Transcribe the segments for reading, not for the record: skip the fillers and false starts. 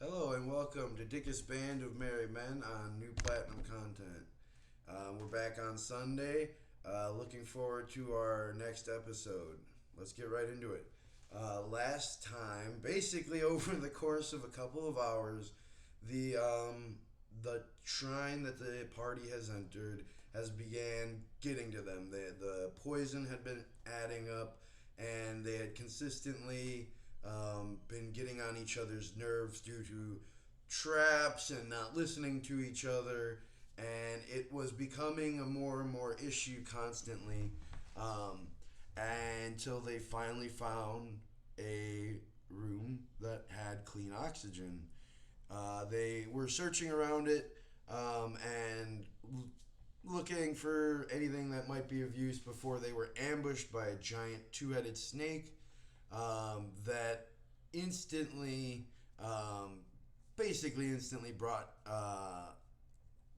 Hello and welcome to Dikuth's Band of Merry Men on New Platinum Content. We're back on Sunday. Looking forward to our next episode. Let's get right into it. Last time, basically over the course of a couple of hours, the shrine that the party has entered has began getting to them. The poison had been adding up, and they had consistently been getting on each other's nerves due to traps and not listening to each other, and it was becoming a more and more issue constantly, um, until they finally found a room that had clean oxygen. They were searching around it, and looking for anything that might be of use before they were ambushed by a giant two-headed snake that instantly, basically instantly brought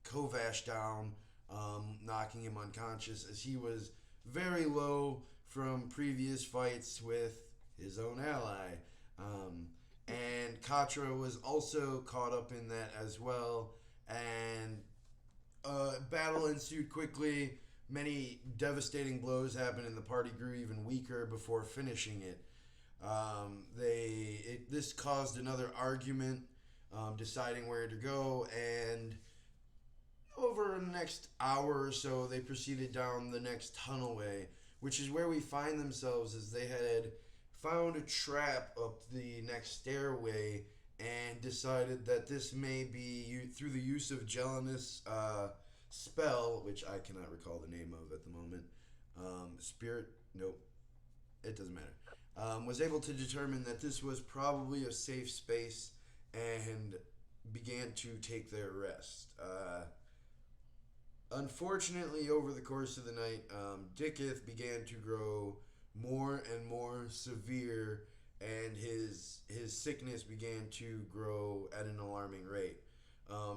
Kovash down, knocking him unconscious as he was very low from previous fights with his own ally. And Katra was also caught up in that as well. And battle ensued quickly. Many devastating blows happened, and the party grew even weaker before finishing it. This caused another argument, deciding where to go, and over the next hour or so, they proceeded down the next tunnelway, which is where we find themselves as they had found a trap up the next stairway and decided that this may be through the use of Gelinus spell, which I cannot recall the name of at the moment. Spirit, nope, it doesn't matter. Was able to determine that this was probably a safe space and began to take their rest. Unfortunately, over the course of the night, Dikuth began to grow more and more severe, and his sickness began to grow at an alarming rate.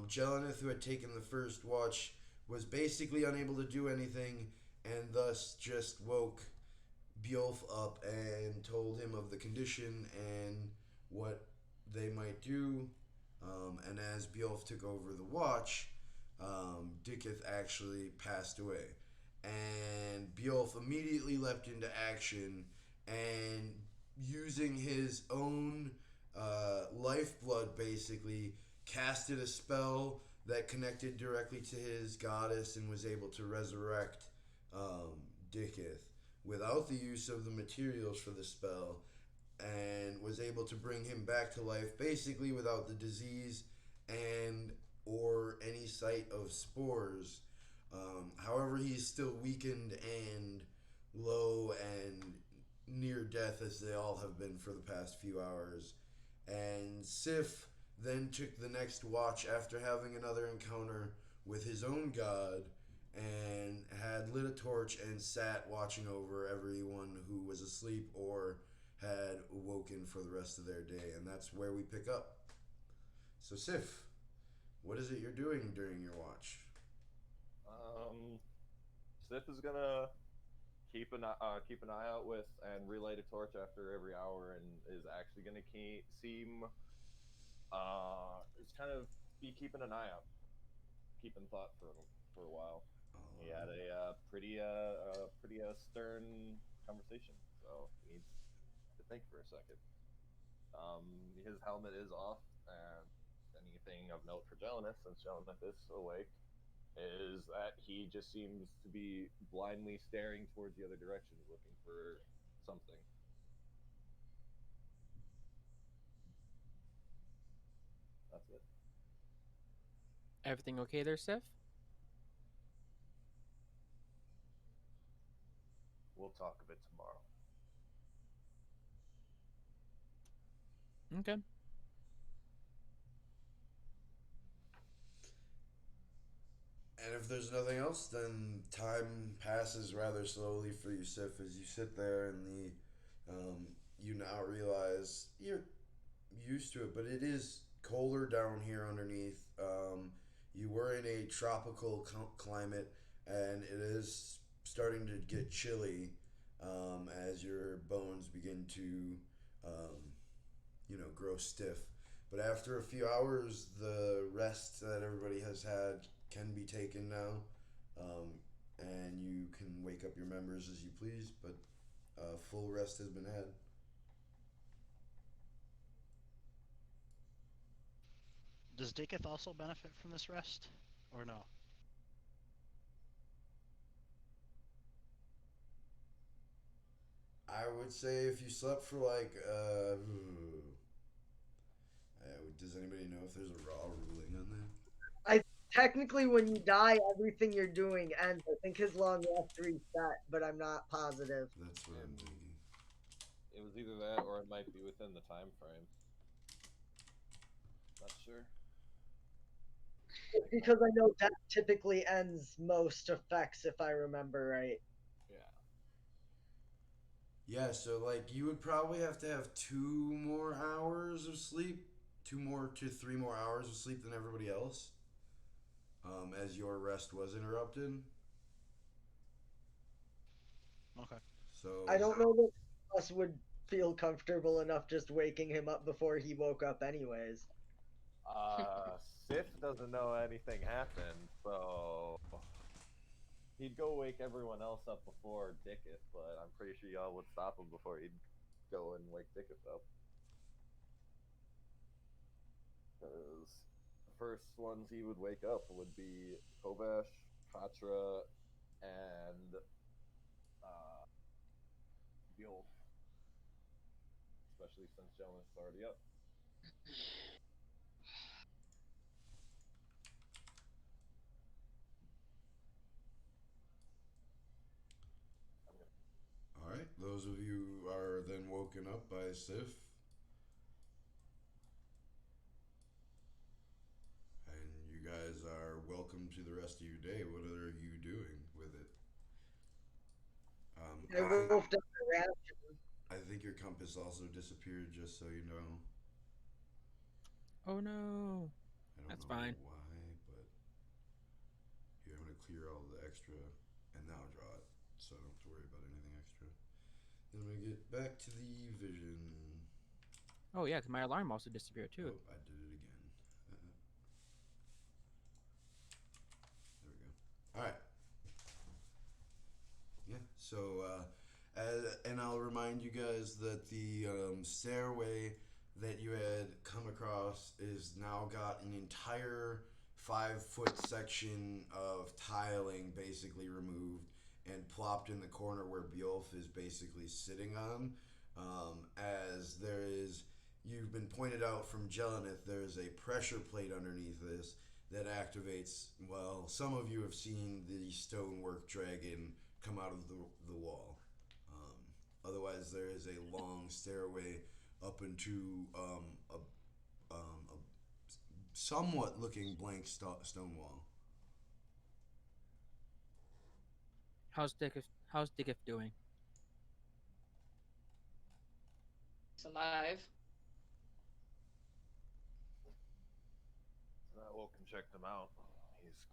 Jelenith, who had taken the first watch, was basically unable to do anything, and thus just woke Bjolf up and told him of the condition and what they might do. And as Bjolf took over the watch, Dikuth actually passed away. And Bjolf immediately leapt into action and, using his own lifeblood, basically casted a spell that connected directly to his goddess and was able to resurrect Dikuth without the use of the materials for the spell, and was able to bring him back to life basically without the disease and or any sight of spores. However, he's still weakened and low and near death, as they all have been for the past few hours. And Sif then took the next watch after having another encounter with his own god, and had lit a torch and sat watching over everyone who was asleep or had woken for the rest of their day. And that's where we pick up. So, Sif, what is it you're doing during your watch? Um, Sif is gonna keep an eye out with and relight a torch after every hour, and is actually gonna seem it's kind of be keeping an eye out, keeping thought for a while. He had Um, a pretty stern conversation, so he needs to think for a second. His helmet is off, and anything of note for Jelenith, since Jelenith is awake, is that he just seems to be blindly staring towards the other direction, looking for something. That's it. Everything okay there, Sif? We'll talk of it tomorrow. Okay. and if there's nothing else, then time passes rather slowly for you, Sif, as you sit there and you now realize you're used to it, but it is colder down here underneath. You were in a tropical climate, and it is starting to get chilly, as your bones begin to, grow stiff. But after a few hours, the rest that everybody has had can be taken now, um, and you can wake up your members as you please. But full rest has been had. Does Dikuth also benefit from this rest, or no? I would say if you slept for like, does anybody know if there's a raw ruling on that? I technically, when you die, everything you're doing ends. I think his long rest reset, but I'm not positive. That's what I'm thinking. It was either that or it might be within the time frame. Not sure. Because I know death typically ends most effects, if I remember right. Yeah. Yeah, so like you would probably have to have 2 more hours of sleep, 2 to 3 more hours of sleep than everybody else, as your rest was interrupted. Okay. So I don't know that us would feel comfortable enough just waking him up before he woke up, anyways. Sif doesn't know anything happened, so he'd go wake everyone else up before Dikuth, but I'm pretty sure y'all would stop him before he'd go and wake Dikuth up. Because the first ones he would wake up would be Kovash, Katra, and Bjolf. Especially since Jelma's already up. all right, those of you are then woken up by Sif, and you guys are welcome to the rest of your day. What are you doing with it? I wolfed up the ration. I think your compass also disappeared. Just so you know, Oh no. I don't That's know fine. why, but you're going to clear all the extra and now draw it, so I don't have to worry about anything extra. Then we get back to the vision. Oh yeah, 'cause my alarm also disappeared too. Oh, I did it again. There we go. All right. Yeah. So, and I'll remind you guys that the stairway that you had come across is now got an entire 5 foot section of tiling basically removed and plopped in the corner where Bjolf is basically sitting on. As there is, you've been pointed out from Jelenith, there is a pressure plate underneath this that activates. Well, some of you have seen the stonework dragon come out of the wall. Otherwise, there is a long stairway up into a somewhat looking blank stone wall. How's Dikuth doing? He's alive. I woke and checked him out. He's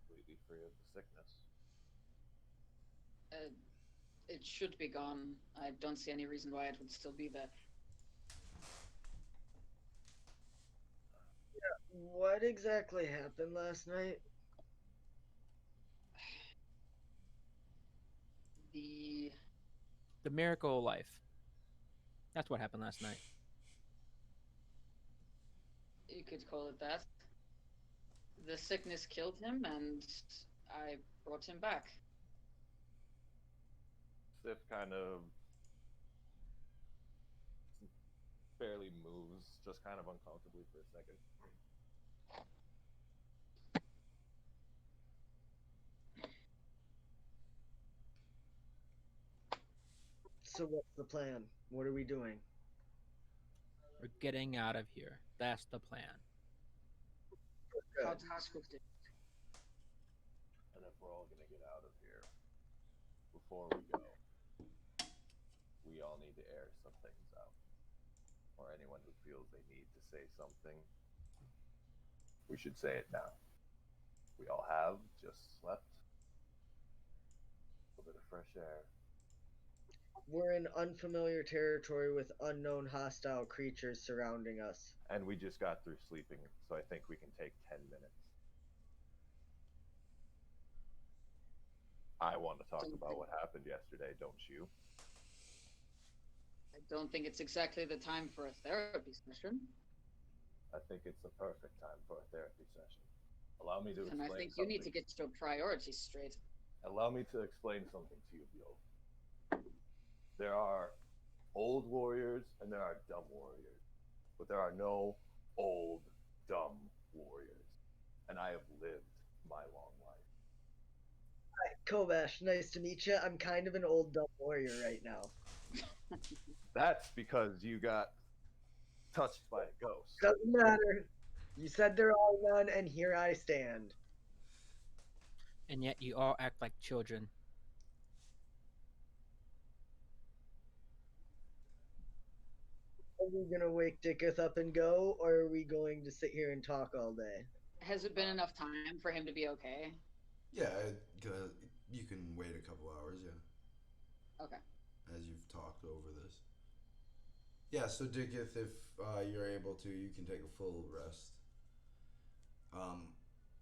completely free of the sickness. It should be gone. I don't see any reason why it would still be there. What exactly happened last night? The miracle of life. That's what happened last night. You could call it that. The sickness killed him, and I brought him back. Sif kind of barely moves, just kind of uncomfortably for a second. So what's the plan? What are we doing? We're getting out of here. That's the plan. How to descript it. And if we're all gonna get out of here, before we go, we all need to air some things out. Or anyone who feels they need to say something, we should say it now. We all have just slept. A little bit of fresh air. We're in unfamiliar territory with unknown hostile creatures surrounding us. And we just got through sleeping, so I think we can take 10 minutes. I want to talk about what happened yesterday, don't you? I don't think it's exactly the time for a therapy session. I think it's the perfect time for a therapy session. Allow me to explain And I think something. you need to get your priorities straight. Allow me to explain something to you, Bill. There are old warriors and there are dumb warriors. But there are no old, dumb warriors. And I have lived my long life. Hi, Kobash, nice to meet you. I'm kind of an old dumb warrior right now. That's because you got touched by a ghost. Doesn't matter. You said there are none, and here I stand. And yet you all act like children. Are we gonna wake Dikuth up and go, or are we going to sit here and talk all day? Has it been enough time for him to be okay? Yeah, you can wait a couple hours, yeah, Okay. as you've talked over this. Yeah, so Dikuth, if you're able to, you can take a full rest.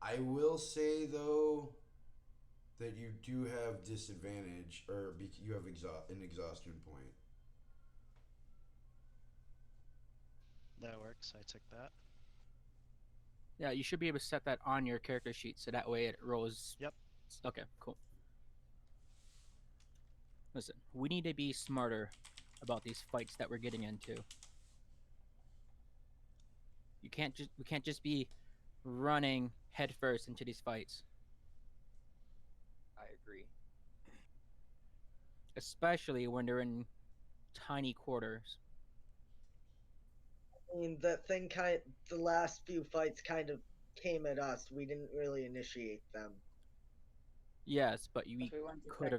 I will say, though, that you do have disadvantage, or you have an exhaustion point. That works. I took that. Yeah, you should be able to set that on your character sheet so that way it rolls. Yep. Okay, cool. Listen, we need to be smarter about these fights that we're getting into. We can't just be running headfirst into these fights. I agree. Especially when they're in tiny quarters. I mean, the last few fights kind of came at us. We didn't really initiate them. Yes, but we We weren't could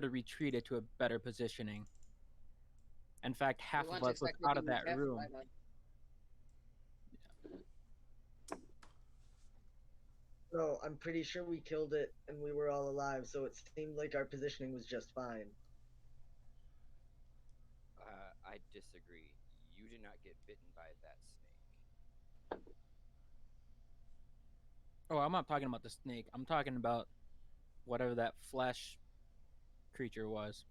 have retreated to a better positioning. In fact, half of us was out of that room. No, I'm pretty sure we killed it and we were all alive, so it seemed like our positioning was just fine. I disagree. You did not get bitten by that snake. Oh, I'm not talking about the snake. I'm talking about whatever that flesh creature was.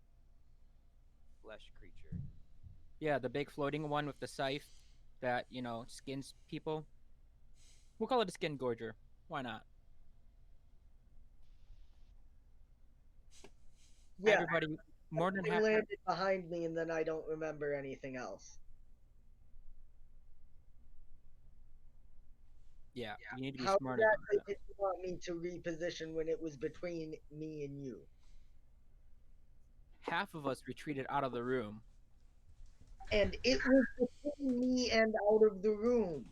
Flesh creature. Yeah, the big floating one with the scythe that, skins people. We'll call it a skin gorger. Why not? Yeah, Everybody, more than it half. landed behind me, and then I don't remember anything else. Yeah, you need to be How smart about exactly that. did you want me to reposition when it was between me and you? Half of us retreated out of the room. And it was between me and out of the room.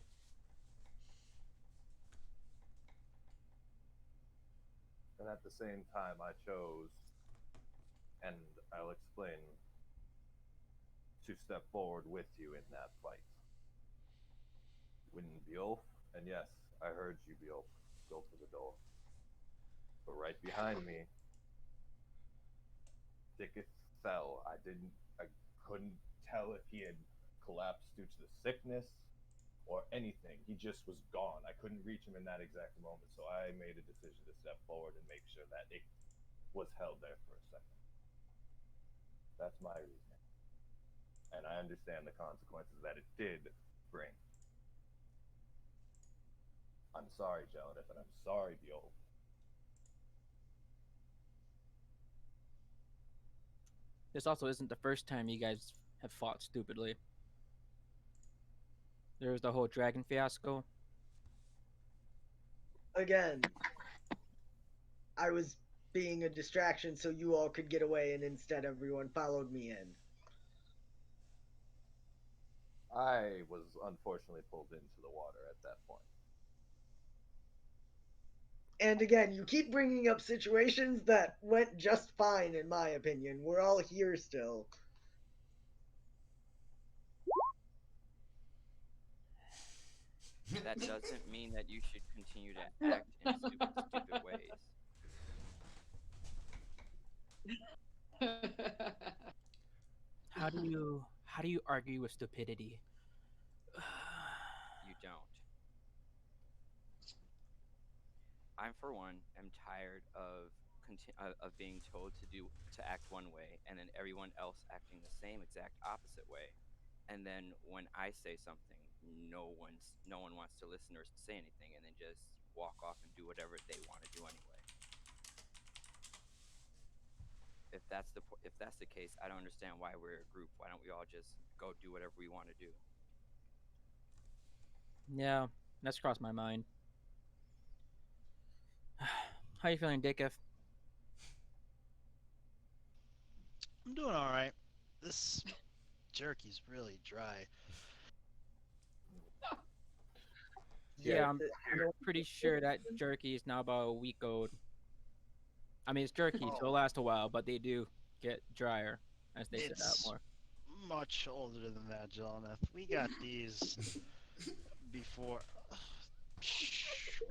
And at the same time, I chose, and I'll explain, to step forward with you in that fight. When Beowulf, and yes, I heard you, Beowulf, go for the door. But right behind me, Dikuth fell. I couldn't tell if he had collapsed due to the sickness or anything. He just was gone. I couldn't reach him in that exact moment, so I made a decision to step forward and make sure that it was held there for a second. That's my reasoning. And I understand the consequences that it did bring. I'm sorry, Jelena, and I'm sorry, Beowulf. This also isn't the first time you guys have fought stupidly. There was the whole dragon fiasco. Again, I was being a distraction so you all could get away, and instead everyone followed me in. I was unfortunately pulled into the water at that point. And again, you keep bringing up situations that went just fine, in my opinion. We're all here still. That doesn't mean that you should continue to act in stupid ways. How do you argue with stupidity? You don't. I'm for one am tired of of being told to act one way, and then everyone else acting the same exact opposite way. And then when I say something, no one wants to listen or say anything, and then just walk off and do whatever they want to do anyway. If that's the case, I don't understand why we're a group. Why don't we all just go do whatever we want to do? Yeah, that's crossed my mind. How you feeling, Dikuth? I'm doing all right. This jerky's really dry. Yeah, I'm you know, pretty sure that jerky is now about a week old. I mean, it's jerky, so it'll last a while, but they do get drier as they sit out It's more. much older than that, Jonathan. We got these before.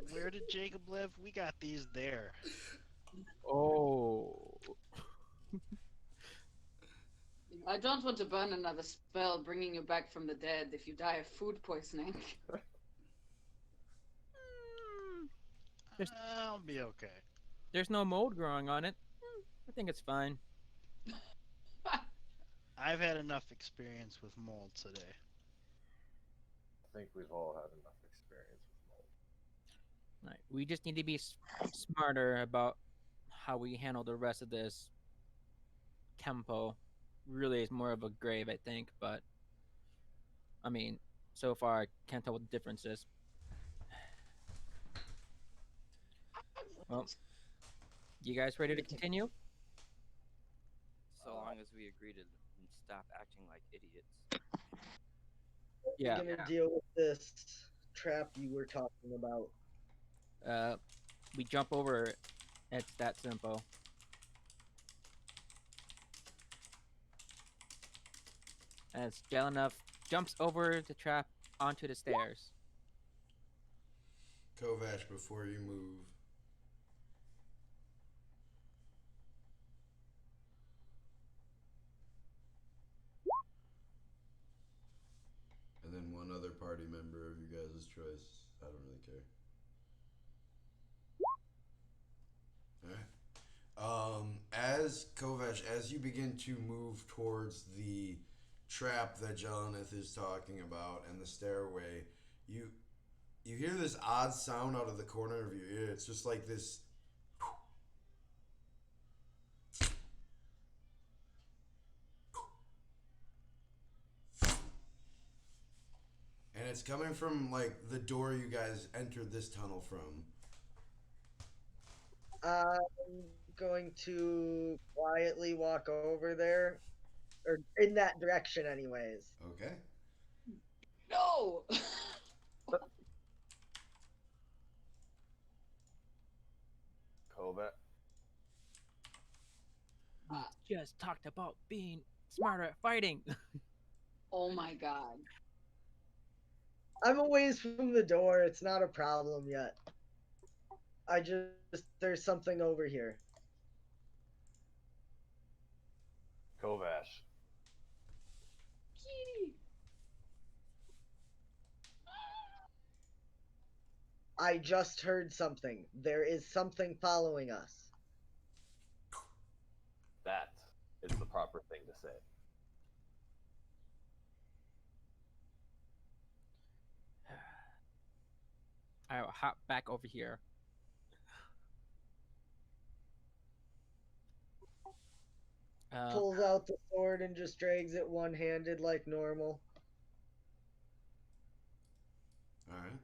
Where did Jacob live? We got these there. Oh, I don't want to burn another spell bringing you back from the dead if you die of food poisoning. Just- I'll be okay. there's no mold growing on it. I think it's fine. I've had enough experience with mold today. I think we've all had enough experience with mold. Right. We just need to be smarter about how we handle the rest of this. Kempo really is more of a grave, I think, but I mean, so far I can't tell what the difference is. Well, you guys ready to continue? So long as we agree to stop acting like idiots. Yeah. We're gonna deal with this trap you were talking about. We jump over it. It's that simple. As Jelena jumps over the trap onto the stairs. Kovash, before you move, and then one other party member of you guys' choice. I don't really care. Alright. As Kovash, as you begin to move towards the trap that Jelenith is talking about and the stairway, you hear this odd sound out of the corner of your ear. It's just like this. And it's coming from like the door you guys entered this tunnel from. I'm going to quietly walk over there, or in that direction, anyways. Okay. No! Kovac. We just talked about being smarter at fighting. Oh my god. I'm a ways from the door. It's not a problem yet. There's something over here. Kovash. Kitty! I just heard something. There is something following us. That is the proper thing to say. I'll hop back over here. Pulls out the sword and just drags it one-handed like normal. Alright.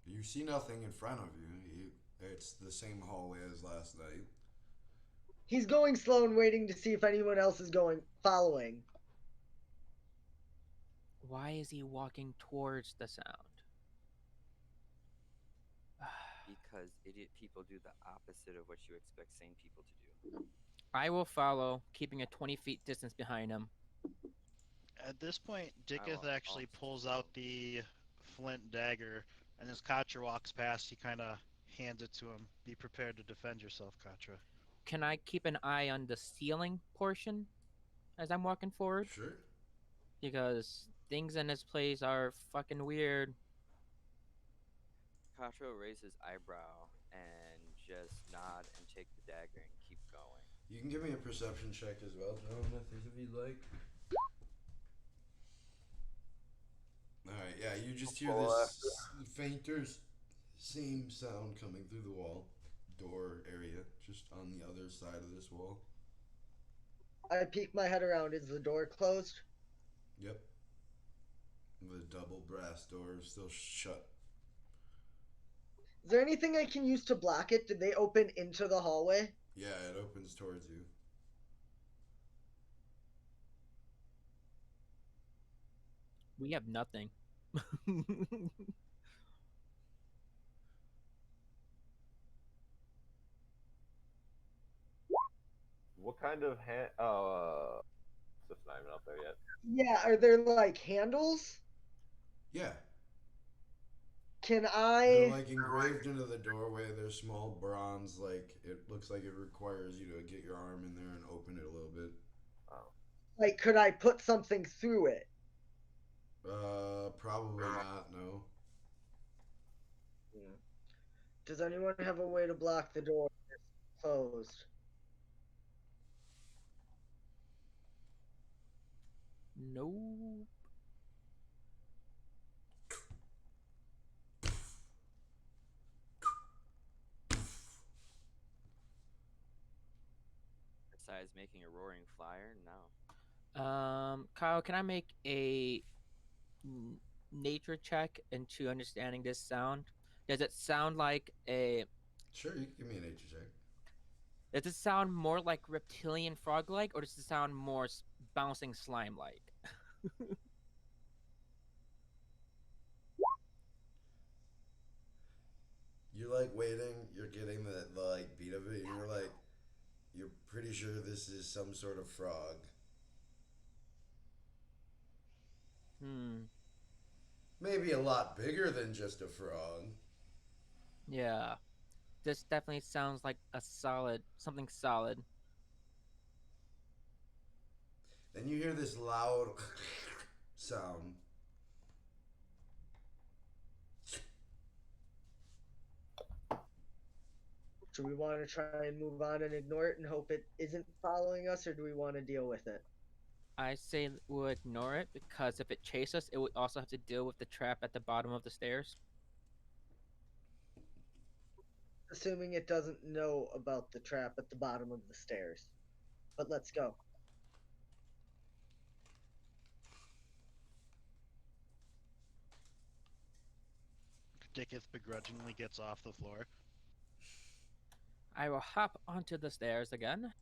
You see nothing in front of you. It's the same hallway as last night. He's going slow and waiting to see if anyone else is following. Why is he walking towards the sound? Because idiot people do the opposite of what you expect sane people to do. I will follow, keeping a 20 feet distance behind him. At this point, I Dikuth want actually all pulls to out go. the flint dagger, and as Katra walks past, he kind of hands it to him. Be prepared to defend yourself, Katra. Can I keep an eye on the ceiling portion as I'm walking forward? Sure. because things in this place are fucking weird. Kacho raise his eyebrow and just nod and take the dagger and keep going. You can give me a perception check as well, gentlemen, if you'd like. Alright, yeah, you just hear this fainter same sound coming through the wall. Door area, just on the other side of this wall. I peek my head around. Is the door closed? Yep. The double brass door is still shut. Is there anything I can use to block it? Did they open into the hallway? Yeah, it opens towards you. We have nothing. What kind of hand? It's not even up there yet. Yeah, are there like handles? Yeah. Can They're I? like engraved into the doorway. They're small bronze, like it looks like it requires you to get your arm in there and open it a little bit. Like, could I put something through it? Probably not, no. Does anyone have a way to block the door if it's closed? No. Besides making a roaring fire, no. Kyle, can I make a nature check into understanding this sound? Does it sound like a? Sure, you can give me a nature check. Does it sound more like reptilian frog-like, or does it sound more bouncing slime-like? You're like waiting, you're getting the like beat of it, and you're pretty sure this is some sort of frog. Maybe a lot bigger than just a frog. Yeah. This definitely sounds like a something solid. Then you hear this loud sound. Do we want to try and move on and ignore it and hope it isn't following us, or do we want to deal with it? I say we'll ignore it because if it chases us, it would also have to deal with the trap at the bottom of the stairs. Assuming it doesn't know about the trap at the bottom of the stairs. But let's go. Dikuth begrudgingly gets off the floor. I will hop onto the stairs again.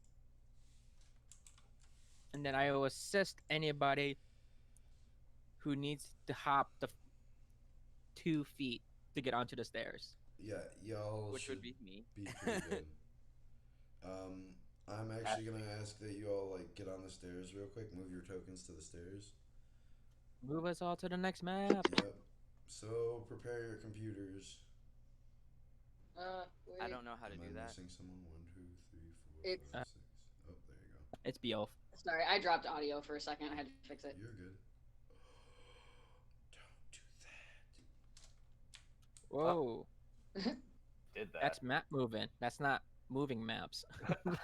And then I will assist anybody who needs to hop the 2 feet to get onto the stairs. Yeah, y'all Which should would be me. be pretty good. I'm actually gonna ask that you all like get on the stairs real quick. Move your tokens to the stairs. Move us all to the next map. Yep. So prepare your computers. Wait. I don't know how to Am do I that. missing someone? 1, 2, 3, 4, It's- 5, 6. Oh, there you go. It's Beowulf. Sorry, I dropped audio for a second. I had to fix it. You're good. Don't do that. Whoa. Did that? That's map moving. That's not moving maps. Done.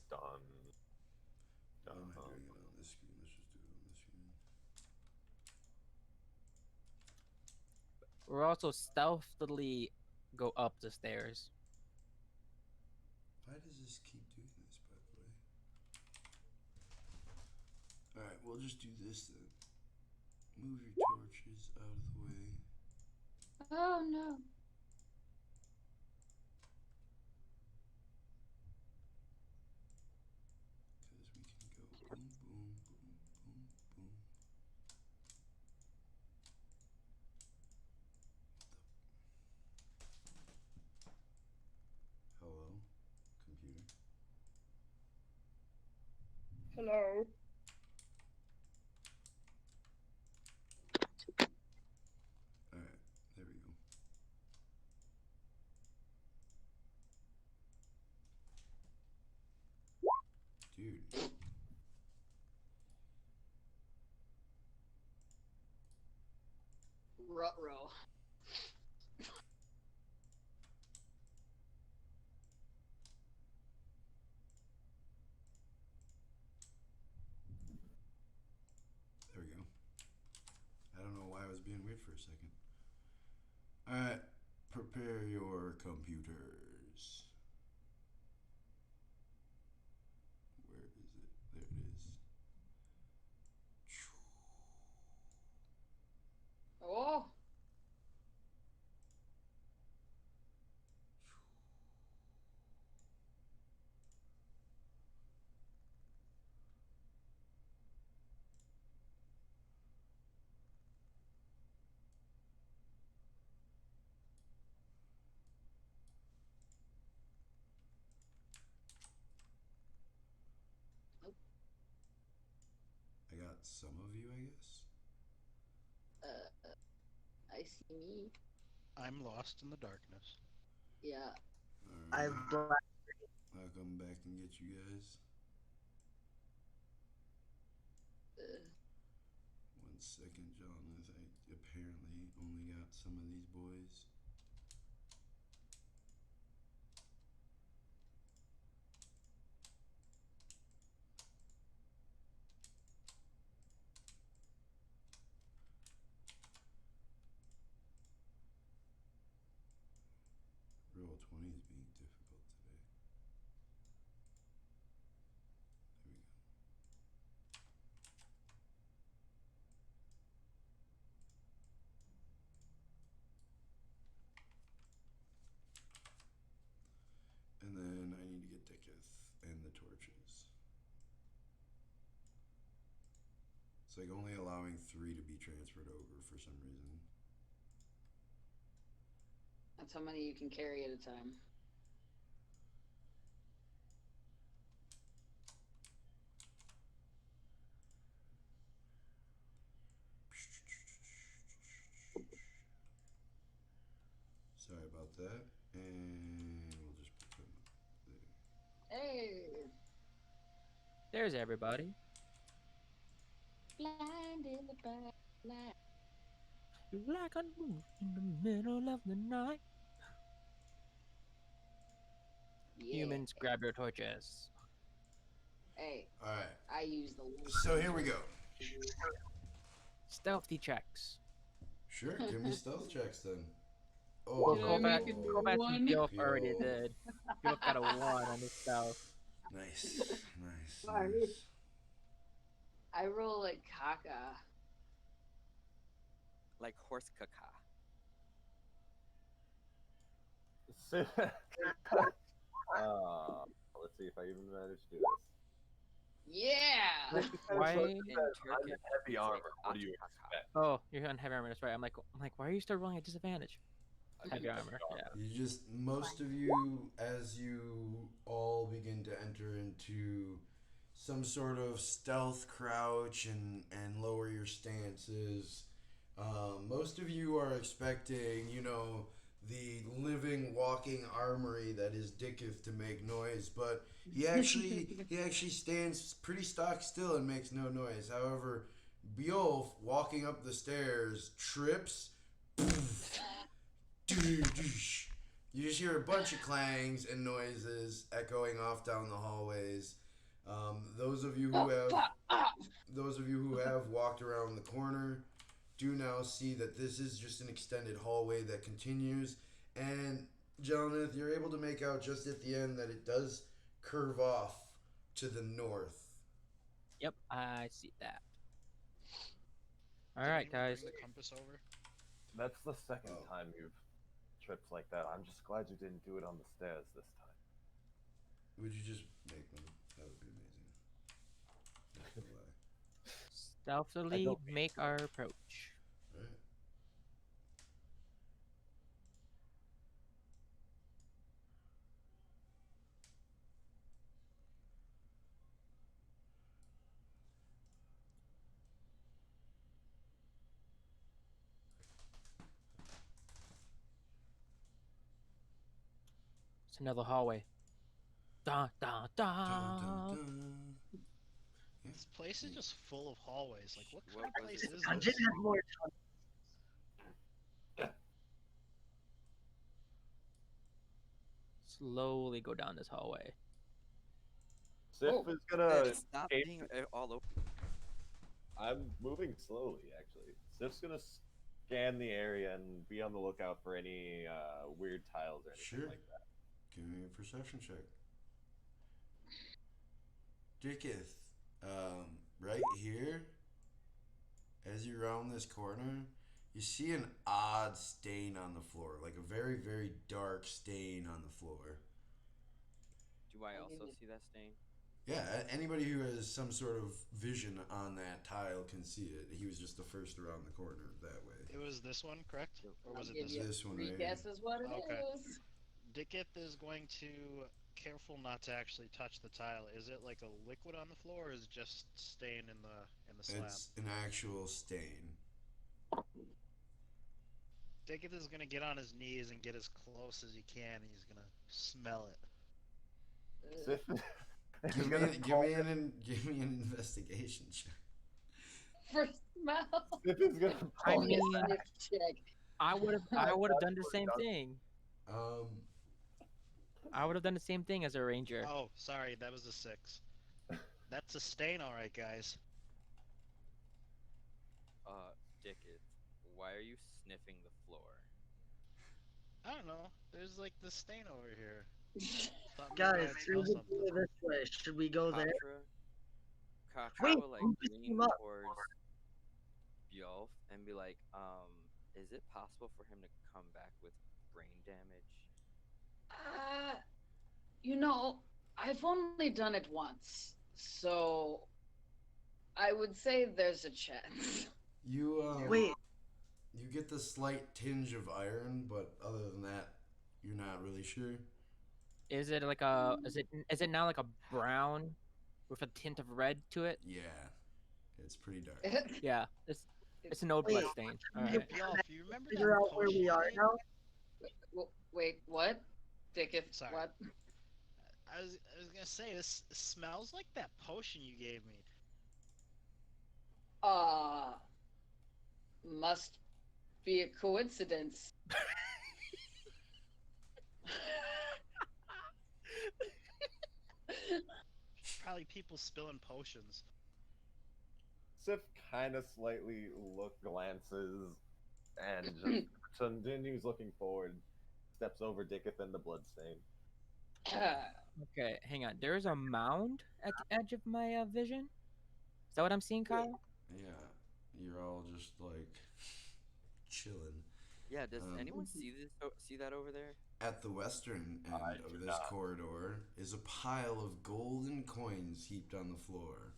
Done. Why am I doing it on this screen? Let's just do it on this screen. We're also stealthily go up the stairs. Why does this keep doing this, by the way? Alright, we'll just do this then. Move your torches out of the way. Oh no. Because we can go boom, boom, boom, boom, boom. Hello, computer. Hello. Alright, there we go. row. There we go. I don't know why I was being weird for a second. Alright, prepare your computers. Where is it? There it is. Oh, I got some of you, I guess. I see me. I'm lost in the darkness. Yeah. I Alright, black. I'll come back and get you guys. Uh, 1 second, Jonathan. I apparently only got some of these boys. Roll 20 is being difficult today. There we go. And then I need to get Dikuth and the torches. It's like only allowing 3 to be transferred over for some reason. that's how many you can carry at a time. Sorry about that. And we'll just put them there. Hey, There's everybody. blind in the back light. You're like a moon in the middle of the night. Yeah. Humans, grab your torches. Hey, Alright, I use the. so here we go. Stealthy checks. Sure, give me stealth checks then. Well, Did I make it Kovac one? and Gilf already Yo. did. Gilf got a 1 on his stealth. Nice, nice, Sorry. nice. I roll like caca. Like horse caca. Let's see if I even manage to do this. Yeah. Why? In I'm Turkish, in heavy it's armor. like What do you atı caca. expect? Oh, you're on heavy armor. That's right. I'm like, why are you still rolling at disadvantage? Heavy armor. Yeah. You just, most of you, as you all begin to enter into some sort of stealth crouch and lower your stances, most of you are expecting, you know, the living, walking armory that is Dikuth to make noise, but he actually stands pretty stock still and makes no noise. However, Beowulf, walking up the stairs, trips. You just hear a bunch of clangs and noises echoing off down the hallways. Those of you who have walked around the corner do now see that this is just an extended hallway that continues. And Jonathan, you're able to make out just at the end that it does curve off to the north. Yep, I see that. All Did right, anyone guys. bring the compass over? That's the second Oh. time you've tripped like that. I'm just glad you didn't do it on the stairs this time. Would you just make them? That would be amazing. Not gonna lie. Stealthily don't- make our approach. Alright. It's another hallway. Da da da. Dun, dun, dun. This place is just full of hallways. Like, what kind What of was place it? is Dungeon this? has more. slowly go down this hallway. Sif Oh. is gonna. Stop escape- being all over. I'm moving slowly, actually. Sif's gonna scan the area and be on the lookout for any weird tiles or anything Sure. like that. Give me a perception check. Dikuth, right here, as you round this corner, you see an odd stain on the floor, like a very, very dark stain on the floor. Do I also see that stain? Yeah, anybody who has some sort of vision on that tile can see it. He was just the first around the corner that way. It was this one, correct? Or was I'll it give this you one? This one three right here. guesses what it Okay. is. Dikuth is going to careful not to actually touch the tile. Is it like a liquid on the floor, or is it just stain in the slab? It's an actual stain. Dikuth is gonna get on his knees and get as close as he can, and he's gonna smell it. Sif is Give me, gonna give me an investigation check. For smell. Sif is gonna I pull his mean, Sniff check. I would have done the same thing. Um, I would have done the same thing as a ranger. Oh, sorry, that was a 6. That's a stain, all right, guys. Dikuth, why are you sniffing the floor? I don't know. There's like this stain over here. Thought maybe Guys, I'd through smell the something. this way. Should we go there? Katra Wait, will like who just lean came up? towards Bjolf and be like, is it possible for him to come back with brain damage? You know, I've only done it once, so I would say there's a chance. you Wait, you get the slight tinge of iron, but other than that, you're not really sure. Is it like a? Is it now like a brown with a tint of red to it? Yeah, it's pretty dark. Yeah, it's an old Wait, blood stain. All you- right. Y'all, if you remember figure that out where we potion are you gave now. Wait, what? Dikuth, Sorry. what? I was gonna say this smells like that potion you gave me. Must be a coincidence. Probably people spilling potions. Sif kind of slightly glances, and just continues looking forward. Steps over Dikuth and the bloodstain. Okay, hang on. There's a mound at the edge of my vision. Is that what I'm seeing, Kyle? Yeah, you're all just like chilling. Yeah, does Um, anyone see that over there? At the western end I of do this not. corridor is a pile of golden coins heaped on the floor.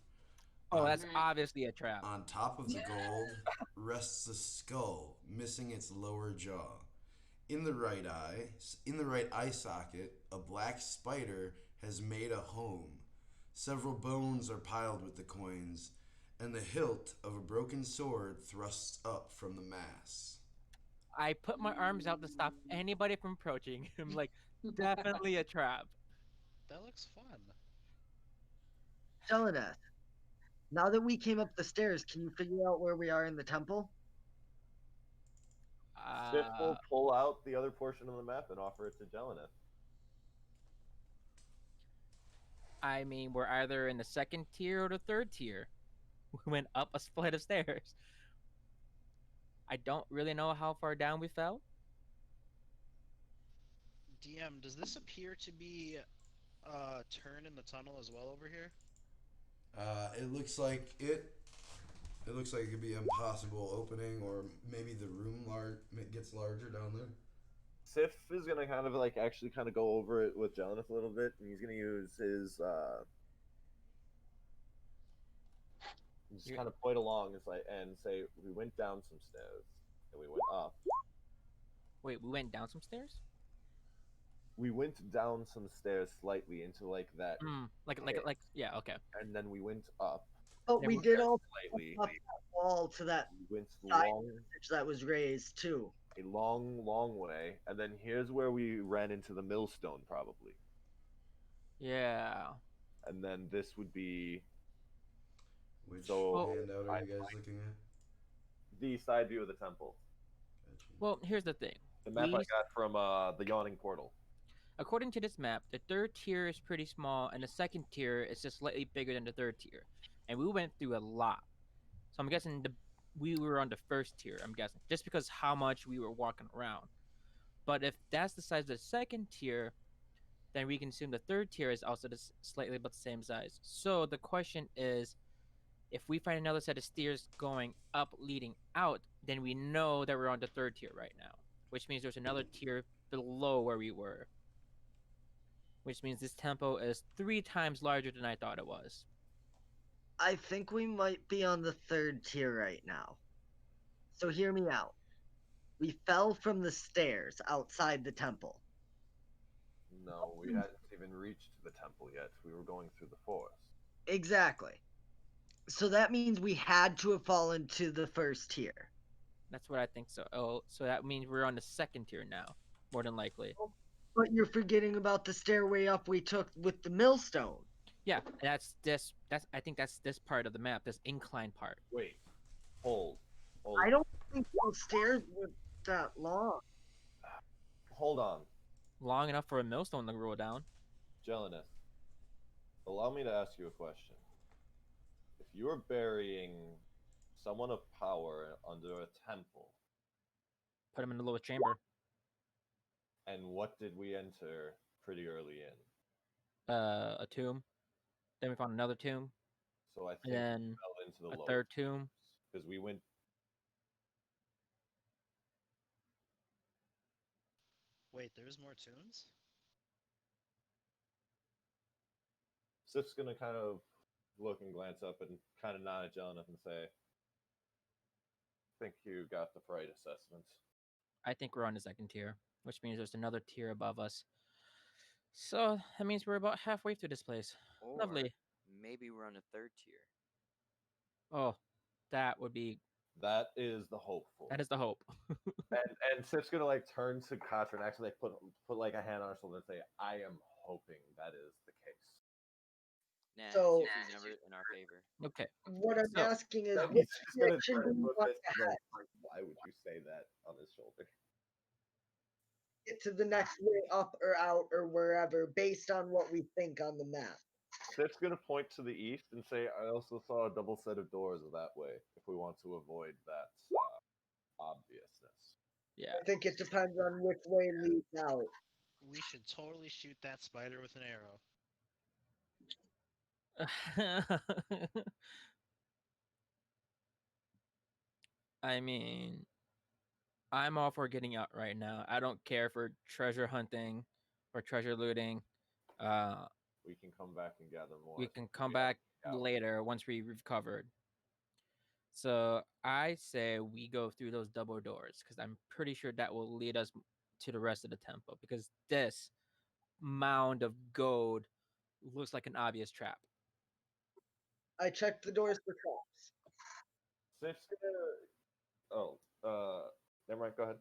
Oh, On- that's obviously a trap. On top of the gold rests a skull, missing its lower jaw. In the right eye socket, a black spider has made a home. Several bones are piled with the coins, and the hilt of a broken sword thrusts up from the mass. I put my arms out to stop anybody from approaching. I'm like, definitely a trap. That looks fun. Jeleneth, now that we came up the stairs, can you figure out where we are in the temple? Sif will pull out the other portion of the map and offer it to Jeleneth. I mean, we're either in the second tier or the third tier. We went up a flight of stairs. I don't really know how far down we fell. DM, does this appear to be a turn in the tunnel as well over here? It looks like it looks like it could be an impossible opening, or maybe the room gets larger down there. Sif is gonna kind of like actually kind of go over it with Jeleneth a little bit, and he's gonna use his just Yeah. kind of point along and say we went down some stairs and we went up. Wait, we went down some stairs? We went down some stairs slightly into like that, Yeah, okay. and then we went up But Yeah, we we're did all slightly. up that wall to that We went Side. long, pitch that was raised too. a long way, and then here's where we ran into the millstone probably, Yeah. and then this would be Which So- handout are you guys looking at? the side view of the temple. Gotcha. Well, here's the thing. The map I We- got from the yawning portal. According to this map, the third tier is pretty small, and the second tier is just slightly bigger than the third tier. And we went through a lot, so I'm guessing we were on the first tier. I'm guessing just because how much we were walking around. But if that's the size of the second tier, then we can assume the third tier is also slightly about the same size. So the question is, if we find another set of stairs going up leading out, then we know that we're on the third tier right now, which means there's another tier below where we were, which means this tempo is 3 times larger than I thought it was. I think we might be on the third tier right now. So hear me out. We fell from the stairs outside the temple. No, we hadn't even reached the temple yet. We were going through the forest. Exactly. So that means we had to have fallen to the first tier. That's what I think. So, so that means we're on the second tier now, more than likely. But you're forgetting about the stairway up we took with the millstone. Yeah, that's this. I think that's this part of the map, this incline part. Wait, hold. I don't think those stairs were that long. Hold on, Long enough for a millstone to roll down. Jelineth. Allow me to ask you a question. If you are burying someone of power under a temple, Put him in the lowest chamber. and what did we enter pretty early in? A tomb. Then we found another tomb. So I And think then we fell into the a lowest third tomb. because we went. Wait, there's more tombs? Sif's gonna kind of look and glance up and kind of nod at Jelineth and say, "I think you got the right assessment." I think we're on the second tier, which means there's another tier above us. So that means we're about halfway through this place. Or Lovely. maybe we're on a third tier. Oh, that would be. That is the hopeful. That is the hope. And Sif's gonna like turn to Katra and actually like put like a hand on her shoulder and say, "I am hoping that is the case." Nah, So- it's usually never in our favor. Okay. What I'm So- asking is, He's which just gonna direction turn do and you look want at to you head? like, why would you say that on his shoulder? Get to the next way up or out or wherever based on what we think on the map. Sif's gonna point to the east and say, "I also saw a double set of doors that way. If we want to avoid that obviousness." Yeah. I think it depends on which way leads out. We should totally shoot that spider with an arrow. I mean, I'm all for getting out right now. I don't care for treasure hunting or treasure looting. We can come back and gather more. We can if come we have back to scout. later once we've recovered. So I say we go through those double doors because I'm pretty sure that will lead us to the rest of the temple because this mound of gold looks like an obvious trap. I checked the doors for traps. Sif's gonna. Oh, never mind. Go ahead.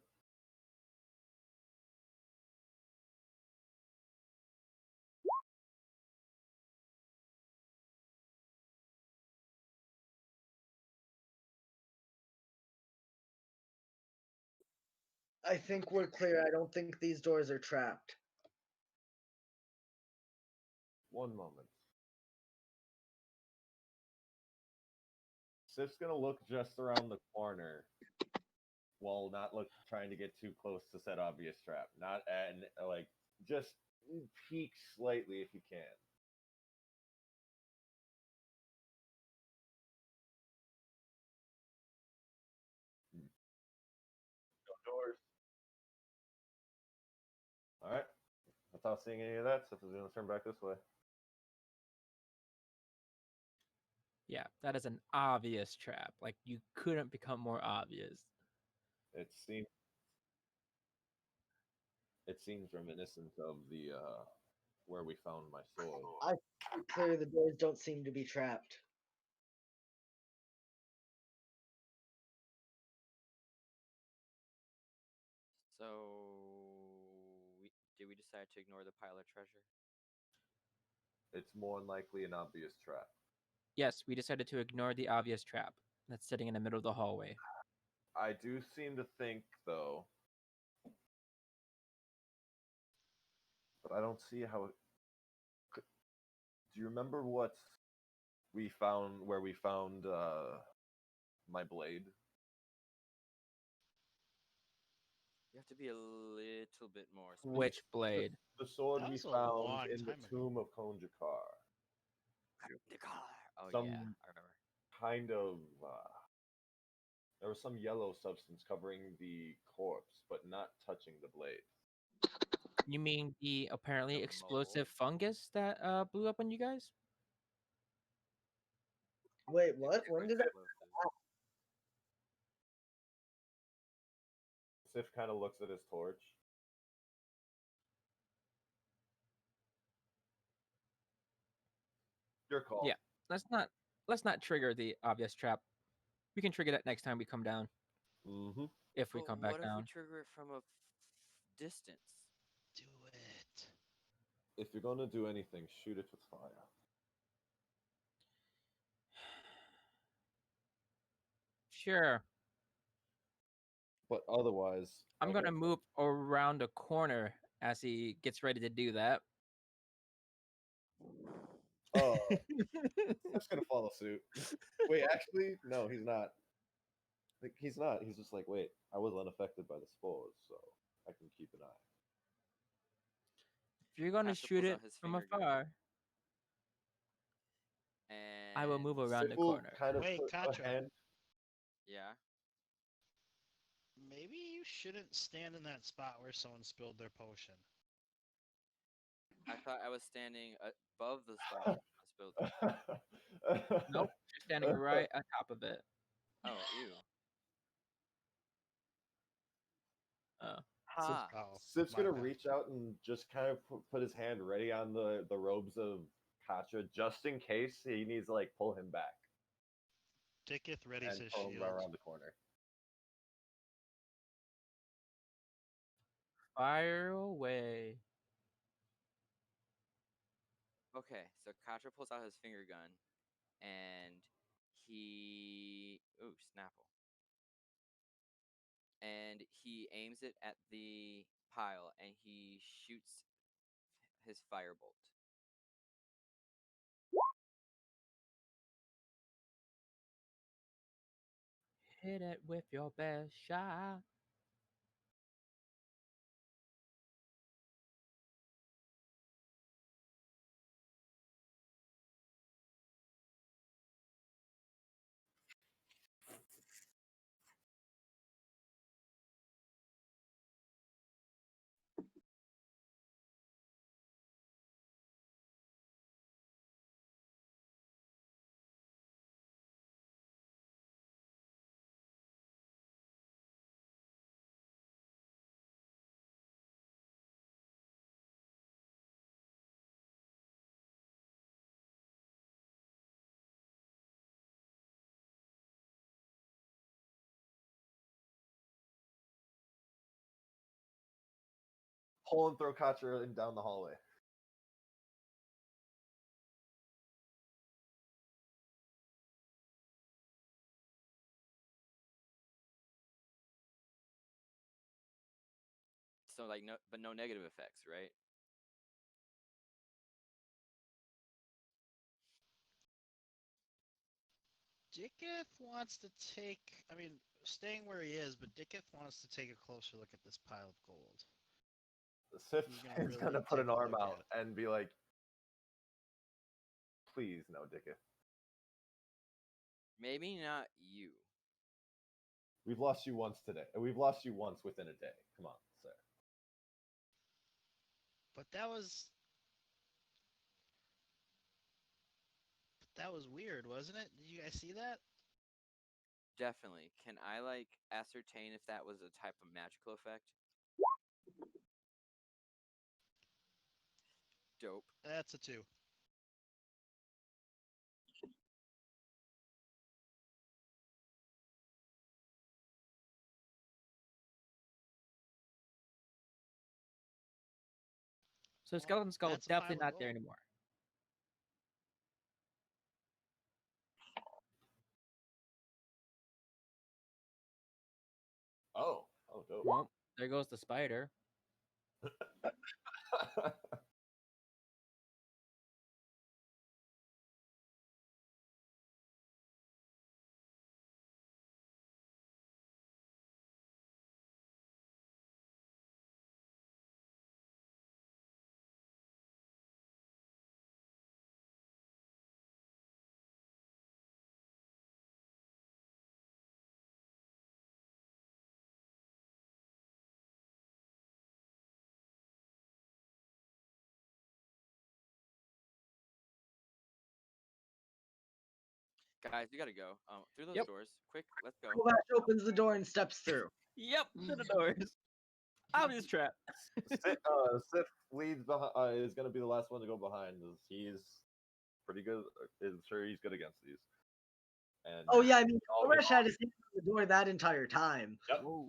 I think we're clear. I don't think these doors are trapped. One moment. Sif's gonna look just around the corner while not trying to get too close to said obvious trap. Not and like just peek slightly if you can. No doors. All right. Without seeing any of that, Sif is gonna turn back this way. Yeah, that is an obvious trap. Like you couldn't become more obvious. It seems reminiscent of the where we found my sword. I think we're clear. The doors don't seem to be trapped. So, did we decide to ignore the pile of treasure? It's more than likely an obvious trap. Yes, we decided to ignore the obvious trap that's sitting in the middle of the hallway. I do seem to think, though, but I don't see how. Do you remember what we found? Where we found my blade? You have to be a little bit more Which specific. blade? The sword That we was a found long in the time ago. tomb of Konjakar. Oh Some yeah, I remember. kind of. There was some yellow substance covering the corpse, but not touching the blade. You mean the apparently The explosive mold. fungus that blew up on you guys? Wait, what? When did it? Explosive. Sif kind of looks at his torch. Your call. Yeah. Let's not trigger the obvious trap. We can trigger that next time we come down. Mm-hmm. If we But come back what if we down. trigger it from a distance? Do it. If you're gonna do anything, shoot it with fire. Sure. But otherwise, I'm like I gonna move around the corner as he gets ready to do that. Oh, Sif's gonna follow suit. Wait, actually, no, he's not. Like, he's not. He's just like, wait, I was unaffected by the spores, so I can keep an eye. If you're gonna Pastor shoot pulls it out his from finger gun. afar, And I will move around the Sif will corner. kind of Wait, put a Katra. hand. Yeah. Maybe you shouldn't stand in that spot where someone spilled their potion. I thought I was standing above the spot I spilled. Nope, you're standing right on top of it. Oh, ew. Oh. Ha. Oh, Sif's my gonna bad. reach out and just kind of put his hand ready on the robes of Katra, just in case he needs to like pull him back Dikuth readies and his pull him shield. around the corner. Fire away. Okay, so Katra pulls out his finger gun, and ooh, Snapple. And he aims it at the pile, and he shoots his firebolt. Hit it with your best shot. Pull and throw Katra down the hallway. So like no negative effects, right? Dikuth wants to take. I mean, staying where he is, but Dikuth wants to take a closer look at this pile of gold. Sif He's gonna is really gonna put take an a arm look out at and be like, "Please, no, Dickie. Maybe not you. We've lost you once today. We've lost you once within a day. Come on, sir." But that was weird, wasn't it? Did you guys see that? Definitely. Can I like ascertain if that was a type of magical effect? Dope. That's a 2. So Skeleton Skull is that's a pile definitely of not there gold. anymore. Oh, dope. Well, there goes the spider. Guys, we gotta go. Through those Yep. doors, quick. Let's go. Kovash opens the door and steps through. Yep, to the doors. Obvious trap. Sith leads is going to be the last one to go behind. He's pretty good. Sure, he's good against these. And Oh yeah, I mean, all get Kovash had his hand on the door that entire time. Yep. Whoa.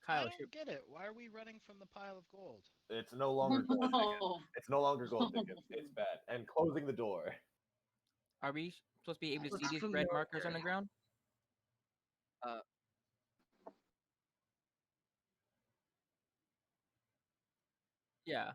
I Kyle, don't get it. Why are we running from the pile of gold? It's no longer gold. Dickens. No. It's no longer gold. Dickens. It's bad. And closing the door. are we supposed to be able to Looks see these red familiar. markers on the ground? Yeah.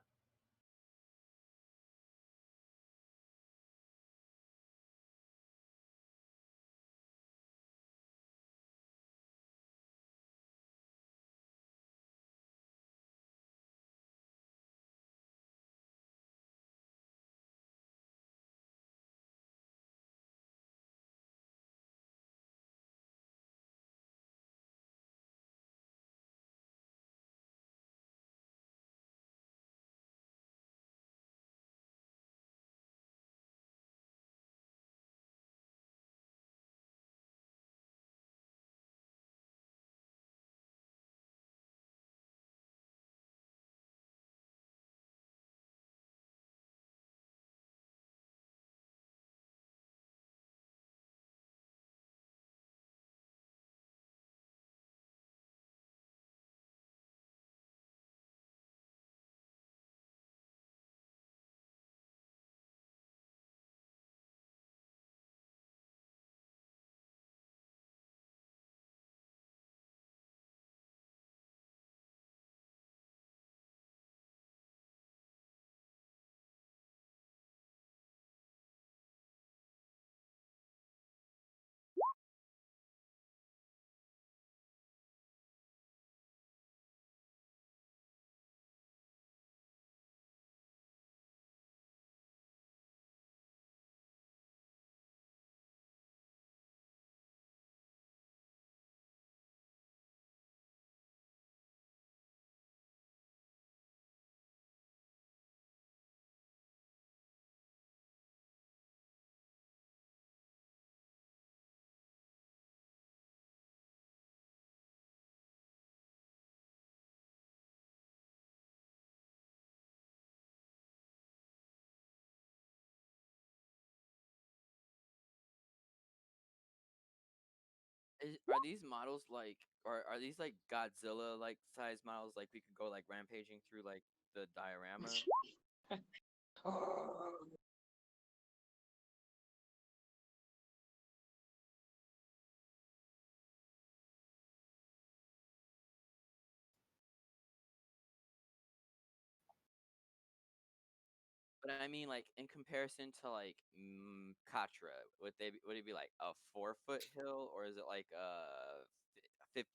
Are these models like, or are these like Godzilla like size models? Like we could go like rampaging through like the diorama. But I mean, like in comparison to like Katra, would it be like a 4-foot hill, or is it like a 15?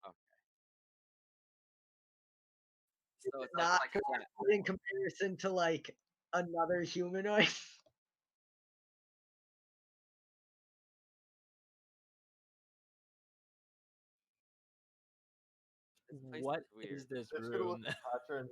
Okay, so it's Not like flat. in comparison to like another humanoid. This place What is weird. is this Just gonna look room? at Thatcher and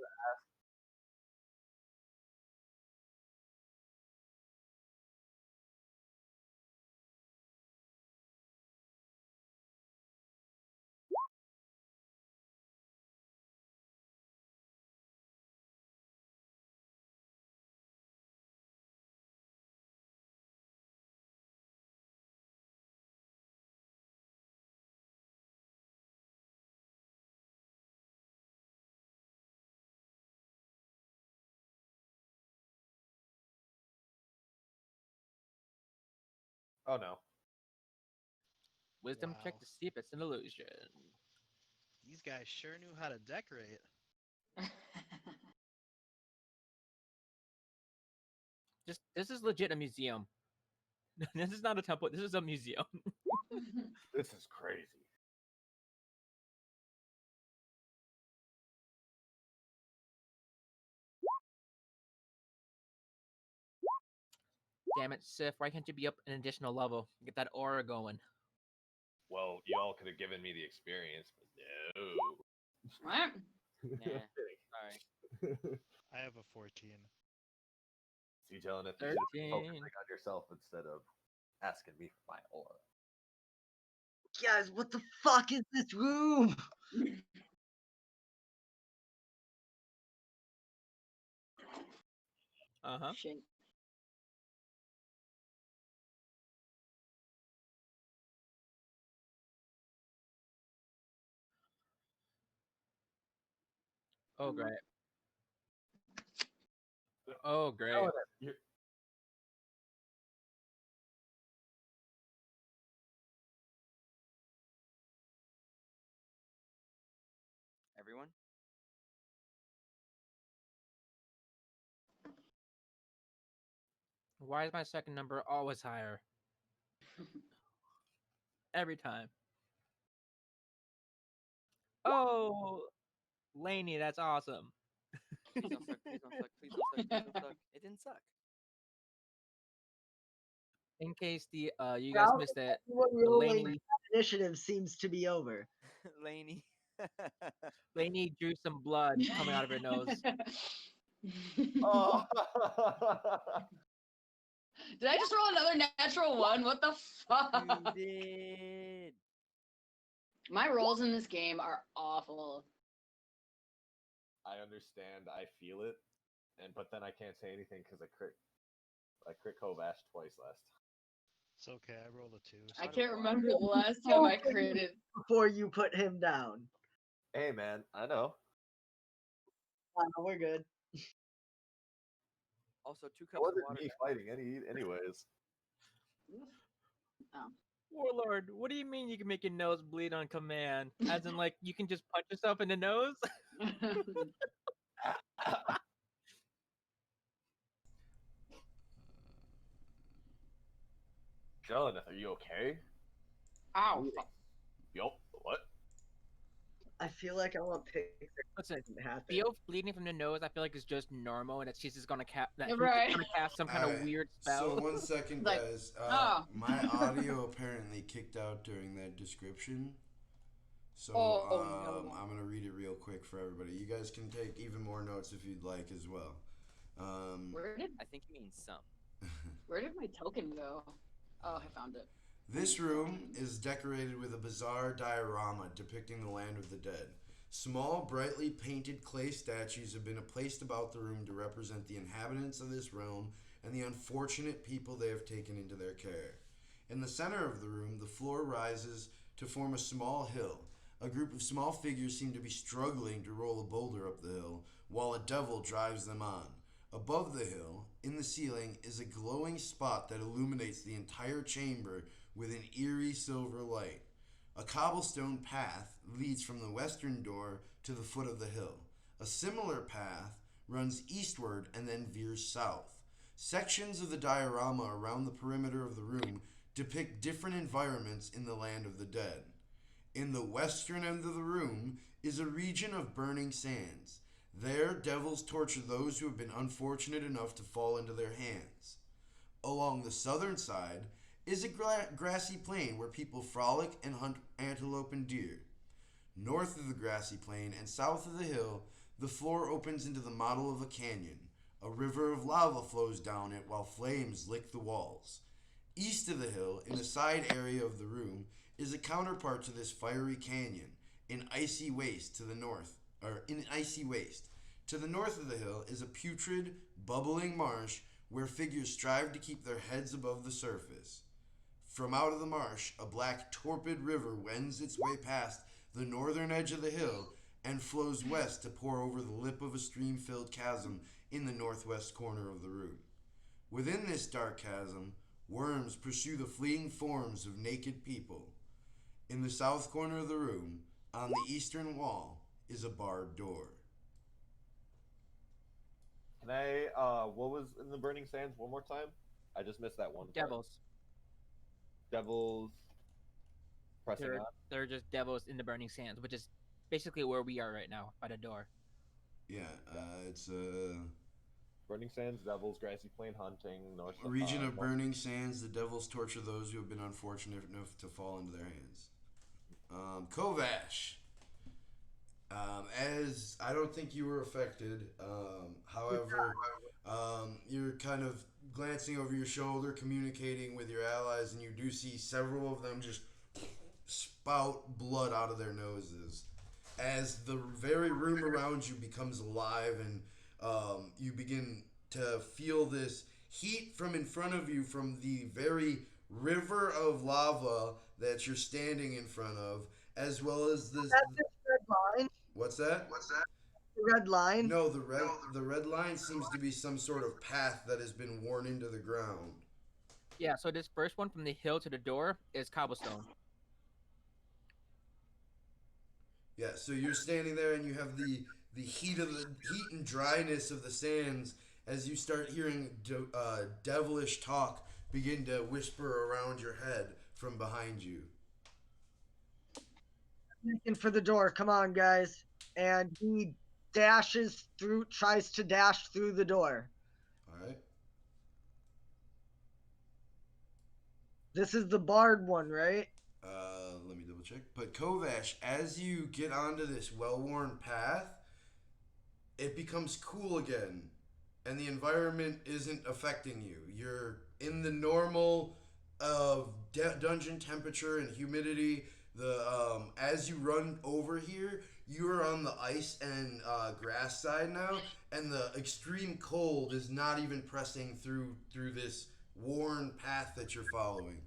oh no. Wisdom check Wow. to see if it's an illusion. These guys sure knew how to decorate. Just this is legit a museum. This is not a temple. This is a museum. This is crazy. Damn it, Sif. Why can't you be up an additional level? Get that aura going. Well, y'all could have given me the experience, but no. What? Yeah, sorry. I have a 14. See, Jalen, if you should be 13. focusing on yourself instead of asking me for my aura. Guys, what the fuck is this room? Shit. Oh, great. Oh, great. Jalen, you're, Everyone? Why is my second number always higher? Every time. Oh, Laney, that's awesome. Please don't suck. Please don't suck. Please don't suck. Please don't suck. It didn't suck. In case you guys Well, missed it, everyone rolling Laney initiative seems to be over. Laney. Laney drew some blood coming out of her nose. oh. Did I just roll another natural one? What the fuck? You did. My rolls in this game are awful. I understand. I feel it, but then I can't say anything because I crit Kovash twice last time. It's okay. I rolled a 2. I so can't don't remember the last time I critted. Before you put him down. Hey, man, I know. We're good. Also, 2 It cups of wasn't water. me fighting anyways. Oh. Warlord, what do you mean you can make your nose bleed on command? As in, like, you can just punch yourself in the nose? Jalen, are you okay? Ow. Yup. What? I feel like I want pick Listen, happen. Theo bleeding from the nose, I feel like is just normal, and that she's just gonna cast Right. gonna cast some kind of Alright, weird spell. So 1 second, Like, guys. oh. My audio apparently kicked out during that description. So no. I'm gonna read it real quick for everybody. You guys can take even more notes if you'd like as well. I think you mean some. Where did my token go? Oh, I found it. This room is decorated with a bizarre diorama depicting the land of the dead. Small, brightly painted clay statues have been placed about the room to represent the inhabitants of this realm and the unfortunate people they have taken into their care. In the center of the room, the floor rises to form a small hill. A group of small figures seem to be struggling to roll a boulder up the hill, while a devil drives them on. Above the hill, in the ceiling, is a glowing spot that illuminates the entire chamber with an eerie silver light. A cobblestone path leads from the western door to the foot of the hill. A similar path runs eastward and then veers south. Sections of the diorama around the perimeter of the room depict different environments in the land of the dead. In the western end of the room is a region of burning sands. There, devils torture those who have been unfortunate enough to fall into their hands. Along the southern side is a grassy plain where people frolic and hunt antelope and deer. North of the grassy plain and south of the hill, the floor opens into the model of a canyon. A river of lava flows down it while flames lick the walls. East of the hill, in the side area of the room, is a counterpart to this fiery canyon, an icy waste to the north, To the north of the hill is a putrid, bubbling marsh where figures strive to keep their heads above the surface. From out of the marsh, a black, torpid river wends its way past the northern edge of the hill and flows west to pour over the lip of a stream-filled chasm in the northwest corner of the room. Within this dark chasm, worms pursue the fleeing forms of naked people. In the south corner of the room, on the eastern wall, is a barred door. Can I, what was in the Burning Sands one more time? I just missed that one part. Devils. Devils pressing on? They're just devils in the burning sands, which is basically where we are right now, by the door. Yeah, it's Burning Sands, Devils, Grassy Plain hunting, north. a region of burning sands. The devils torture those who have been unfortunate enough to fall into their hands. Kovash, As I don't think you were affected. However, you're kind of glancing over your shoulder, communicating with your allies, and you do see several of them just spout blood out of their noses. As the very room around you becomes alive, and you begin to feel this heat from in front of you from the very river of lava that you're standing in front of, as well as this. That's this red line. What's that? The red line. No, the red line seems to be some sort of path that has been worn into the ground. Yeah, so this first one from the hill to the door is cobblestone. Yeah, so you're standing there and you have the heat and dryness of the sands as you start hearing devilish talk begin to whisper around your head from behind you. Looking for the door. Come on, guys. And he tries to dash through the door. All right. This is the barred one, right? Let me double check. But Kovash, as you get onto this well-worn path, it becomes cool again, and the environment isn't affecting you. You're in the normal dungeon temperature and humidity. As you run over here, you are on the ice and grass side now, and the extreme cold is not even pressing through this worn path that you're following.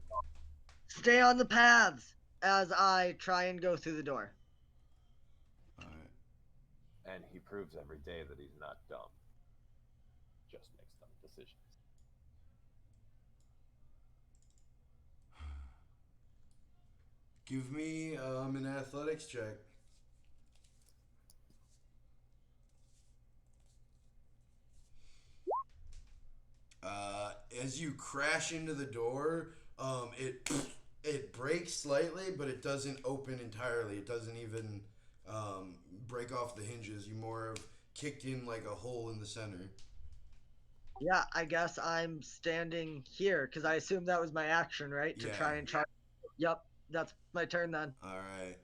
Stay on the paths as I try and go through the door. All right. And he proves every day that he's not dumb. Just makes dumb decisions. Give me an athletics check. As you crash into the door, it breaks slightly, but it doesn't open entirely. It doesn't even break off the hinges. You more have kicked in like a hole in the center. Yeah, I guess I'm standing here because I assume that was my action, right? To Yeah. try and try. Yep, that's my turn then. All right.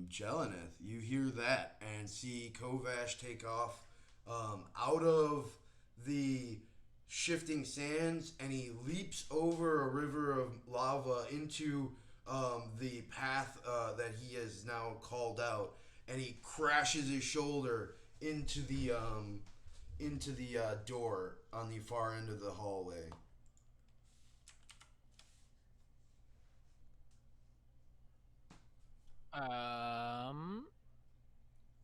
Jeleneth, you hear that and see Kovash take off out of the shifting sands, and he leaps over a river of lava into the path that he has now called out, and he crashes his shoulder into the door on the far end of the hallway.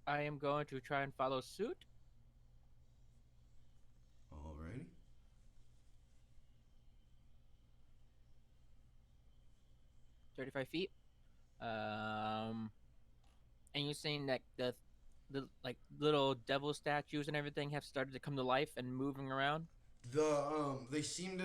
I am going to try and follow suit. Alrighty. $35 feet. And you're saying that the like little devil statues and everything have started to come to life and moving around? Those seem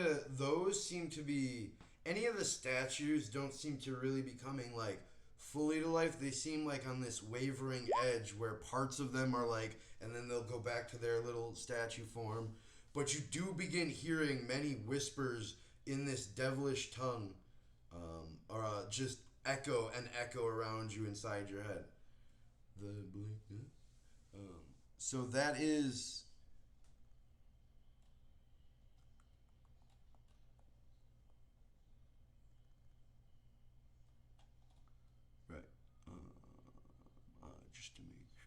to be, any of the statues don't seem to really be coming like fully to life. They seem like on this wavering edge where parts of them are like, and then they'll go back to their little statue form. But you do begin hearing many whispers in this devilish tongue, just echo around you inside your head. So that is. Right. Just to make sure.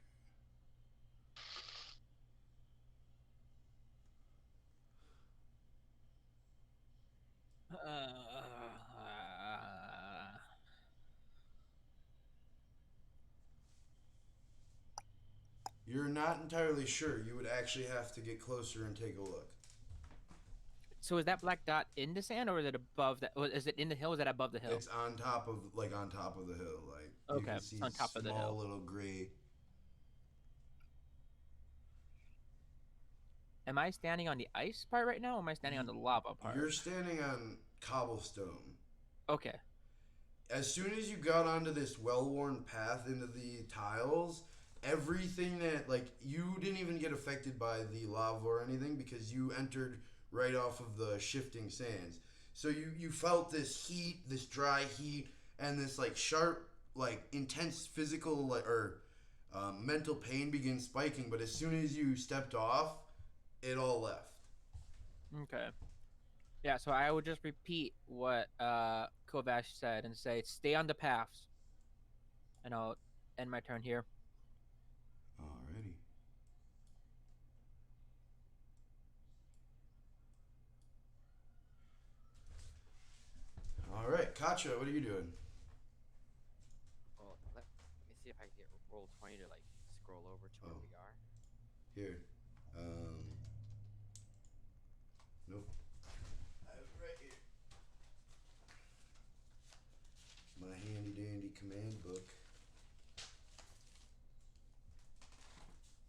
You're not entirely sure. You would actually have to get closer and take a look. So is that black dot in the sand, or is it above that? Is it in the hill? Or is that above the hill? It's on top of the hill. Like you Okay, can see on top of the small hill. little gray. Am I standing on the ice part right now, or am I standing on the lava part? You're standing on cobblestone. Okay. As soon as you got onto this well-worn path into the tiles, everything that, like, you didn't even get affected by the lava or anything because you entered right off of the shifting sands. So you felt this heat, this dry heat, and this like sharp like intense physical or mental pain begins spiking. But as soon as you stepped off, it all left. Okay. Yeah, so I would just repeat what Kovash said and say, stay on the paths. And I'll end my turn here. Alrighty. All right, Katja, what are you doing? Well, let me see if I can get roll 20 to like scroll over to where Oh. we are. Here. Nope. I have it right here. My handy dandy command book.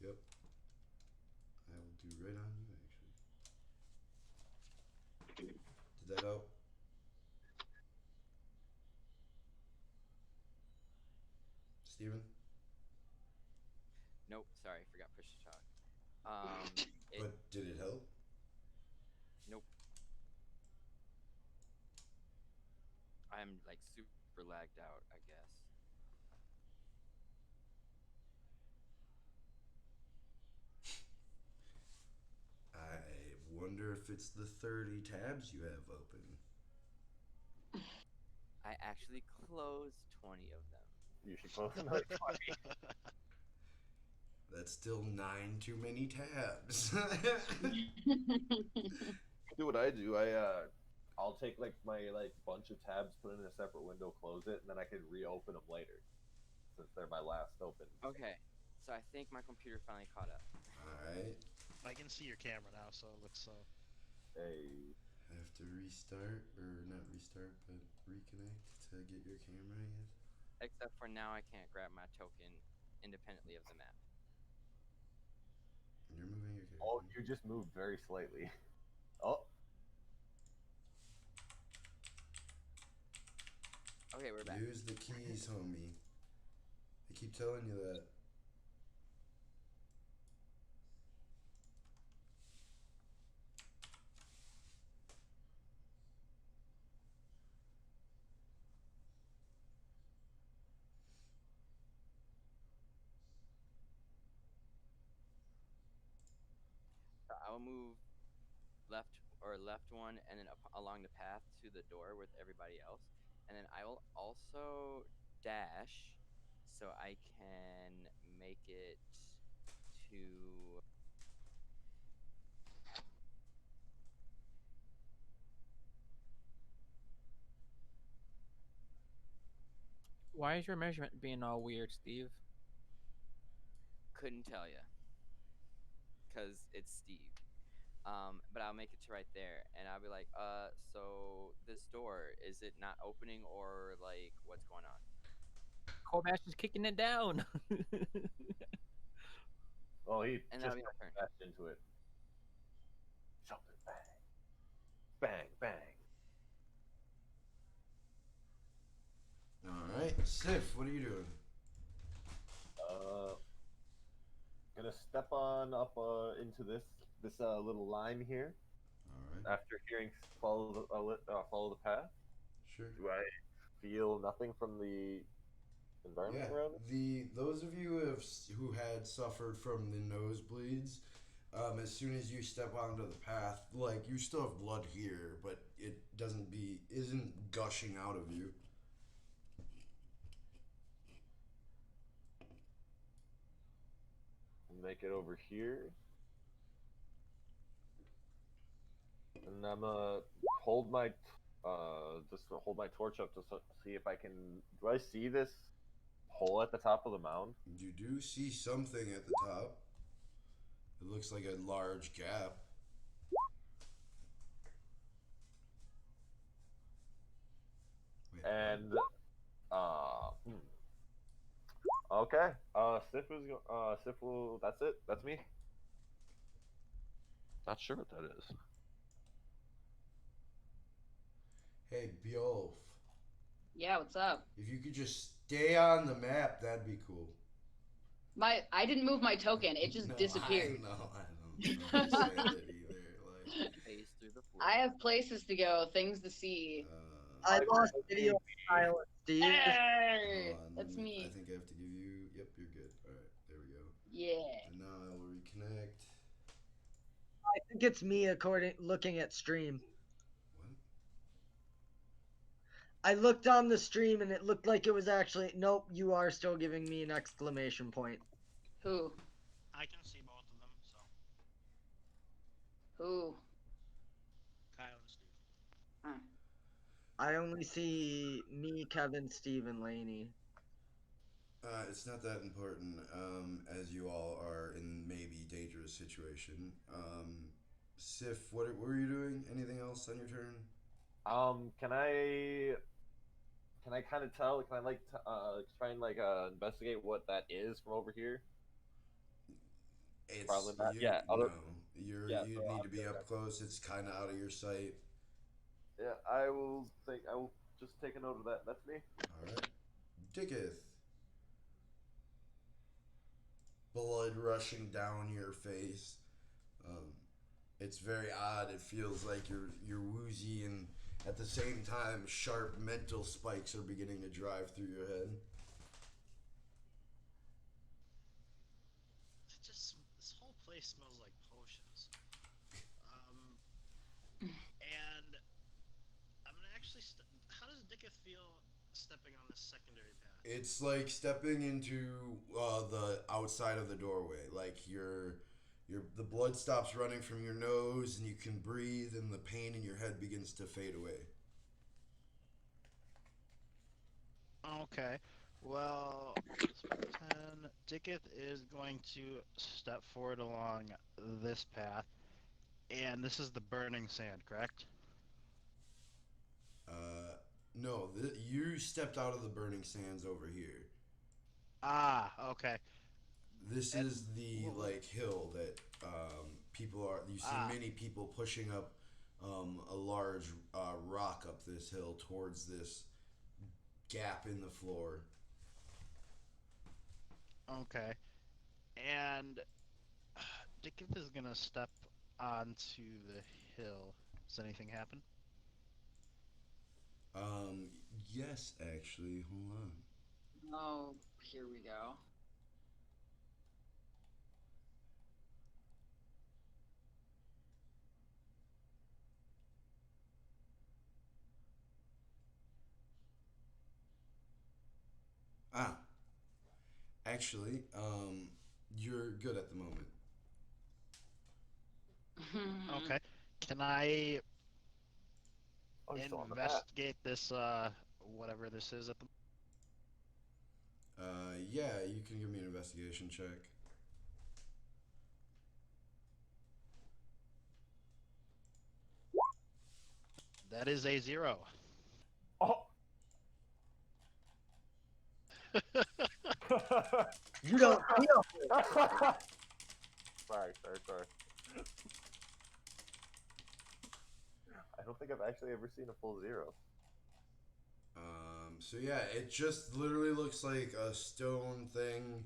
Yep. I will do right on you, actually. Did that help? Steven? Nope, sorry, forgot push to talk. It, But did it help? nope. I'm like super lagged out, I guess. I wonder if it's the 30 tabs you have open. I actually closed 20 of them. You should close another 20. That's still 9 too many tabs. Do what I do. I'll take like my like bunch of tabs, put it in a separate window, close it, and then I can reopen them later, since they're my last open. Okay, so I think my computer finally caught up. Alright. I can see your camera now, so let's. Hey. I have to restart, or not restart, but reconnect to get your camera yet. Except for now, I can't grab my token independently of the map. You're moving your camera. Oh, you just moved very slightly. Oh. Okay, we're back. Use the keys, homie. I keep telling you that. So I'll move left one, and then up along the path to the door with everybody else, and then I will also dash, so I can make it to. Why is your measurement being all weird, Steve? Couldn't tell you, cause it's Steve. But I'll make it to right there, and I'll be like, so this door, is it not opening, or like, what's going on? Kovash is kicking it down. Oh, he And just that'll be my turn. crashed into it. Something bang, bang, bang. Alright, Sif, what are you doing? Gonna step on up into this little line here. Alright, After hearing follow the path. sure. Do I feel nothing from the environment around me? Those of you who had suffered from the nosebleeds, as soon as you step onto the path, like you still have blood here, but it isn't gushing out of you. Make it over here. And I'm gonna hold my hold my torch up to see if I can. Do I see this hole at the top of the mound? You do see something at the top. It looks like a large gap. Wait, And okay. Sif will. That's it. That's me. Not sure what that is. hey, Bjolf, Yeah, what's up? if you could just stay on the map, that'd be cool. I didn't move my token. It just No, disappeared. I don't understand it either. Like, Phase through the floor. I have places to go, things to see. I lost video silence Steve. Hey, Hold on, that's I me. think I have to give you. Yep, you're good. All right, there we go. Yeah. And now I will reconnect. I think it's me according looking at stream. What? I looked on the stream and it looked like it was actually nope, you are still giving me an exclamation point. Who? I can see both of them, so Who? Kyle and Steve. Huh. I only see me, Kevin, Steve, and Laney. It's not that important, as you all are in maybe dangerous situation. Sif, what were you doing? Anything else on your turn? Can I kind of tell? Can I like try and like investigate what that is from over here? It's Probably not. you. Yeah. No, Yeah, you so need I'll to be go up back. close. It's kind of out of your sight. Yeah, I will just take a note of that. That's me. All right, Dikuth. Blood rushing down your face. Um, it's very odd. It feels like you're woozy, and at the same time, sharp mental spikes are beginning to drive through your head. This whole place smells like potions. And I'm gonna actually. How does Dikuth feel stepping on this secondary path? It's like stepping into the outside of the doorway. Like the blood stops running from your nose, and you can breathe, and the pain in your head begins to fade away. Okay. Well, 10. Dikuth is going to step forward along this path, and this is the burning sand, correct? No, you stepped out of the burning sands over here. Ah, okay. This And is the like hill that people are. You see many people pushing up a large rock up this hill towards this gap in the floor. Okay. And Dikuth is gonna step onto the hill. Does anything happen? Yes, actually, hold on. Oh, here we go. Ah, actually, you're good at the moment. Okay. Can I Oh, you're still on the path. investigate this whatever this is at the Yeah, you can give me an investigation check. That is a 0. Oh. You don't feel Sorry. I don't think I've actually ever seen a full 0. So yeah, it just literally looks like a stone thing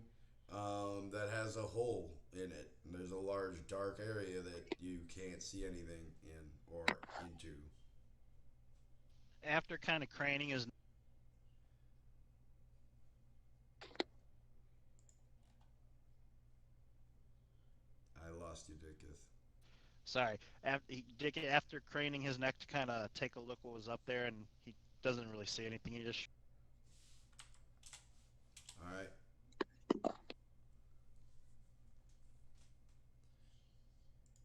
that has a hole in it. And there's a large dark area that you can't see anything in or into. After kind of craning his I lost you, Dikuth. Sorry. After craning his neck to kind of take a look what was up there, and he doesn't really see anything. He just All right.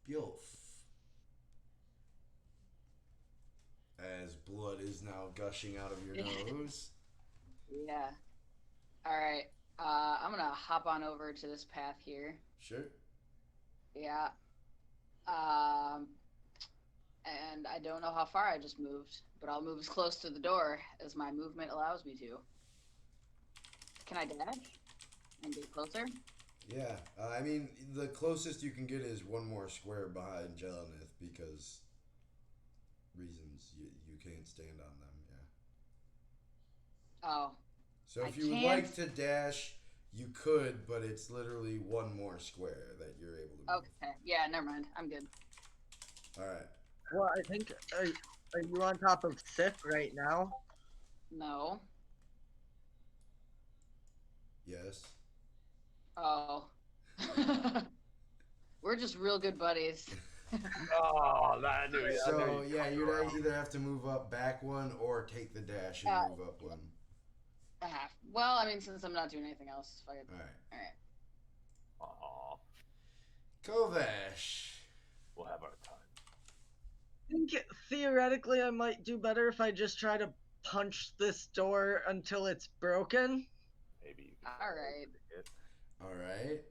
Bjolf. As blood is now gushing out of your nose. Yeah. All right. I'm gonna hop on over to this path here. Sure. Yeah. And I don't know how far I just moved, but I'll move as close to the door as my movement allows me to. Can I dash and get closer? Yeah. I mean, the closest you can get is one more square behind Jelenith because reasons you can't stand on them. Yeah. Oh. So if I you would can't. like to dash, you could, but it's literally one more square that you're able to move. Okay. Yeah. Never mind. I'm good. All right. well, I think are you on top of Sif right now? No. Yes. Oh. We're just real good buddies. Oh, I knew. So yeah, you'd either have to move up back one or take the dash and Uh, move up one. Well, I mean, since I'm not doing anything else, fuck it. All right. All right. Kovash. We'll have our time. I think theoretically I might do better if I just try to punch this door until it's broken. Maybe you can. All right. All right.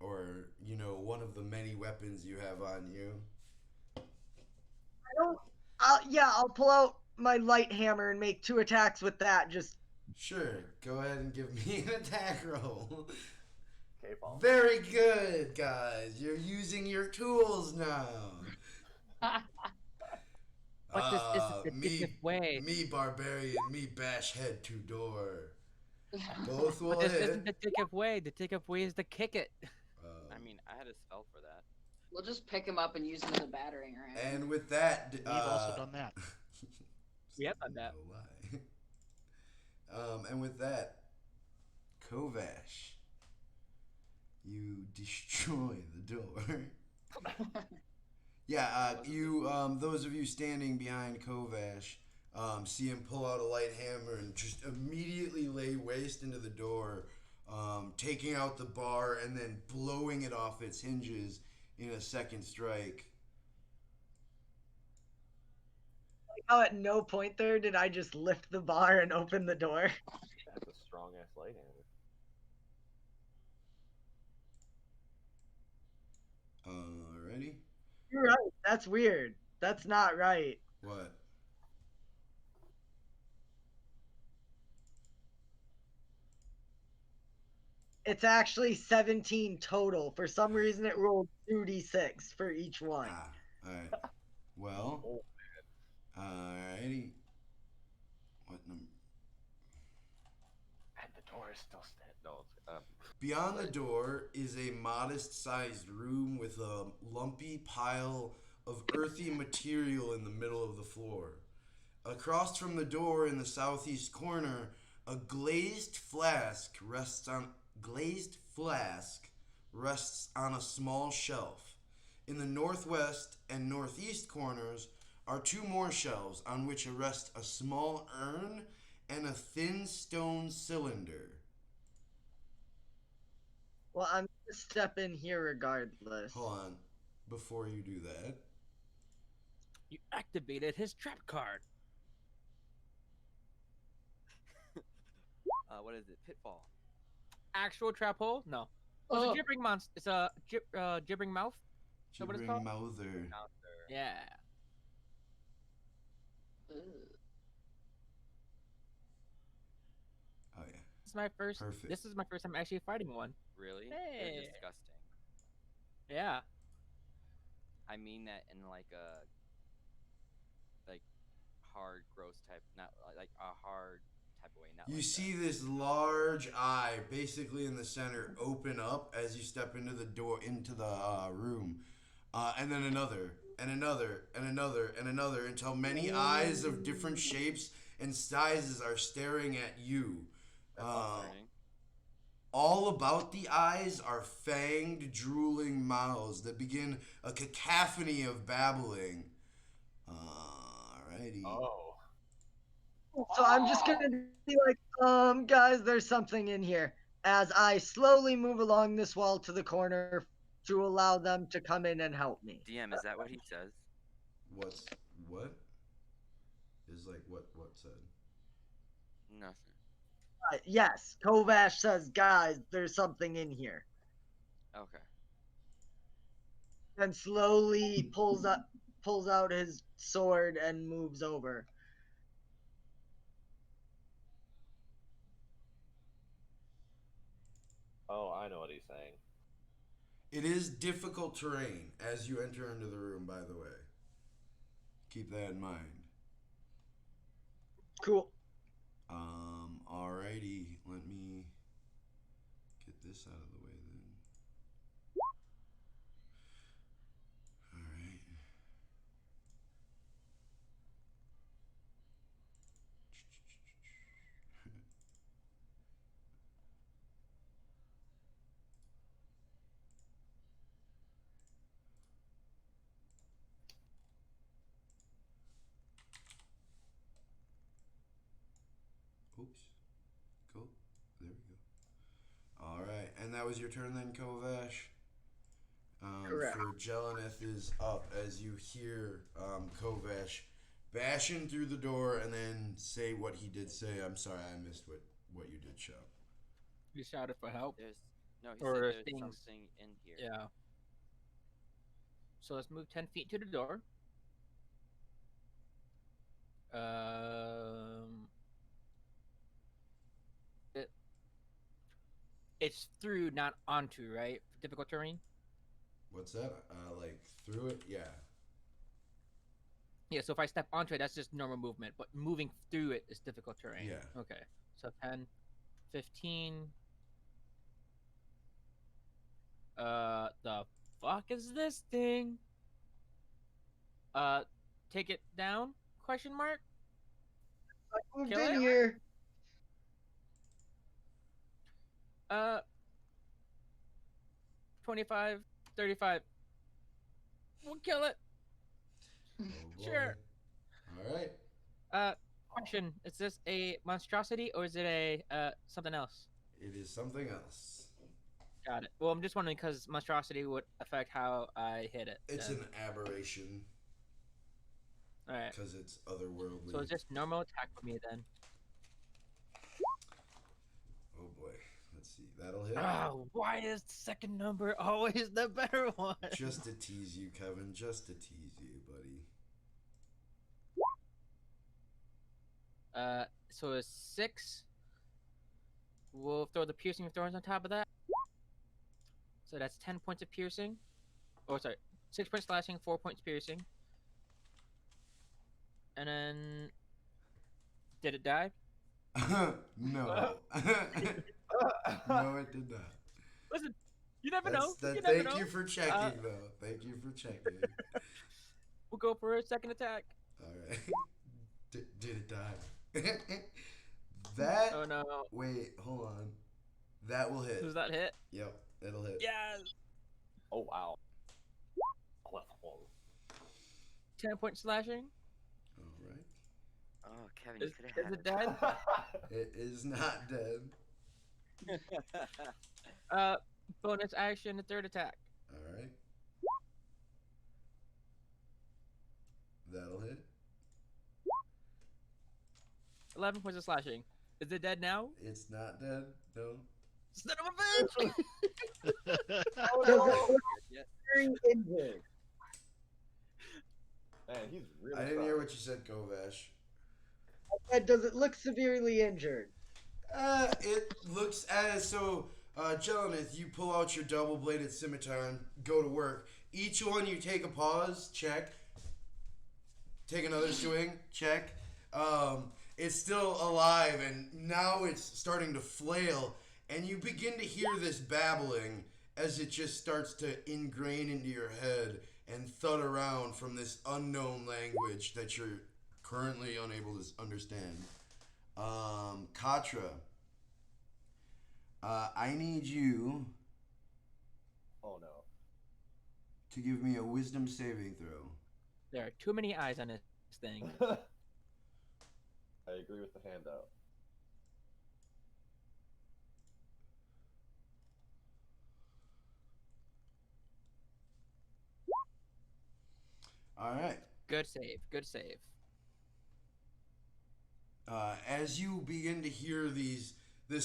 Or one of the many weapons you have on you. I don't. I'll pull out my light hammer and make 2 attacks with that. Just Sure. Go ahead and give me an attack roll. Okay, Paul. Very good, guys. You're using your tools now. But this isn't the Dikuth way. Me, barbarian, me, bash head to door. Both will But this hit. isn't the Dikuth way. The Dikuth way is to kick it. I mean, I had a spell for that. We'll just pick him up and use him as a battering ram. And with that, We've also done that. We have done that. No lie. And with that, Kovash, you destroy the door. Yeah, those of you standing behind Kovash, see him pull out a light hammer and just immediately lay waste into the door, taking out the bar and then blowing it off its hinges in a second strike. how at no point there did I just lift the bar and open the door. That's a strong ass light hammer. Ready? You're right. That's weird. That's not right. What? It's actually 17 total. For some reason, it rolled 2d6 for each one. Ah, alright. Well, alrighty. What number? And the door is still standing. No, Beyond the door is a modest-sized room with a lumpy pile of earthy material in the middle of the floor. Across from the door in the southeast corner, a glazed flask rests on a small shelf. In the northwest and northeast corners are 2 more shelves on which rest a small urn and a thin stone cylinder. Well, I'm gonna step in here regardless. Hold on. Before you do that, You activated his trap card. What is it? Pitfall. Actual trap hole? No. Oh, it's a gibbering monster. It's a gibbering mouth. that what it's gibbering called? mouther. Yeah. Ugh. Oh yeah. This is my first. Perfect. This is my first time actually fighting one. Really? Hey. They're disgusting. Yeah. I mean that in like a hard, gross type, not like a hard type of way. Not You like see this large eye basically in the center open up as you step into the door into the room, and then another and another and another and another until many eyes of different shapes and sizes are staring at you. That's concerning. All about the eyes are fanged, drooling mouths that begin a cacophony of babbling. Alrighty. Oh. So I'm just gonna be like, guys, there's something in here. As I slowly move along this wall to the corner to allow them to come in and help me. DM, is that what he says? What? Is like what said? Nothing. Yes, Kovash says, guys, there's something in here. Okay. And slowly pulls out his sword and moves over. Oh, I know what he's saying. It is difficult terrain as you enter into the room, by the way. Keep that in mind. Cool. Alrighty. Let me get this out of the way then. Alright. that was your turn then, Kovash. Correct. For Jelenith is up as you hear Kovash bashing through the door and then say what he did say. I'm sorry, I missed what you did shout. You shouted for help. There's no. He Or said there's things. something in here. Yeah. So let's move 10 feet to the door. It's through, not onto, right? Difficult terrain. What's that? Like through it? Yeah. Yeah. So if I step onto it, that's just normal movement. But moving through it is difficult terrain. Yeah. Okay. So 10, 15. The fuck is this thing? Take it down? Question mark. I moved Kill in it? here. 25, 35. We'll kill it. Oh boy. Sure. All right. Question: is this a monstrosity or is it a something else? It is something else. Got it. Well, I'm just wondering because monstrosity would affect how I hit it. It's then. an aberration All right. because it's otherworldly. So it's just normal attack for me then. Oh boy. Let's see. That'll hit. Oh, why is the second number always the better one? Just to tease you, Kevin. Just to tease you, buddy. So it's 6. We'll throw the piercing thorns on top of that. So that's 10 points of piercing. Oh, sorry. 6 points slashing, 4 points piercing. And then... Did it die? No. No, it did not. Listen, you never know. That, You never thank know. you for checking, though. Thank you for checking. We'll go for a second attack. All right. Did it die? That. Oh no. Wait, hold on. That will hit. Does that hit? Yep, it'll hit. Yes! Oh wow. 10 points slashing. All right. Oh, Kevin, you Is, could have is had it dead? It is not dead. Bonus action, the third attack. All right. That'll hit. 11 points of slashing. Is it dead now? It's not dead. No. Son of a bitch! Does it look Yeah. very injured? Man, he's really. I didn't hear trying. what you said, Kovash. And does it look severely injured? It looks as so. Jelenith, you pull out your double-bladed scimitar and go to work. Each one, you take a pause, check. Take another swing, check. It's still alive, and now it's starting to flail, and you begin to hear this babbling as it just starts to ingrain into your head and thud around from this unknown language that you're currently unable to understand. Katra, I need you Oh no. to give me a wisdom saving throw. There are too many eyes on this thing. I agree with the handout. All right. Good save. Good save. As you begin to hear this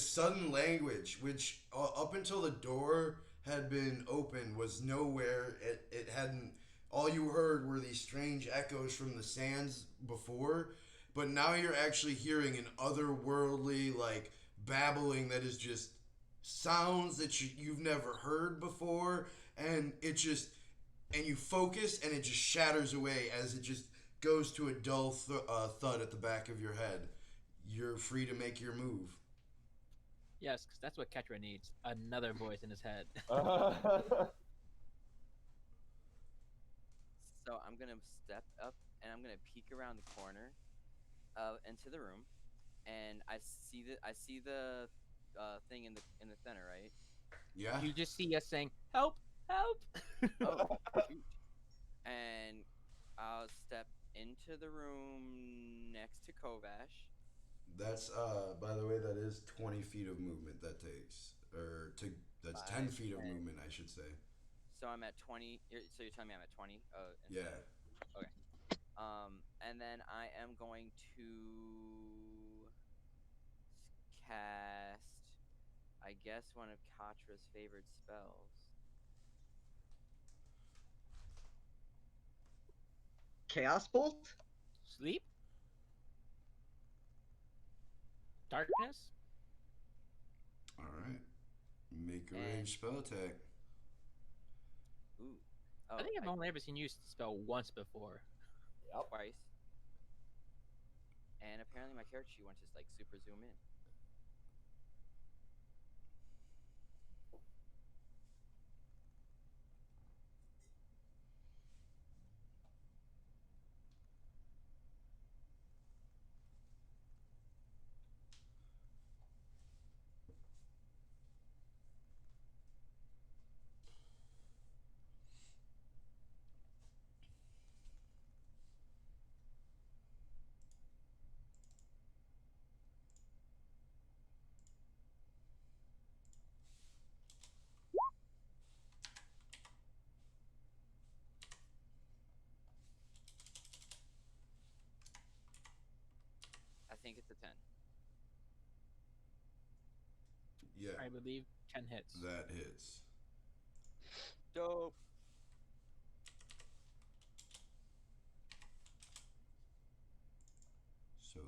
sudden language, which up until the door had been open was nowhere. It hadn't. All you heard were these strange echoes from the sands before, but now you're actually hearing an otherworldly like babbling that is just sounds that you've never heard before, and it just and you focus and it just shatters away as it just goes to a dull thud at the back of your head. You're free to make your move. Yes, because that's what Ketra needs. Another voice in his head. So I'm gonna step up and I'm gonna peek around the corner, into the room, and I see the thing in the center, right? Yeah. You just see us saying, "Help! Help!" Oh, shoot. And I'll step into the room next to Kovash. That's by the way, that is 20 feet of movement that takes. or to that's 10 5, feet of 10. movement, I should say. So I'm at 20. So you're telling me I'm at 20? Yeah. Okay. And then I am going to cast, I guess, one of Katra's favorite spells. Chaos Bolt? Sleep? Darkness? All right. Make a And- ranged spell attack. Ooh. Oh, I think I've only ever seen you spell once before. Yep. twice. And apparently my character sheet wants to like super zoom in. I think it's a 10. Yeah, I believe 10 hits. that hits. Dope. So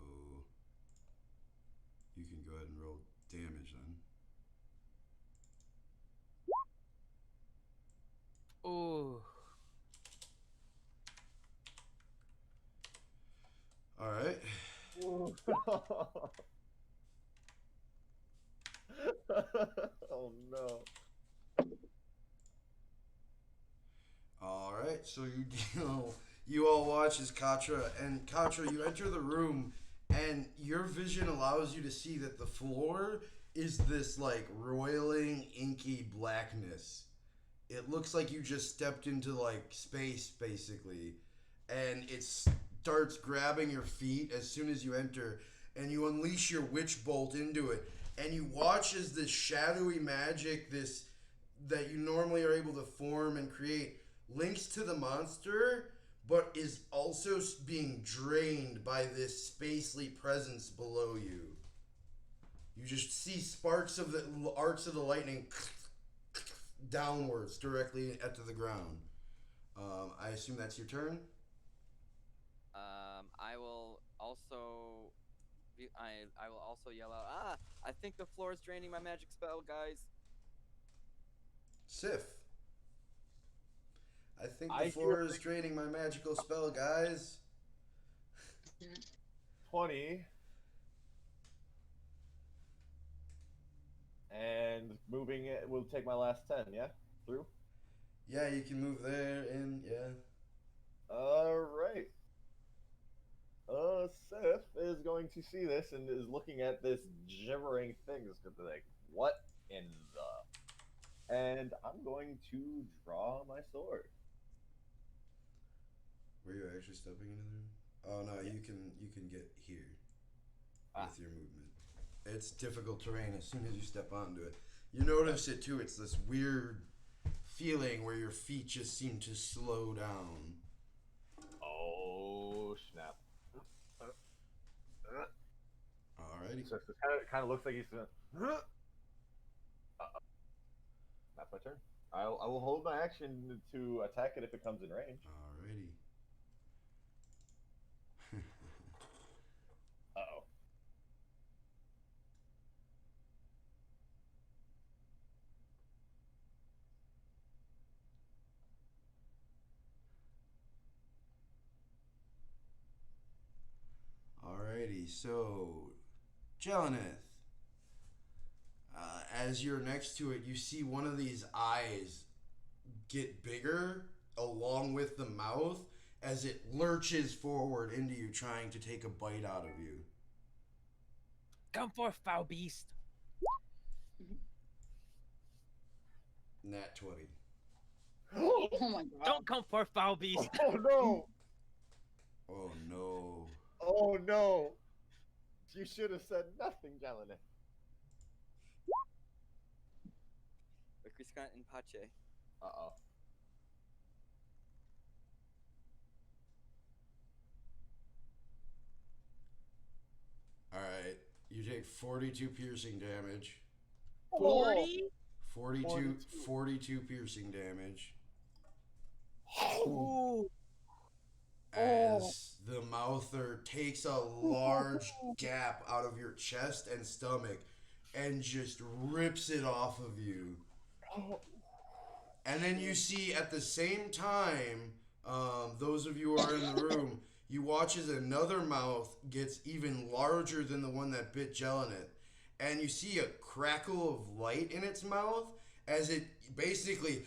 you can go ahead and roll damage then. Ooh. All right. Oh no. All right. So you deal. You all watch as Katra and Katra. You enter the room, and your vision allows you to see that the floor is this like roiling, inky blackness. It looks like you just stepped into like space, basically, and it starts grabbing your feet as soon as you enter, and you unleash your witch bolt into it, and you watch as this shadowy magic, this that you normally are able to form and create, links to the monster, but is also being drained by this spacely presence below you. You just see sparks of the arcs of the lightning downwards directly at to the ground. I assume that's your turn. I will also. I will also yell out. I think the floor is draining my magic spell, guys. Sif. I think I the floor hear is draining my magical spell, guys. 20. And moving it will take my last 10, yeah? Through? Yeah, you can move there and yeah. Alright. Sif is going to see this and is looking at this gibbering thing. Is going to be like, what in the? And I'm going to draw my sword. Were you actually stepping into the room? Oh no, you can get here with your movement. It's difficult terrain as soon as you step onto it. You notice it too. It's this weird feeling where your feet just seem to slow down. Oh, snap. Alrighty. So it kind of looks like he's going to... That's my turn. I will hold my action to attack it if it comes in range. Alrighty. Uh-oh. Alrighty, so Jelenith, as you're next to it, you see one of these eyes get bigger along with the mouth as it lurches forward into you, trying to take a bite out of you. Come forth, foul beast. Nat 20. Oh my god. Don't come forth, foul beast. Oh no! Oh no. Oh no! You should have said nothing, Jelena. Griscant and Pache. Uh-oh. All right. You take 42 piercing damage. 40? 42 piercing damage. Ooh. As the mouther takes a large gap out of your chest and stomach and just rips it off of you. And then you see at the same time, those of you who are in the room, you watch as another mouth gets even larger than the one that bit Jelenith. And you see a crackle of light in its mouth as it basically...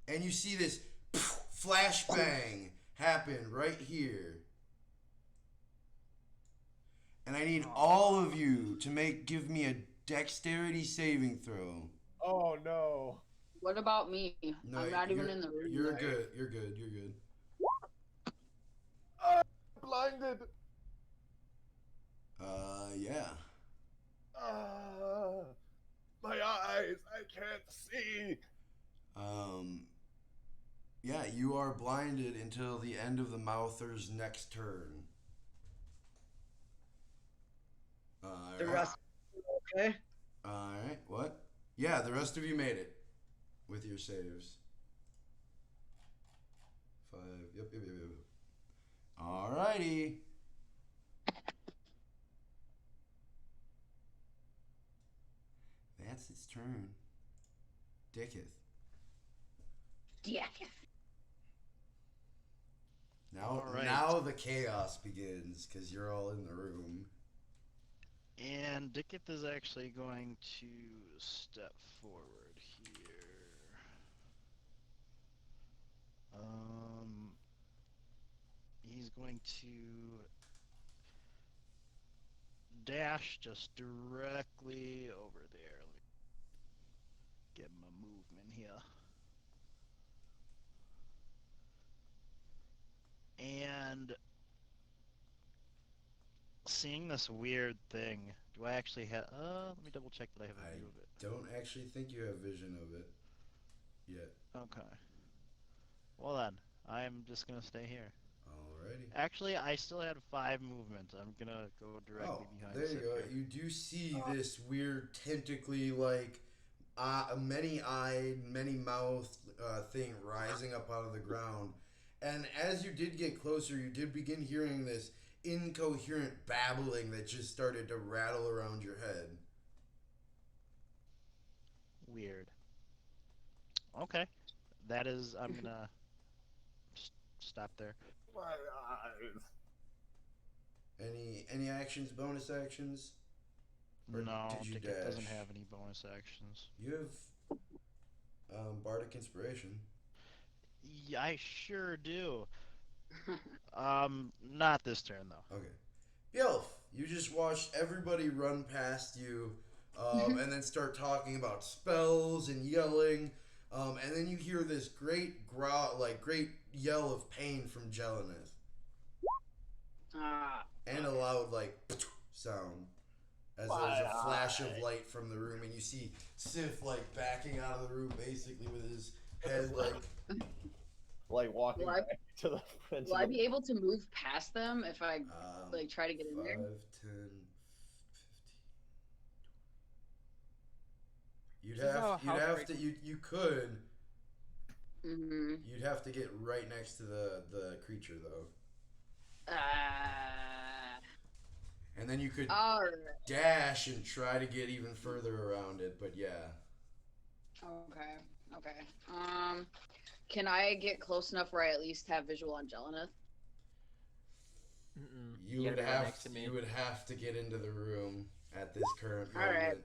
And you see this flashbang happen right here. And I need all of you to give me a dexterity saving throw. Oh no. What about me? No, I'm not even you're- in the room. You're right? good. You're good. You're good. Blinded. Yeah. My eyes. I can't see. Yeah, you are blinded until the end of the Mouther's next turn. The rest okay? Alright, what? Yeah, the rest of you made it with your saves. 5. Yep. Alrighty. That's its turn. Dikuth. Yeah. Now the chaos begins because you're all in the room. And Dikuth is actually going to step forward here. He's going to dash just directly over there. Let me get him a movement here. And seeing this weird thing, do I actually have... let me double check that I have a view of it. Don't actually think you have vision of it yet. Okay. Well then, I'm just gonna stay here. Alrighty. Actually, I still had 5 movement. I'm gonna go directly behind there you go. Sip here. You do see this weird tentacly, like, many-eyed, many-mouthed thing rising up out of the ground. And as you did get closer, you did begin hearing this incoherent babbling that just started to rattle around your head. Weird. Okay. That is, I'm gonna stop there. My eyes. Any actions, bonus actions? Or No, did you Dikuth doesn't dash? have any bonus actions. You have Bardic Inspiration. Yeah, I sure do. Not this turn though. Okay. Bjelf, you just watched everybody run past you and then start talking about spells and yelling. And then you hear this great growl, great yell of pain from Jelenith. And a loud, sound. As there's a flash of light from the room, and you see Sif, backing out of the room, basically, with his head, Walking Will I- back to the front. Will I be able to move past them if I try to get in 5, there? 10, 15. You'd have to, you could. Mm-hmm. You'd have to get right next to the creature, though. And then you could All right. dash and try to get even further around it, but yeah. Okay. Can I get close enough where I at least have visual on Jelenith? You would have to get into the room at this current All right. moment.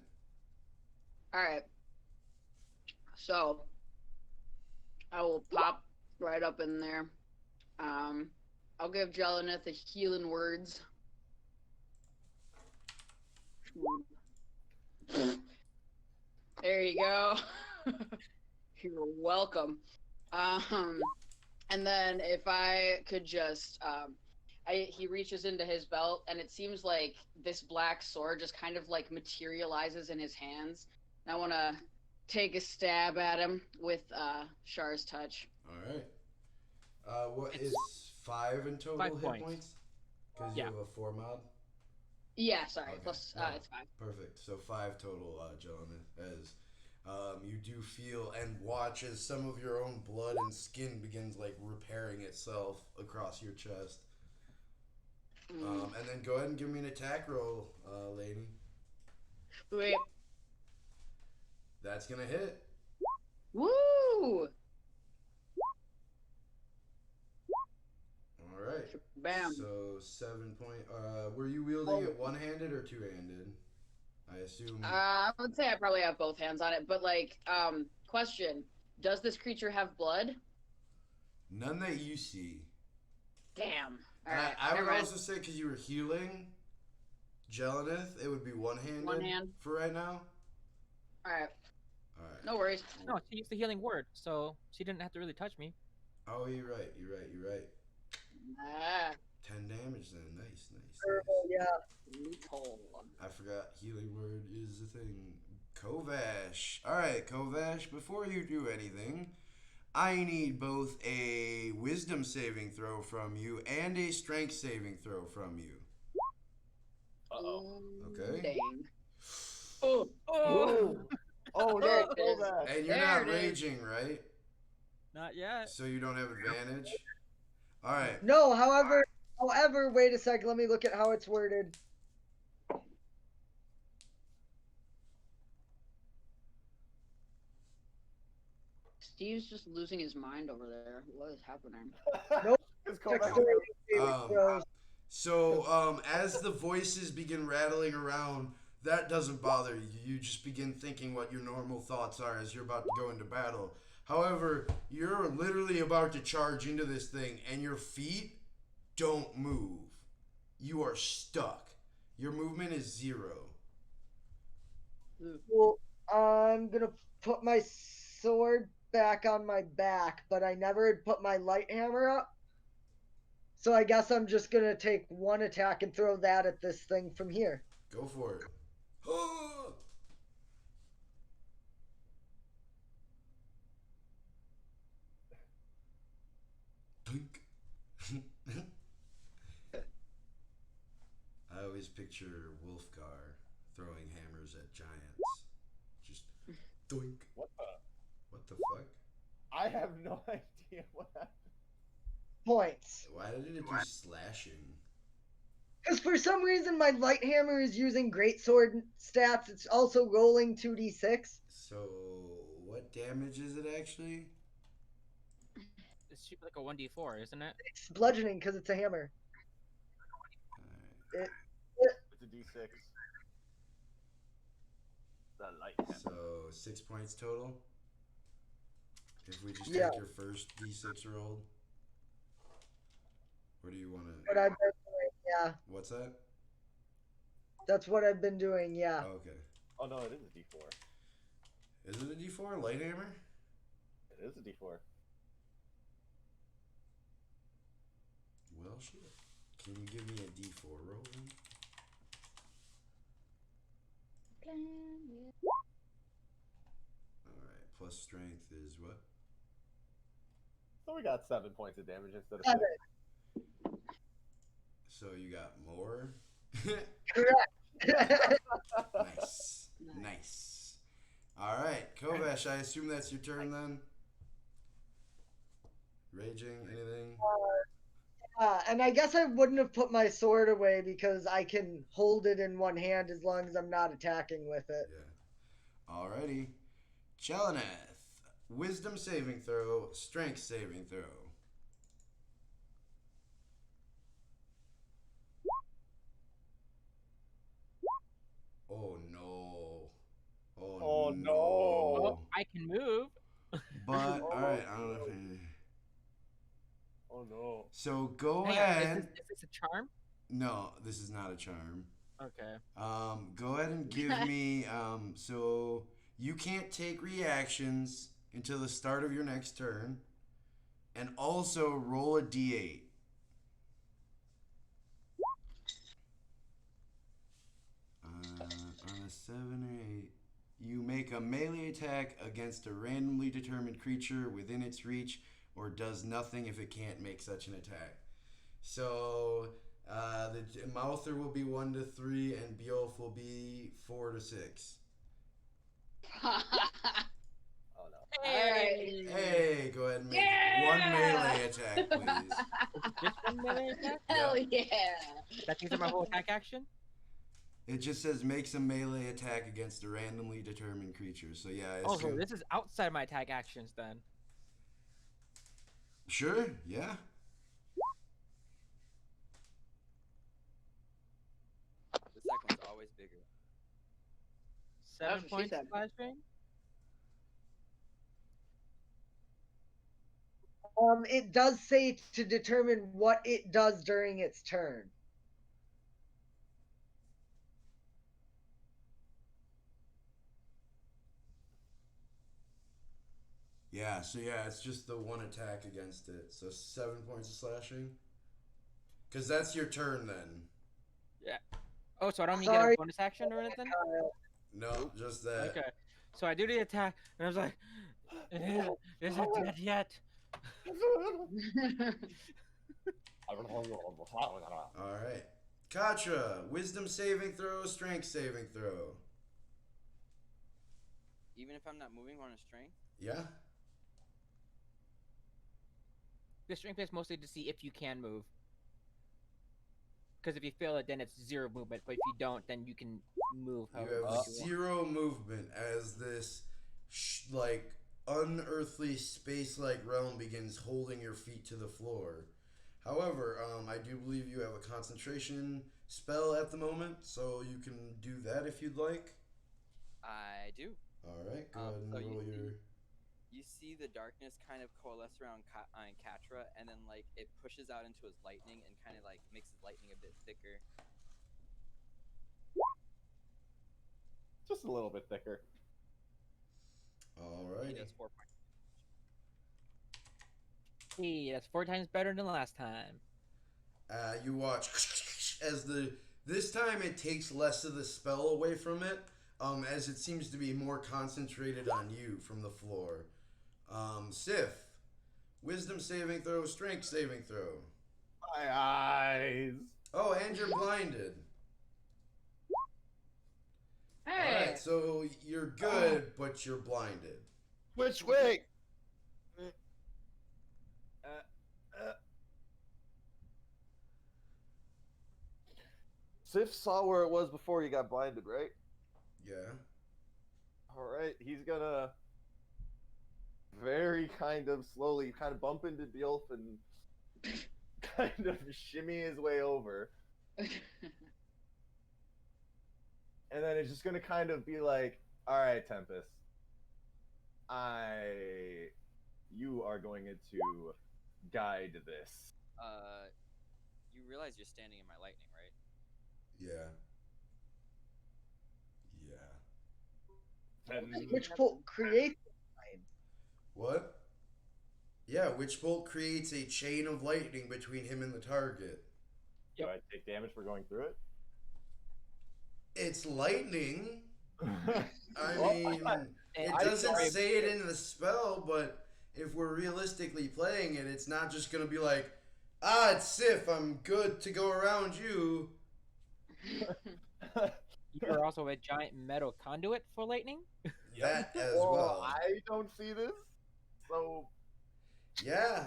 Alright. So, I will pop right up in there. I'll give Jelenith a healing words. There you go. You're welcome. And then if I could just, he reaches into his belt, and it seems like this black sword just kind of materializes in his hands. And I want to take a stab at him with Char's touch. All right. What It's is 5 in total 5 hit points. points? Because Yeah. you have a 4 mod. Yeah, sorry. Okay. Plus, No, it's 5. Perfect. So 5 total, gentlemen. As you do feel and watch as some of your own blood and skin begins like repairing itself across your chest. And then go ahead and give me an attack roll, lady. Wait. That's gonna hit. Woo! All right. Bam. So 7 point. Were you wielding it one-handed or two-handed? I assume. I would say I probably have both hands on it, but like, question: does this creature have blood? None that you see. Damn. All And right. I would never mind. also say because you were healing, Jelenith, it would be one-handed One hand. for right now. All right. All right. No worries. No, she used the healing word, so she didn't have to really touch me. Oh, you're right. You're right. Ah, 10 damage then. Nice. Yeah. loophole. I forgot healing word is a thing. Kovash. All right, Kovash. Before you do anything, I need both a wisdom saving throw from you and a strength saving throw from you. Uh-oh. Okay. Dang. Oh, oh There no, it is. Kovash. And you're There not it is. raging, right? Not yet. So you don't have advantage. All right. No, however, wait a sec. Let me look at how it's worded. Steve's just losing his mind over there. What is happening? Nope. It's Kovash. Dexterity saving Um, throws. So, as the voices begin rattling around, that doesn't bother you. You just begin thinking what your normal thoughts are as you're about to go into battle. However, you're literally about to charge into this thing, and your feet don't move. You are stuck. Your movement is 0. Well, I'm gonna put my sword back on my back, but I never had put my light hammer up. So I guess I'm just gonna take one attack and throw that at this thing from here. Go for it. Dink. I always picture Wolfgar throwing hammers at giants. Just doink. What the? What the fuck? I have no idea what happened. Points. Why did it do slashing? Because for some reason my light hammer is using greatsword stats. It's also rolling 2d6. So, what damage is it actually? It should be like a 1d4, isn't it? It's bludgeoning because it's a hammer. Alright. It's a D6. The light hammer. So, 6 points total? If we just Yeah. take your first d6 rolled? Or do you want What to... I've been doing, yeah. What's that? That's what I've been doing, yeah. Oh, okay. Oh no, it is a D4. Is it a d4? Light hammer? It is a D4. Well, shit. Can you give me a d4 roll then? Alright, plus strength is what? So we got 7 points of damage instead of 6. 7. So you got more? Correct. Nice. Alright, Kovash, I assume that's your turn then? Raging, anything? And I guess I wouldn't have put my sword away because I can hold it in one hand as long as I'm not attacking with it. Yeah. Alrighty. Jelenith. Wisdom saving throw, strength saving throw. Oh no. Oh, no. Oh, I can move. But, alright, I don't know if I... Oh no. So go Hang on, ahead. is this a charm? No, this is not a charm. Okay. Go ahead and give me, so you can't take reactions until the start of your next turn. And also roll a d8. On a 7 or 8. You make a melee attack against a randomly determined creature within its reach, or does nothing if it can't make such an attack. So the Mouther will be 1 to 3, and Beowulf will be 4 to 6. Oh no. Alright. Hey, go ahead and make Yeah! one melee attack, please. Just one melee attack? Hell yeah. That takes up my whole attack action? It just says makes a melee attack against a randomly determined creature. So yeah, it's Oh, so gonna- this is outside my attack actions then. Sure, yeah. The second one's always bigger. 7 what she points said. slashing? It does say to determine what it does during its turn. Yeah, so yeah, it's just the one attack against it. So 7 points of slashing. Because that's your turn then. Oh, so I don't need to get Sorry. a bonus action or anything? No, just that. Okay. So I do the attack, and I was like, is it dead yet? Alright. Katra, wisdom saving throw, strength saving throw. Even if I'm not moving on a strength? Yeah? The strength is mostly to see if you can move. Because if you fail it, then it's 0 movement. But if you don't, then you can move You however have much you want. 0 movement as this, like, unearthly space-like realm begins holding your feet to the floor. However, I do believe you have a concentration spell at the moment, so you can do that if you'd like. I do. Alright, go ahead and so you roll your... You see the darkness kind of coalesce around Katra, and then like it pushes out into his lightning and kind of like makes his lightning a bit thicker. Just a little bit thicker. He Alrighty. does 4 points. Hey, that's 4 times better than last time. You watch as this time it takes less of the spell away from it, as it seems to be more concentrated on you from the floor. Sif, wisdom saving throw, strength saving throw. My eyes. Oh, and you're blinded. Hey. Alright, so you're good, but you're blinded. Which way? Sif saw where it was before he got blinded, right? Yeah. Alright, he's gonna very kind of slowly kind of bump into Beowulf and kind of shimmy his way over. And then it's just gonna kind of be like, alright, Tempest. You are going to guide this. You realize you're standing in my lightning, right? Yeah. Yeah. And Which bolt creates What? Yeah, Witch Bolt creates a chain of lightning between him and the target. do I take damage for going through it? It's lightning. I Well, mean, it I doesn't tried- say it in the spell, but if we're realistically playing it, it's not just going to be like, it's Sif, I'm good to go around you. You're also a giant metal conduit for lightning? That as Well, well. I don't see this, so Yeah,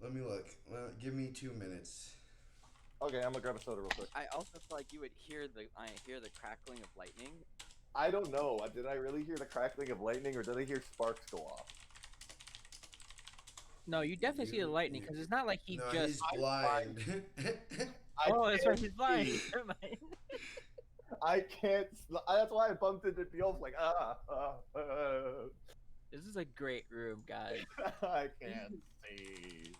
let me look. Give me 2 minutes. okay, I'm gonna grab a soda real quick. I also feel like you would hear the crackling of lightning. I don't know. Did I really hear the crackling of lightning, or did I hear sparks go off? No, you definitely see the lightning, because it's not like he No, just... he's blind. Oh, that's right, can't he's blind. see. Never mind. I can't. That's why I bumped into Beowulf like, This is a great room, guys. I can't see.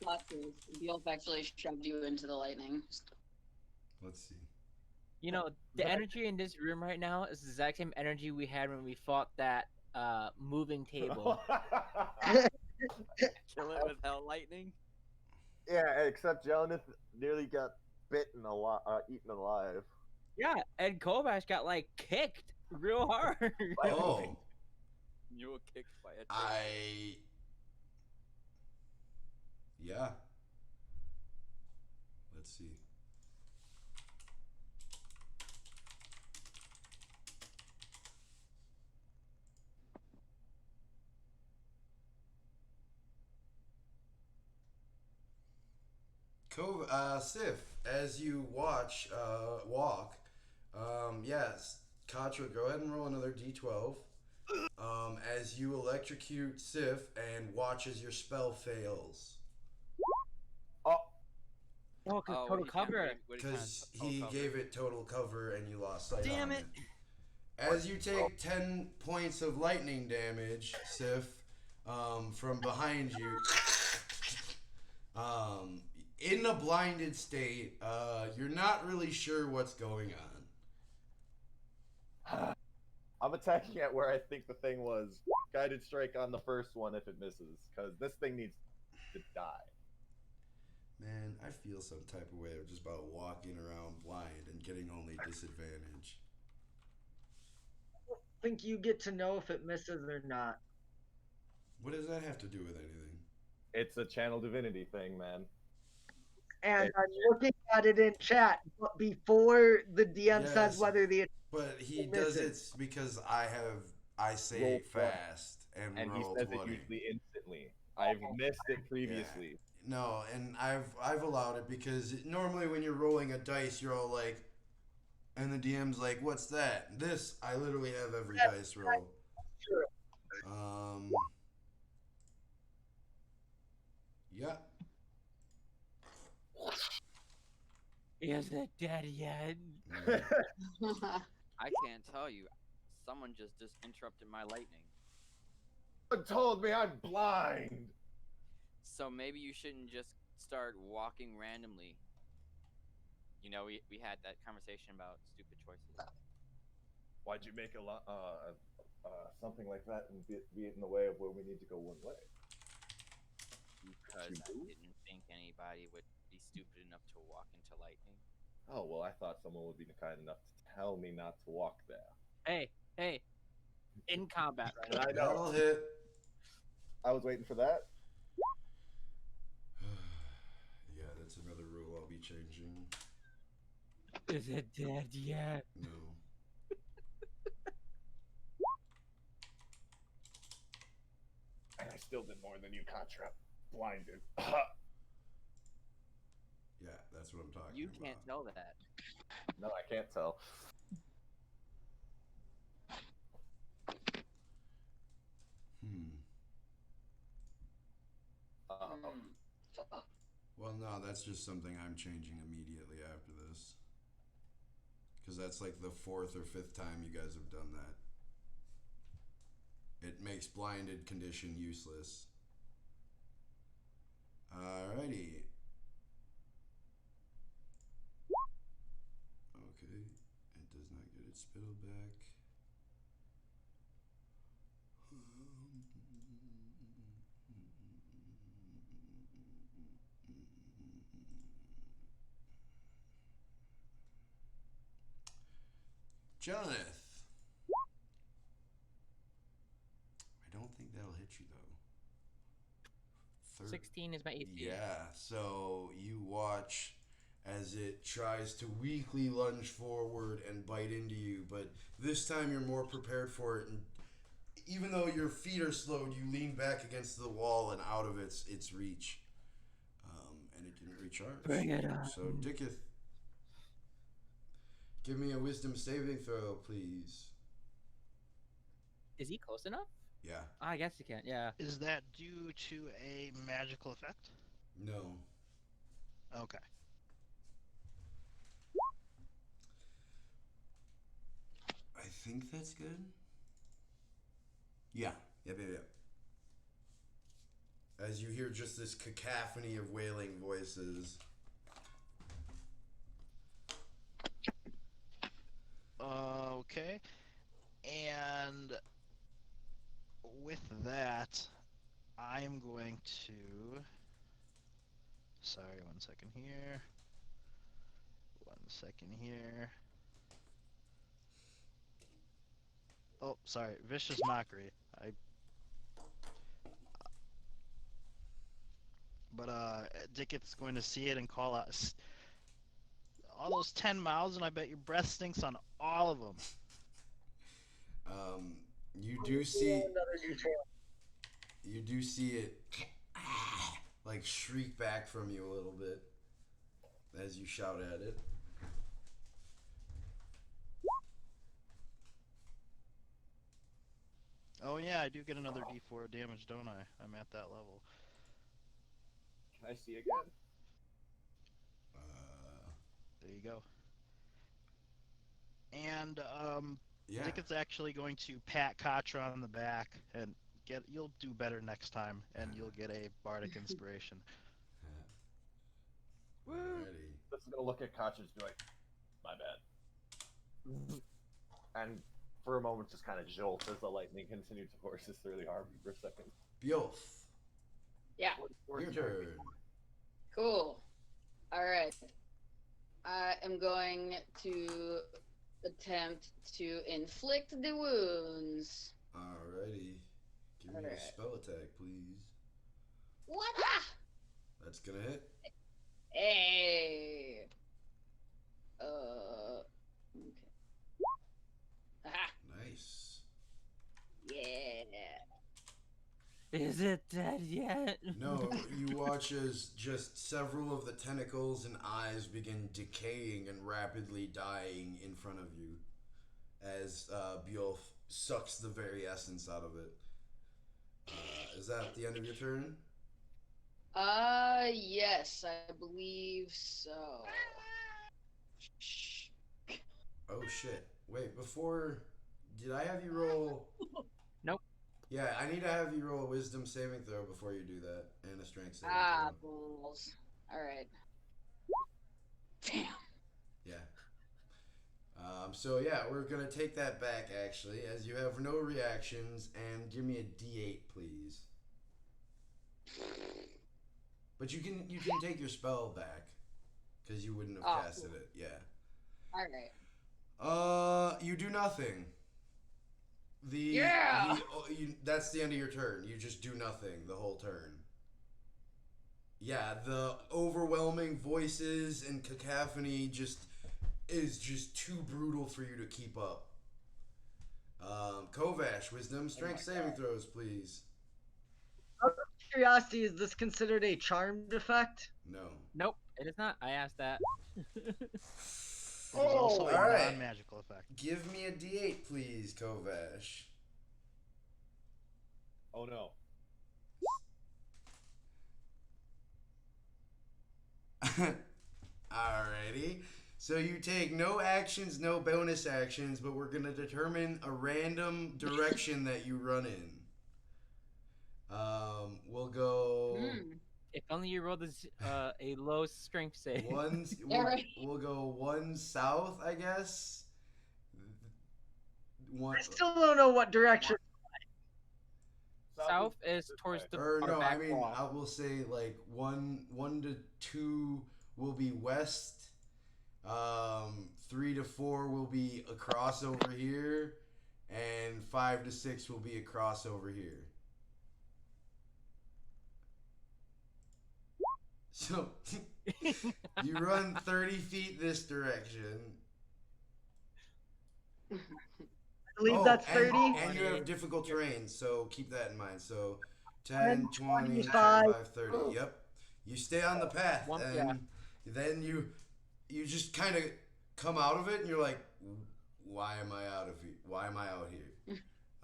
Plot twist. Beowulf actually shoved you into the lightning. Let's see. You know, the energy in this room right now is the exact same energy we had when we fought that moving table. Kill it with hell lightning. Yeah, except Jonathan nearly got bitten alive, eaten alive. Yeah, and Kovash got like kicked real hard. Oh, You were kicked by a train. Yeah. Let's see. Sif, as you walk, yes, Katra, go ahead and roll another d12. As you electrocute Sif and watch as your spell fails. Oh, Oh, cause Oh, total cover. Because he gave it total cover and you lost sight Damn on it. As you take 10 points of lightning damage, Sif, from behind you, in a blinded state, you're not really sure what's going on. I'm attacking at where I think the thing was. Guided strike on the first one if it misses, because this thing needs to die. Man, I feel some type of way of just about walking around blind and getting only disadvantage. I think you get to know if it misses or not. What does that have to do with anything? It's a channel divinity thing, man. And I'm looking at it in chat, but before the DM Yes, says whether the But he it does misses. it because I say Roll it fast and he roll says 20. it usually instantly. I've missed it previously. No, and I've allowed it because normally when you're rolling a dice, you're all like, and the DM's like, "What's that?" This I literally have every dice roll. Yeah. Is it dead yet? I can't tell you. Someone just interrupted my lightning. Someone told me I'm blind. So maybe you shouldn't just start walking randomly. You know, we had that conversation about stupid choices. Why'd you make something like that and be in the way of where we need to go one way? Because I didn't think anybody would be stupid enough to walk into lightning. Oh, well, I thought someone would be kind enough to tell me not to walk there. Hey, in combat right now. I know. That'll hit. I was waiting for that. Yeah, that's another rule I'll be changing. Is it dead yet? No. And I still did more than you, Contra. Blinded. Yeah, that's what I'm talking You about. can't tell that. No, I can't tell. Well, no, that's just something I'm changing immediately after this. Because that's like the 4th or 5th time you guys have done that. It makes blinded condition useless. Alrighty. Okay, it does not get its spittle back. Jonathan. I don't think that'll hit you though. 16 is my AC. Yeah, so you watch as it tries to weakly lunge forward and bite into you, but this time you're more prepared for it, and even though your feet are slowed, you lean back against the wall and out of its reach, and it can recharge. Bring it on. So Dikuth, give me a wisdom saving throw, please. Is he close enough? Yeah. I guess he can. Yeah. Is that due to a magical effect? No. Okay. I think that's good. Yeah. Yep. As you hear just this cacophony of wailing voices. Okay. And with that, I'm going to... Sorry, 1 second here. 1 second here. Oh, sorry. Vicious mockery. Dickett's going to see it and call out all those 10 miles, and I bet your breath stinks on all of them. You do see Another detail. it like shriek back from you a little bit as you shout at it. Oh yeah, I do get another D4 damage, don't I? I'm at that level. Can I see again? There you go. And Yeah. Dickett's actually going to pat Katra on the back and you'll do better next time, and you'll get a bardic inspiration. Alrighty. Just gonna look at Koch and just be like, my bad. And for a moment, just kind of jolt as the lightning continued to course through the army for a second. Bjolf, Yeah. your turn. Cool. All right. I am going to attempt to inflict the wounds. Alrighty. Give me a Alright. spell attack, please. What? That's gonna hit. Hey. Okay. Aha. Nice. Yeah. Is it dead yet? No, you watch as just several of the tentacles and eyes begin decaying and rapidly dying in front of you as Bjolf sucks the very essence out of it. Is that the end of your turn? Yes, I believe so. Oh shit. Wait, before... Did I have you roll... Nope. Yeah, I need to have you roll a wisdom saving throw before you do that, and a strength saving throw. Balls. Alright. Damn. Yeah. So yeah, we're gonna take that back actually, as you have no reactions, and give me a D8, please. But you can take your spell back, because you wouldn't have casted it. Yeah. Alright. You do nothing. Yeah! That's the end of your turn. You just do nothing the whole turn. Yeah, the overwhelming voices and cacophony is just too brutal for you to keep up. Kovash, wisdom, strength saving throws, please. Out of curiosity, is this considered a charmed effect? No. Nope, it is not. I asked that. It is also a alright. non-magical effect. Give me a D8, please, Kovash. Oh no. Alrighty. So you take no actions, no bonus actions, but we're gonna determine a random direction that you run in. We'll go If only you rolled a low strength save. we'll go one south, I guess. One. I still don't know what direction. South is towards the Or our no, back I mean wall. I will say like one to two will be west. 3 to 4 will be across over here, and 5 to 6 will be across over here. So you run 30 feet this direction. I believe that's 30. And you have difficult terrain, so keep that in mind. So 10, 20, 25. 25, 30. Yep. You stay on the path, and Yeah. then you just kind of come out of it, and you're like, why am I out of here? Why am I out here?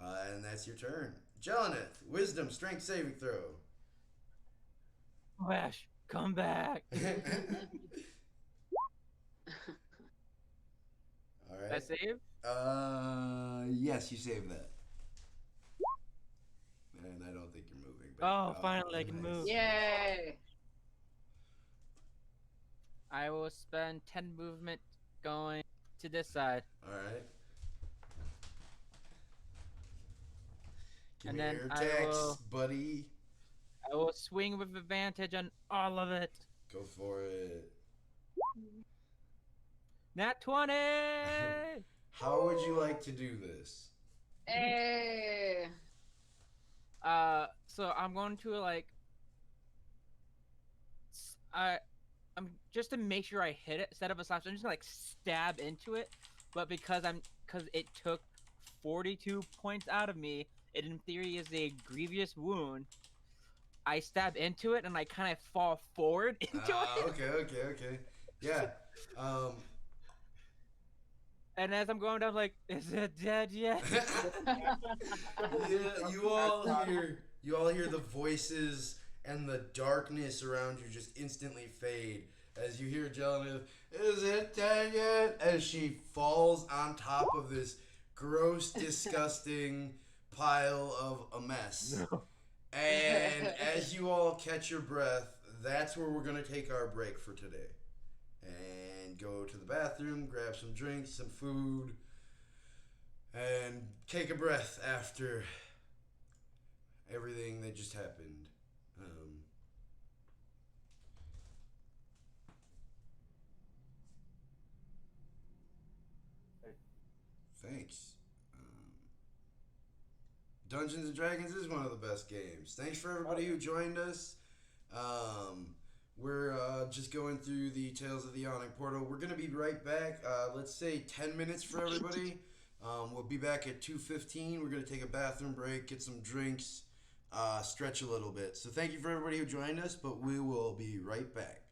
And that's your turn. Jeleneth, wisdom, strength saving throw. Crash, come back. All right. That save? Yes, you saved that. And I don't think you're moving. Oh, finally I can nice. move. Yay! I will spend 10 movement going to this side. All right. Give And me then your I attacks, will- buddy. I will swing with advantage on all of it. Go for it. Nat 20! How would you like to do this? Hey. So I'm going to like, I'm just to make sure I hit it. Instead of a slash, I'm just gonna like stab into it. But because it took 42 points out of me, it in theory is a grievous wound. I stab into it and I kind of fall forward into it. Okay. Yeah. And as I'm going down, like, is it dead yet? Yeah, you all hear the voices and the darkness around you just instantly fade as you hear Jelena, is it dead yet? As she falls on top of this gross, disgusting pile of a mess. And as you all catch your breath, that's where we're gonna take our break for today. And go to the bathroom, grab some drinks, some food, and take a breath after everything that just happened. Thanks. Dungeons and Dragons is one of the best games. Thanks for everybody who joined us. We're just going through the Tales of the Yawning Portal. We're gonna be right back. Let's say 10 minutes for everybody. We'll be back at 2:15. We're gonna take a bathroom break, get some drinks, stretch a little bit. So thank you for everybody who joined us, but we will be right back.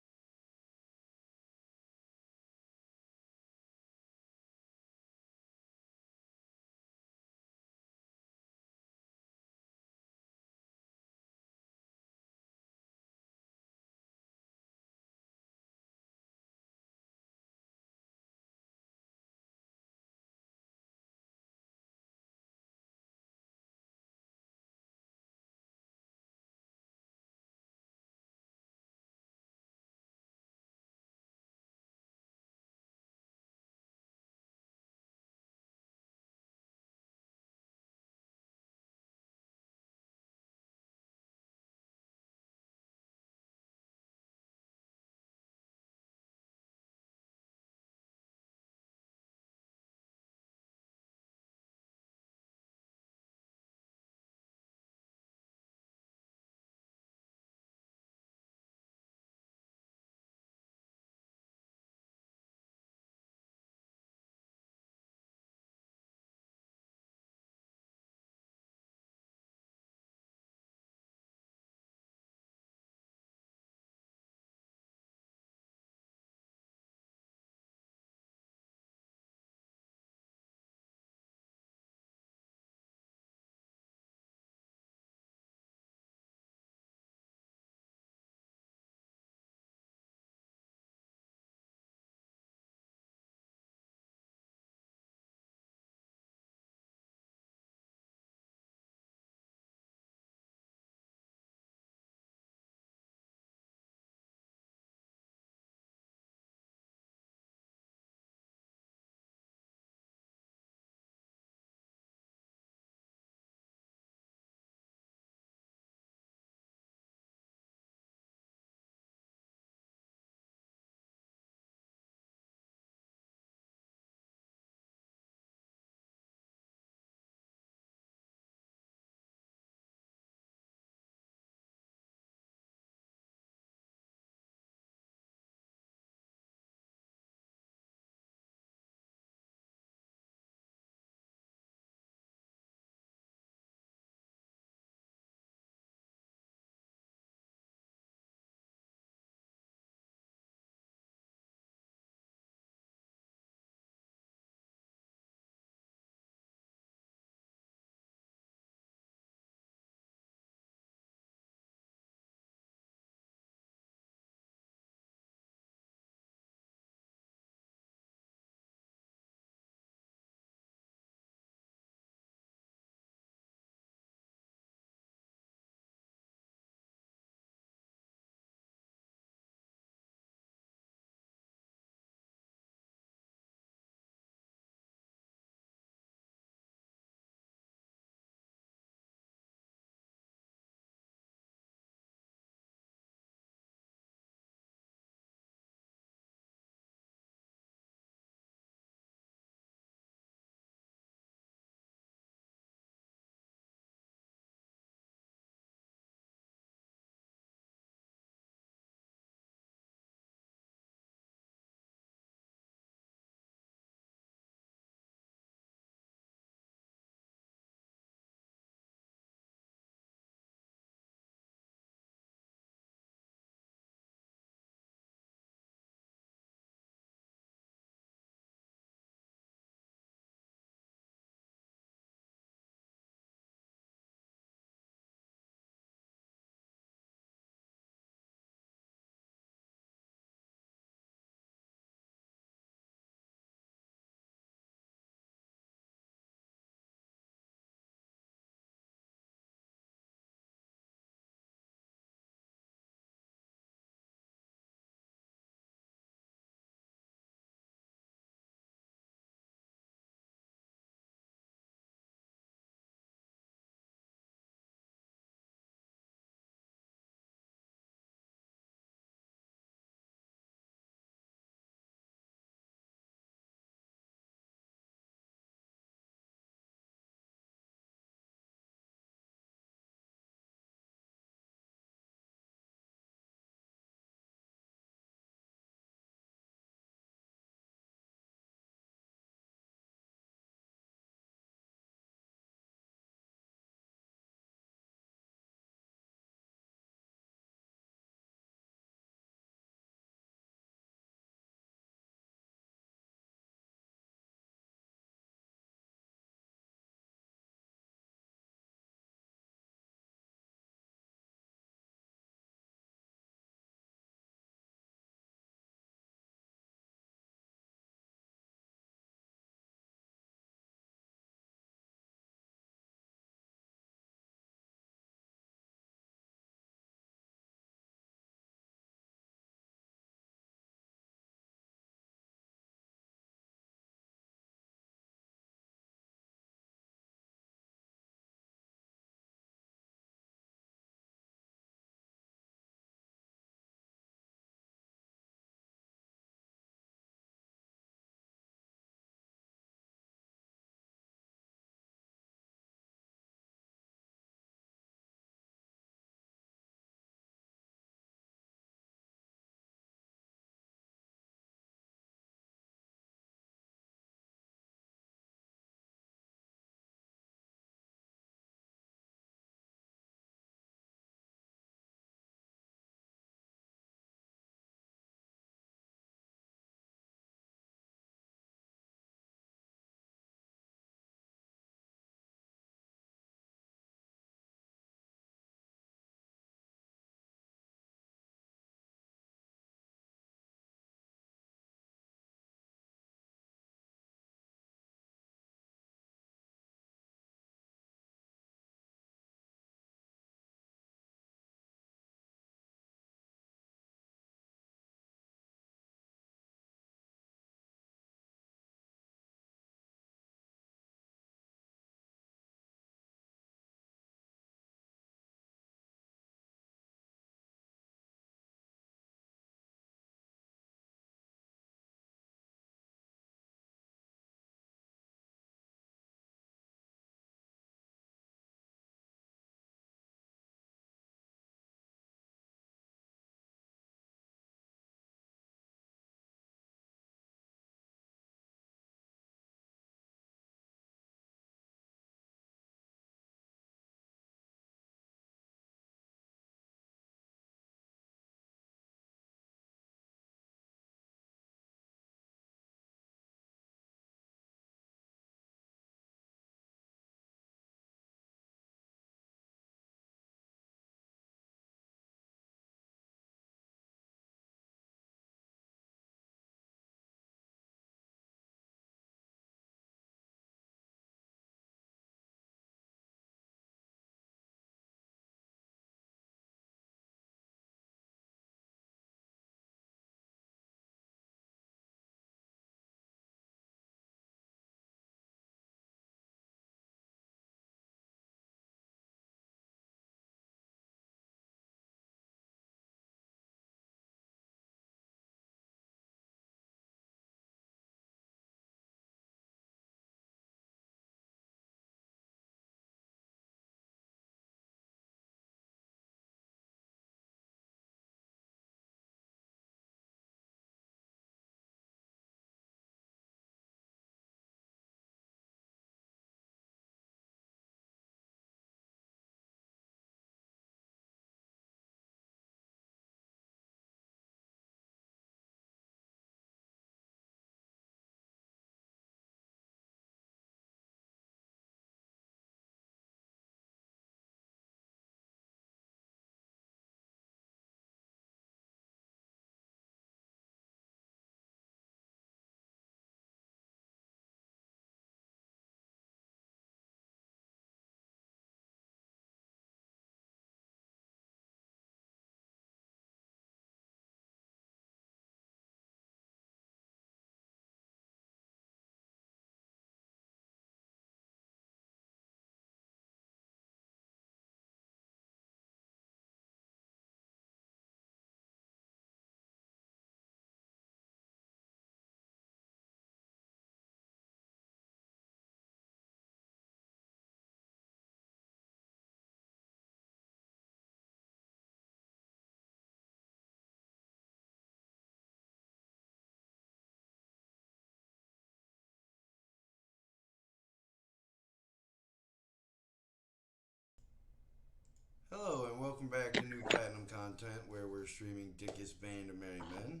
Hello and welcome back to New Platinum Content, where we're streaming Dickus Band of Merry Men.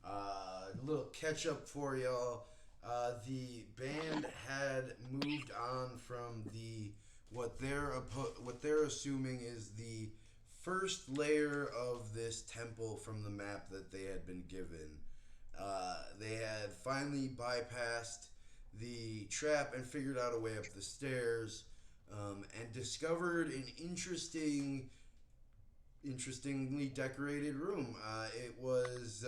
A little catch up for y'all. The band had moved on from what they're assuming is the first layer of this temple from the map that they had been given. They had finally bypassed the trap and figured out a way up the stairs. And discovered an interestingly decorated room. It was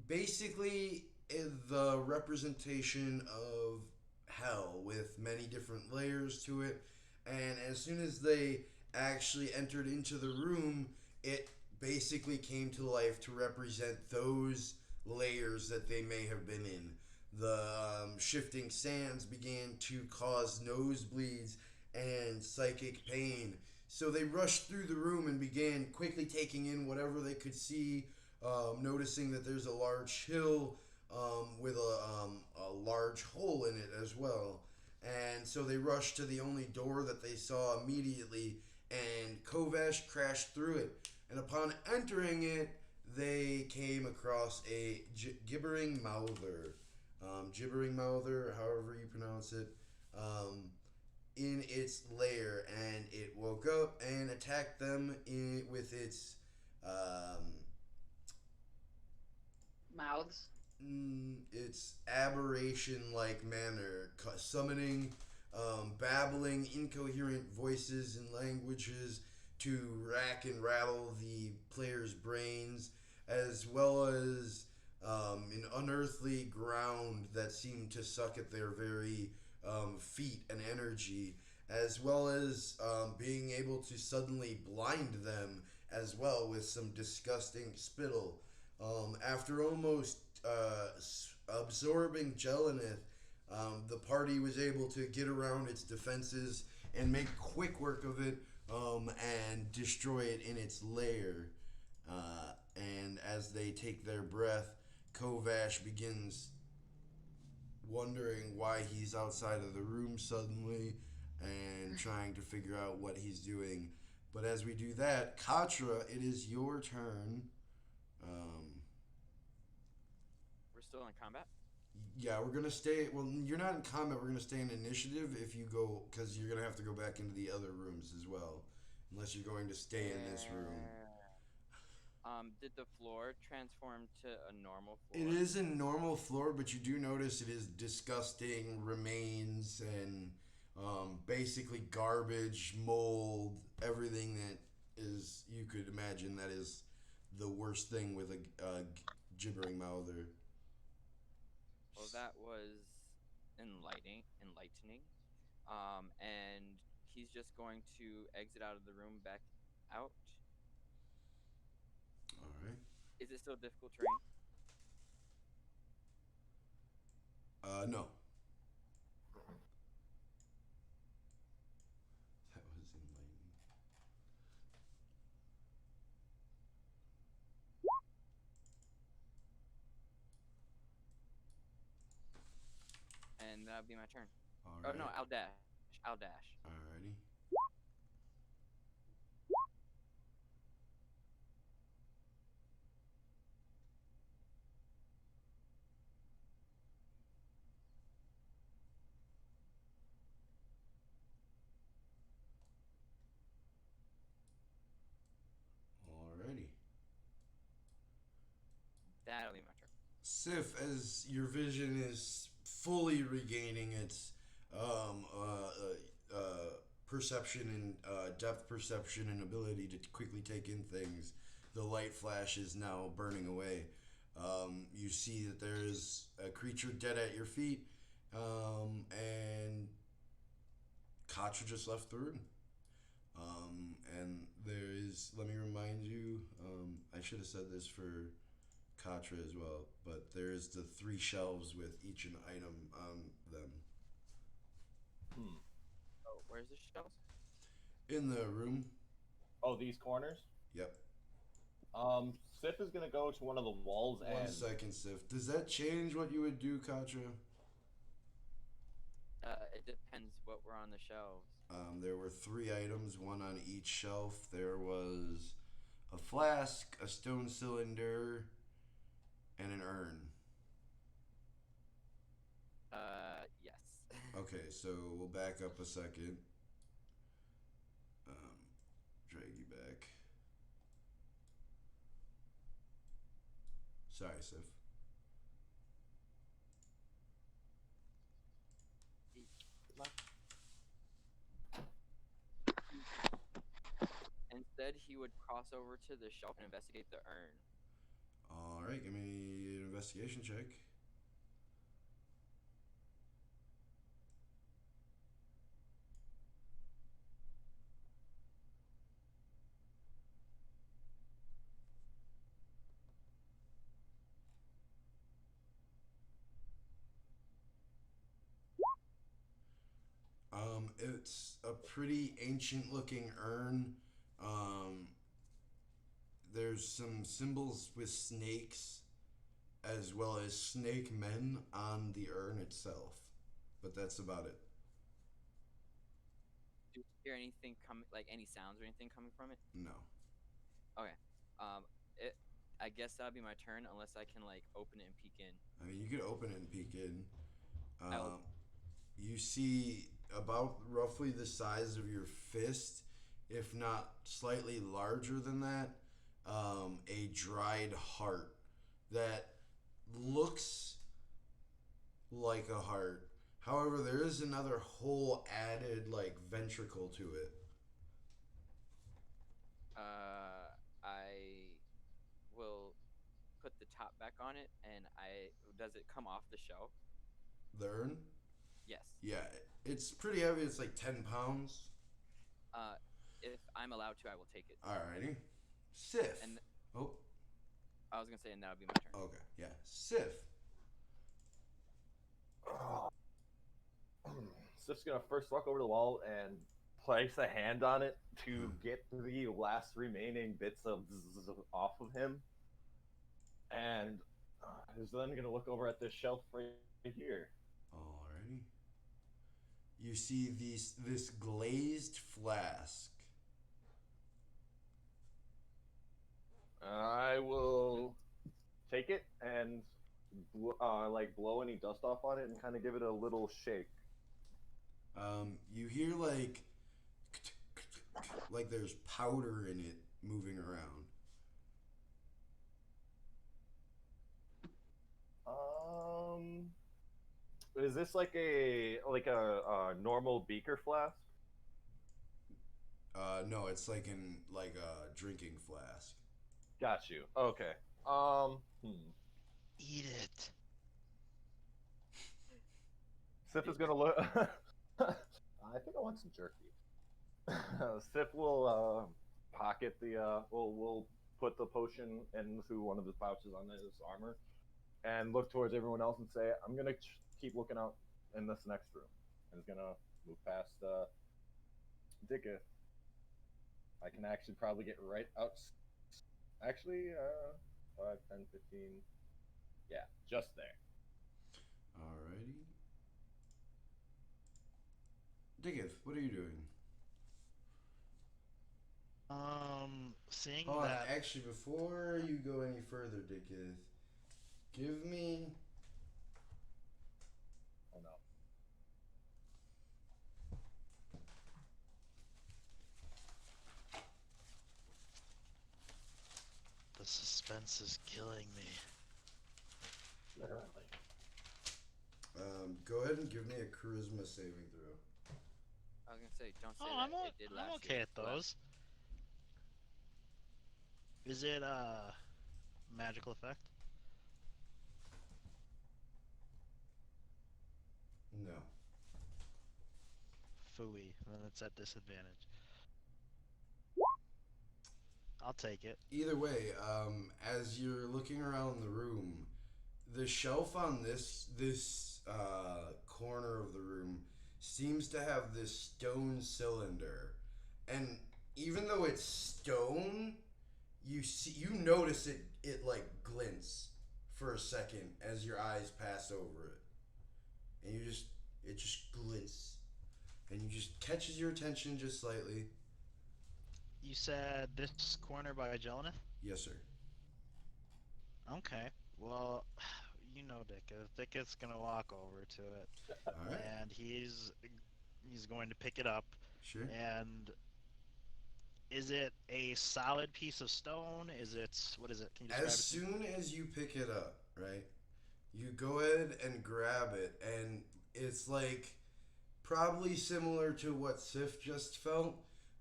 basically the representation of hell with many different layers to it. And as soon as they actually entered into the room, it basically came to life to represent those layers that they may have been in. The shifting sands began to cause nosebleeds and psychic pain. So they rushed through the room and began quickly taking in whatever they could see, noticing that there's a large hill with a large hole in it as well. And so they rushed to the only door that they saw immediately, and Kovash crashed through it. And upon entering it, they came across a gibbering mouther. Gibbering mouther, however you pronounce it, in its lair, and it woke up and attacked them with its Mouths. its aberration-like manner, summoning, babbling, incoherent voices and languages to rack and rattle the players' brains, as well as an unearthly ground that seemed to suck at their very feet and energy, as well as being able to suddenly blind them as well with some disgusting spittle. After almost absorbing Jelenith, the party was able to get around its defenses and make quick work of it and destroy it in its lair. And as they take their breath, Kovash begins wondering why he's outside of the room suddenly and trying to figure out what he's doing. But as we do that, Katra, it is your turn. We're still in combat. Yeah, we're gonna stay. Well, you're not in combat. We're gonna stay in initiative if you go, because you're gonna have to go back into the other rooms as well, unless you're going to stay in this room. Did the floor transform to a normal floor? It is a normal floor, but you do notice it is disgusting remains and basically garbage, mold, everything that is you could imagine that is the worst thing with a gibbering mouther. Well, that was enlightening. And he's just going to exit out of the room, back out. All right. Is it still difficult terrain? No. That was enlightening. And that'll be my turn. All Oh right. no, I'll dash. Alrighty. Alrighty. That'll be my turn. Sif, as your vision is fully regaining its perception and depth perception and ability to quickly take in things, the light flash is now burning away. You see that there is a creature dead at your feet, and Katra just left the room. And there is, let me remind you, I should have said this for Katra as well, but there is the 3 shelves with each an item on them. Oh, where's the shells? In the room. Oh, these corners? Yep. Sif is gonna go to one of the walls and 1 second, Sif. Does that change what you would do, Katra? It depends what were on the shelves. There were 3 items, one on each shelf. There was a flask, a stone cylinder, and an urn. Yes. Okay, so we'll back up a second. Drag you back. Sorry, Sif. Instead, he would cross over to the shelf and investigate the urn. All right, give me an investigation check. It's a pretty ancient looking urn. Um, there's some symbols with snakes as well as snake men on the urn itself. But that's about it. Do you hear anything coming, like any sounds or anything coming from it? No. Okay. Um, it. I guess that'll be my turn unless I can like open it and peek in. I mean, you could open it and peek in. I'll- You see about roughly the size of your fist, if not slightly larger than that, a dried heart that looks like a heart. However, there is another whole added like ventricle to it. I will put the top back on it, and does it come off the shelf? The urn? Yes. Yeah, it's pretty heavy. It's like 10 pounds. If I'm allowed to, I will take it. Alrighty. Sif. And Oh, I was gonna say, and that would be my turn. okay. Yeah. Sif. Sif's gonna first walk over to the wall and place a hand on it to get the last remaining bits of off of him, and is then gonna look over at this shelf right here. Alrighty. You see this glazed flask. I will take it and like blow any dust off on it and kind of give it a little shake. You hear like there's powder in it moving around. Is this like a normal beaker flask? No, it's like in like a drinking flask. Got you. Okay. Eat it. Sif is gonna look. I think I want some jerky. Sif will pocket the. We'll put the potion into one of his pouches on his armor, and look towards everyone else and say, "I'm gonna keep looking out in this next room," and is gonna move past Dikuth. I can actually probably get right out. Actually, 5, 10, 15. Yeah, just there. Alrighty. Dikuth, what are you doing? Seeing Hold on, that. actually, before you go any further, Dikuth, give me. Oh no. The suspense is killing me. Literally. Go ahead and give me a charisma saving throw. I was gonna say, don't say Oh, that. It did last I'm okay year. at those. Is it a magical effect? No. Phooey. Then it's at disadvantage. I'll take it. Either way, as you're looking around the room, the shelf on this corner of the room seems to have this stone cylinder, and even though it's stone, you notice it like glints for a second as your eyes pass over it, and you just It just glints, and you just catches your attention just slightly. You said this corner by Jelena? Yes, sir. Okay. Well, you know Dikuth. Dikuth's gonna walk over to it, All right. and he's going to pick it up. Sure. And is it a solid piece of stone? Is it what is it? Can you describe As it to me? soon as you pick it up, right, you go ahead and grab it, and it's like probably similar to what Sif just felt.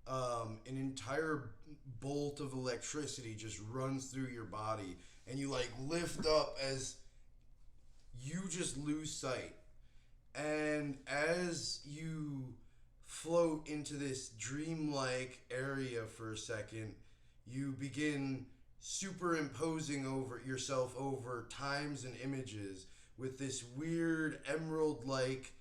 An entire bolt of electricity just runs through your body, and you like lift up as you just lose sight. And as you float into this dreamlike area for a second, you begin superimposing over yourself over times and images with this weird emerald like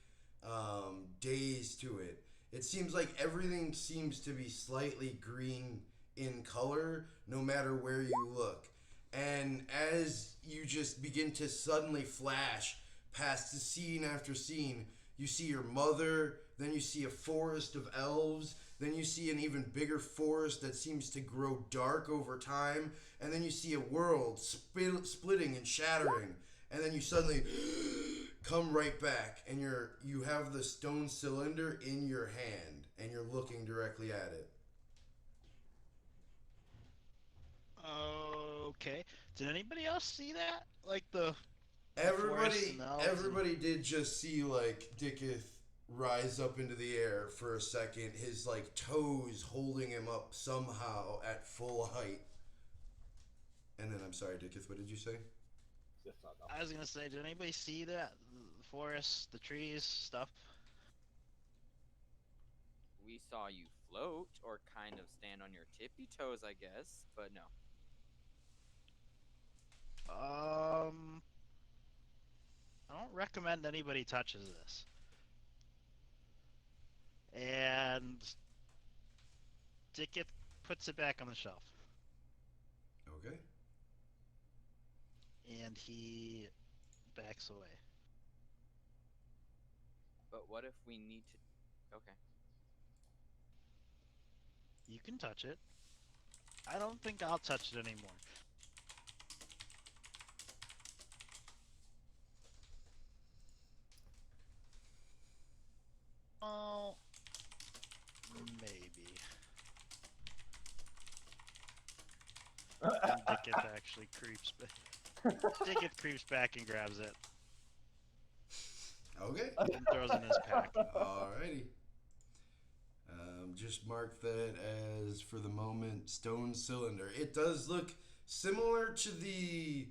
daze to it. It seems like everything seems to be slightly green in color no matter where you look. And as you just begin to suddenly flash past the scene after scene, you see your mother, then you see a forest of elves, then you see an even bigger forest that seems to grow dark over time, and then you see a world splitting and shattering, and then you suddenly come right back, and you have the stone cylinder in your hand, and you're looking directly at it. Okay. Did anybody else see that? Like the forest Everybody, and the elves and- everybody did just see like Dikuth rise up into the air for a second, his like toes holding him up somehow at full height. And then I'm sorry, Dikuth, what did you say? It's not dumb. I was gonna say, did anybody see that? The forest, the trees, stuff. We saw you float or kind of stand on your tippy toes, I guess, but no. I don't recommend anybody touches this. And Dikuth puts it back on the shelf, Okay. and he backs away. But what if we need to? Okay. You can touch it. I don't think I'll touch it anymore. Oh, maybe. And Dikuth actually creeps back. Dikuth creeps back and grabs it Okay. and throws it in his pack. Alrighty. Just mark that as, for the moment, stone cylinder. It does look similar to the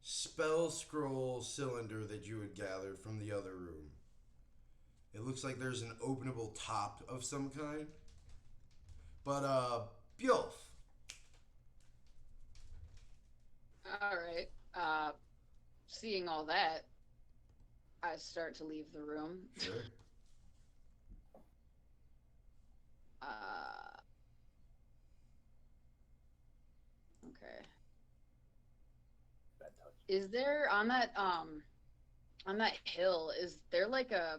spell scroll cylinder that you had gathered from the other room. It looks like there's an openable top of some kind. But, Bjolf. Alright. Seeing all that, I start to leave the room. Sure. Okay. Bad touch. Is there on that hill, is there like a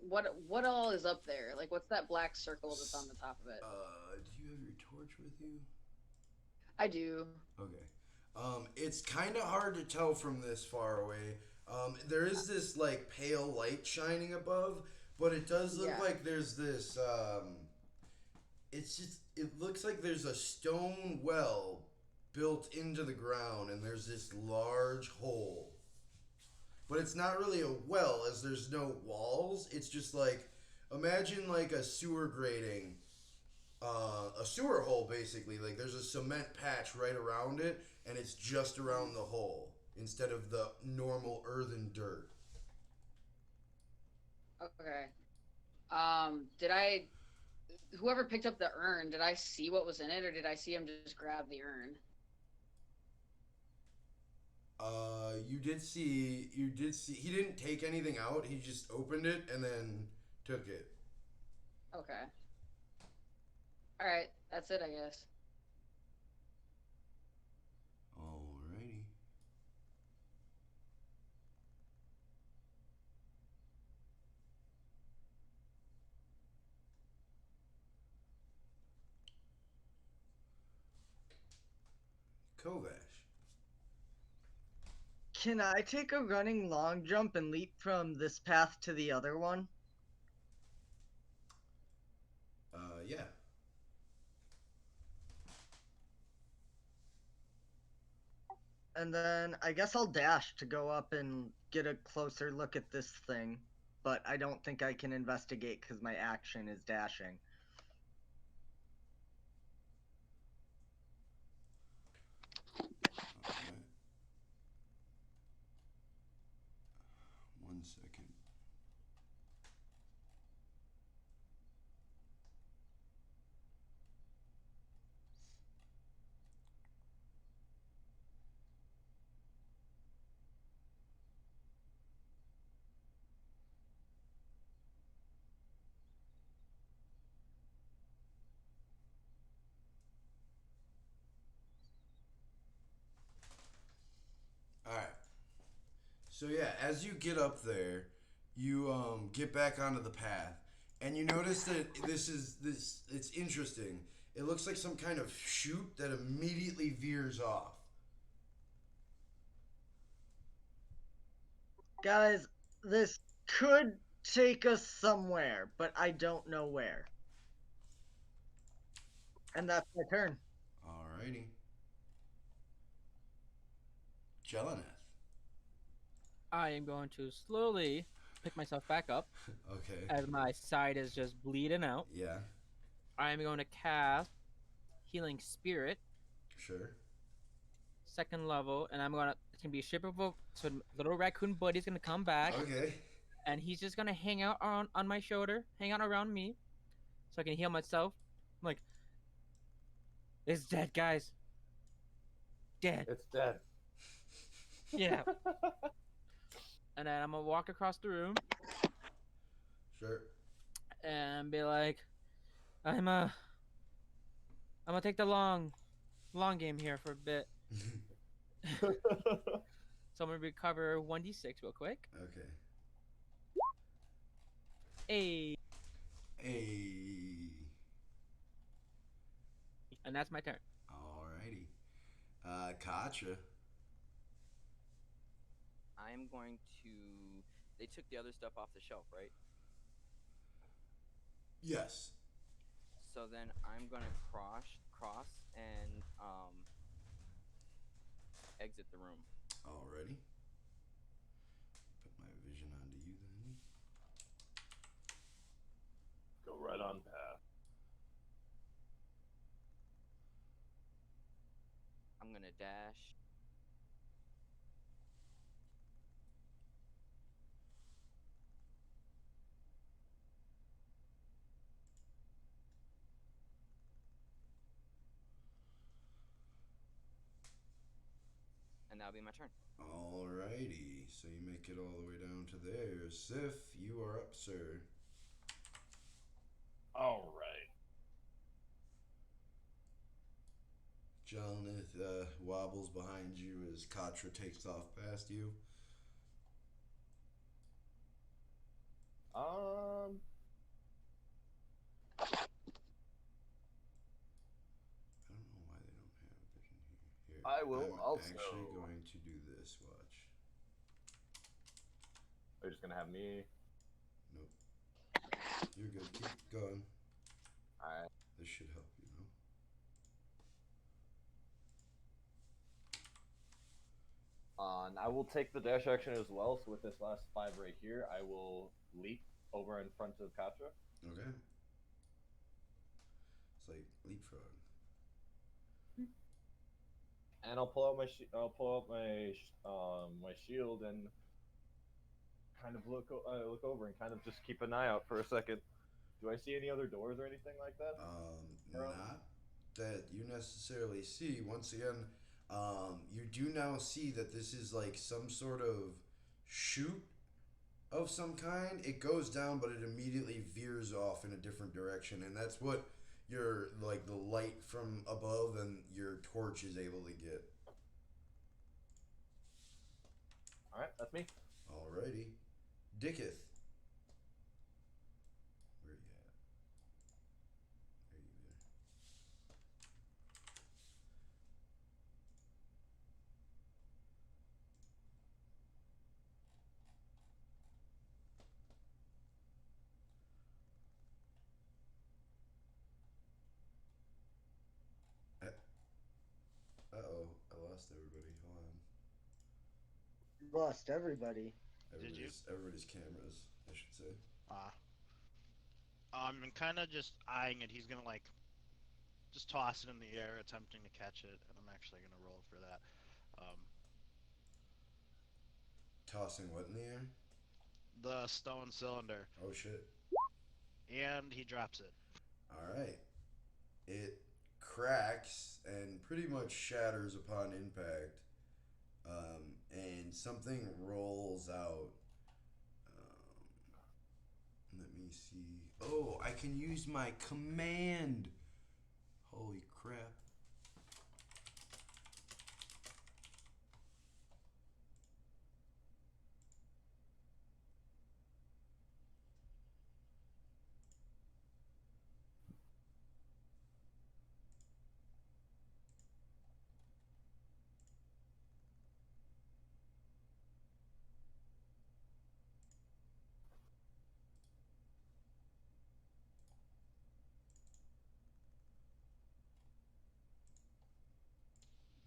what all is up there? Like what's that black circle that's on the top of it? Do you have your torch with you? I do. Okay. It's kind of hard to tell from this far away. There is this like pale light shining above, but it does look Yeah. like there's this. It looks like there's a stone well built into the ground, and there's this large hole. But it's not really a well, as there's no walls. It's just like, imagine like a sewer grating. A sewer hole, basically. Like there's a cement patch right around it, and it's just around the hole instead of the normal earthen dirt. Okay. Whoever picked up the urn, did I see what was in it, or did I see him just grab the urn? You did see. He didn't take anything out. He just opened it and then took it. Okay. Alright, that's it, I guess. Alrighty. Kovash. Can I take a running long jump and leap from this path to the other one? Yeah. And then I guess I'll dash to go up and get a closer look at this thing. But I don't think I can investigate because my action is dashing. Alright. 1 second. Alright. So yeah, as you get up there, you get back onto the path, and you notice that it's interesting. It looks like some kind of chute that immediately veers off. Guys, this could take us somewhere, but I don't know where. And that's my turn. Alrighty. Jeleneth. I am going to slowly pick myself back up Okay. as my side is just bleeding out. Yeah. I am going to cast Healing Spirit, Sure. 2nd level, and it's gonna be a shape of a so little raccoon buddy's gonna come back, Okay. and he's just gonna hang out on my shoulder, hang out around me, so I can heal myself. I'm like, it's dead, guys. Dead. It's dead. Yeah. And then I'm gonna walk across the room Sure. and be like, I'm gonna take the long game here for a bit. So I'm gonna recover 1d6 real quick. Okay. Hey, Hey. and that's my turn. Alrighty. Katra. I'm going to. They took the other stuff off the shelf, right? Yes. So then I'm gonna cross and exit the room. Alrighty. Put my vision onto you then. Go right on path. I'm gonna dash. And that'll be my turn. Alrighty. So you make it all the way down to there. Sif, you are up, sir. All right. Jeleneth wobbles behind you as Katra takes off past you. I don't know why they don't have vision here. Here, I will I'm also- actually going to do this. Watch. They're just gonna have me. Nope. You're good. Keep going. Alright. This should help you, know. And I will take the dash action as well. So with this last 5 right here, I will leap over in front of Katra. Okay. It's like leapfrog. And I'll pull out my my shield and kind of look over and kind of just keep an eye out for a second. Do I see any other doors or anything like that? Not that you necessarily see. Once again, you do now see that this is like some sort of chute of some kind. It goes down, but it immediately veers off in a different direction, and that's what your like the light from above and your torch is able to get. All right, that's me. Alrighty, Dikuth. Where you at? There you lost everybody. Did you? Everybody's cameras, I should say. And kind of just eyeing it. He's gonna like just toss it in the air, attempting to catch it, and I'm actually gonna roll for that. Tossing what in the air? The stone cylinder, Oh shit! and he drops it. All right. It cracks and pretty much shatters upon impact, and something rolls out. Let me see. Oh, I can use my command. Holy crap.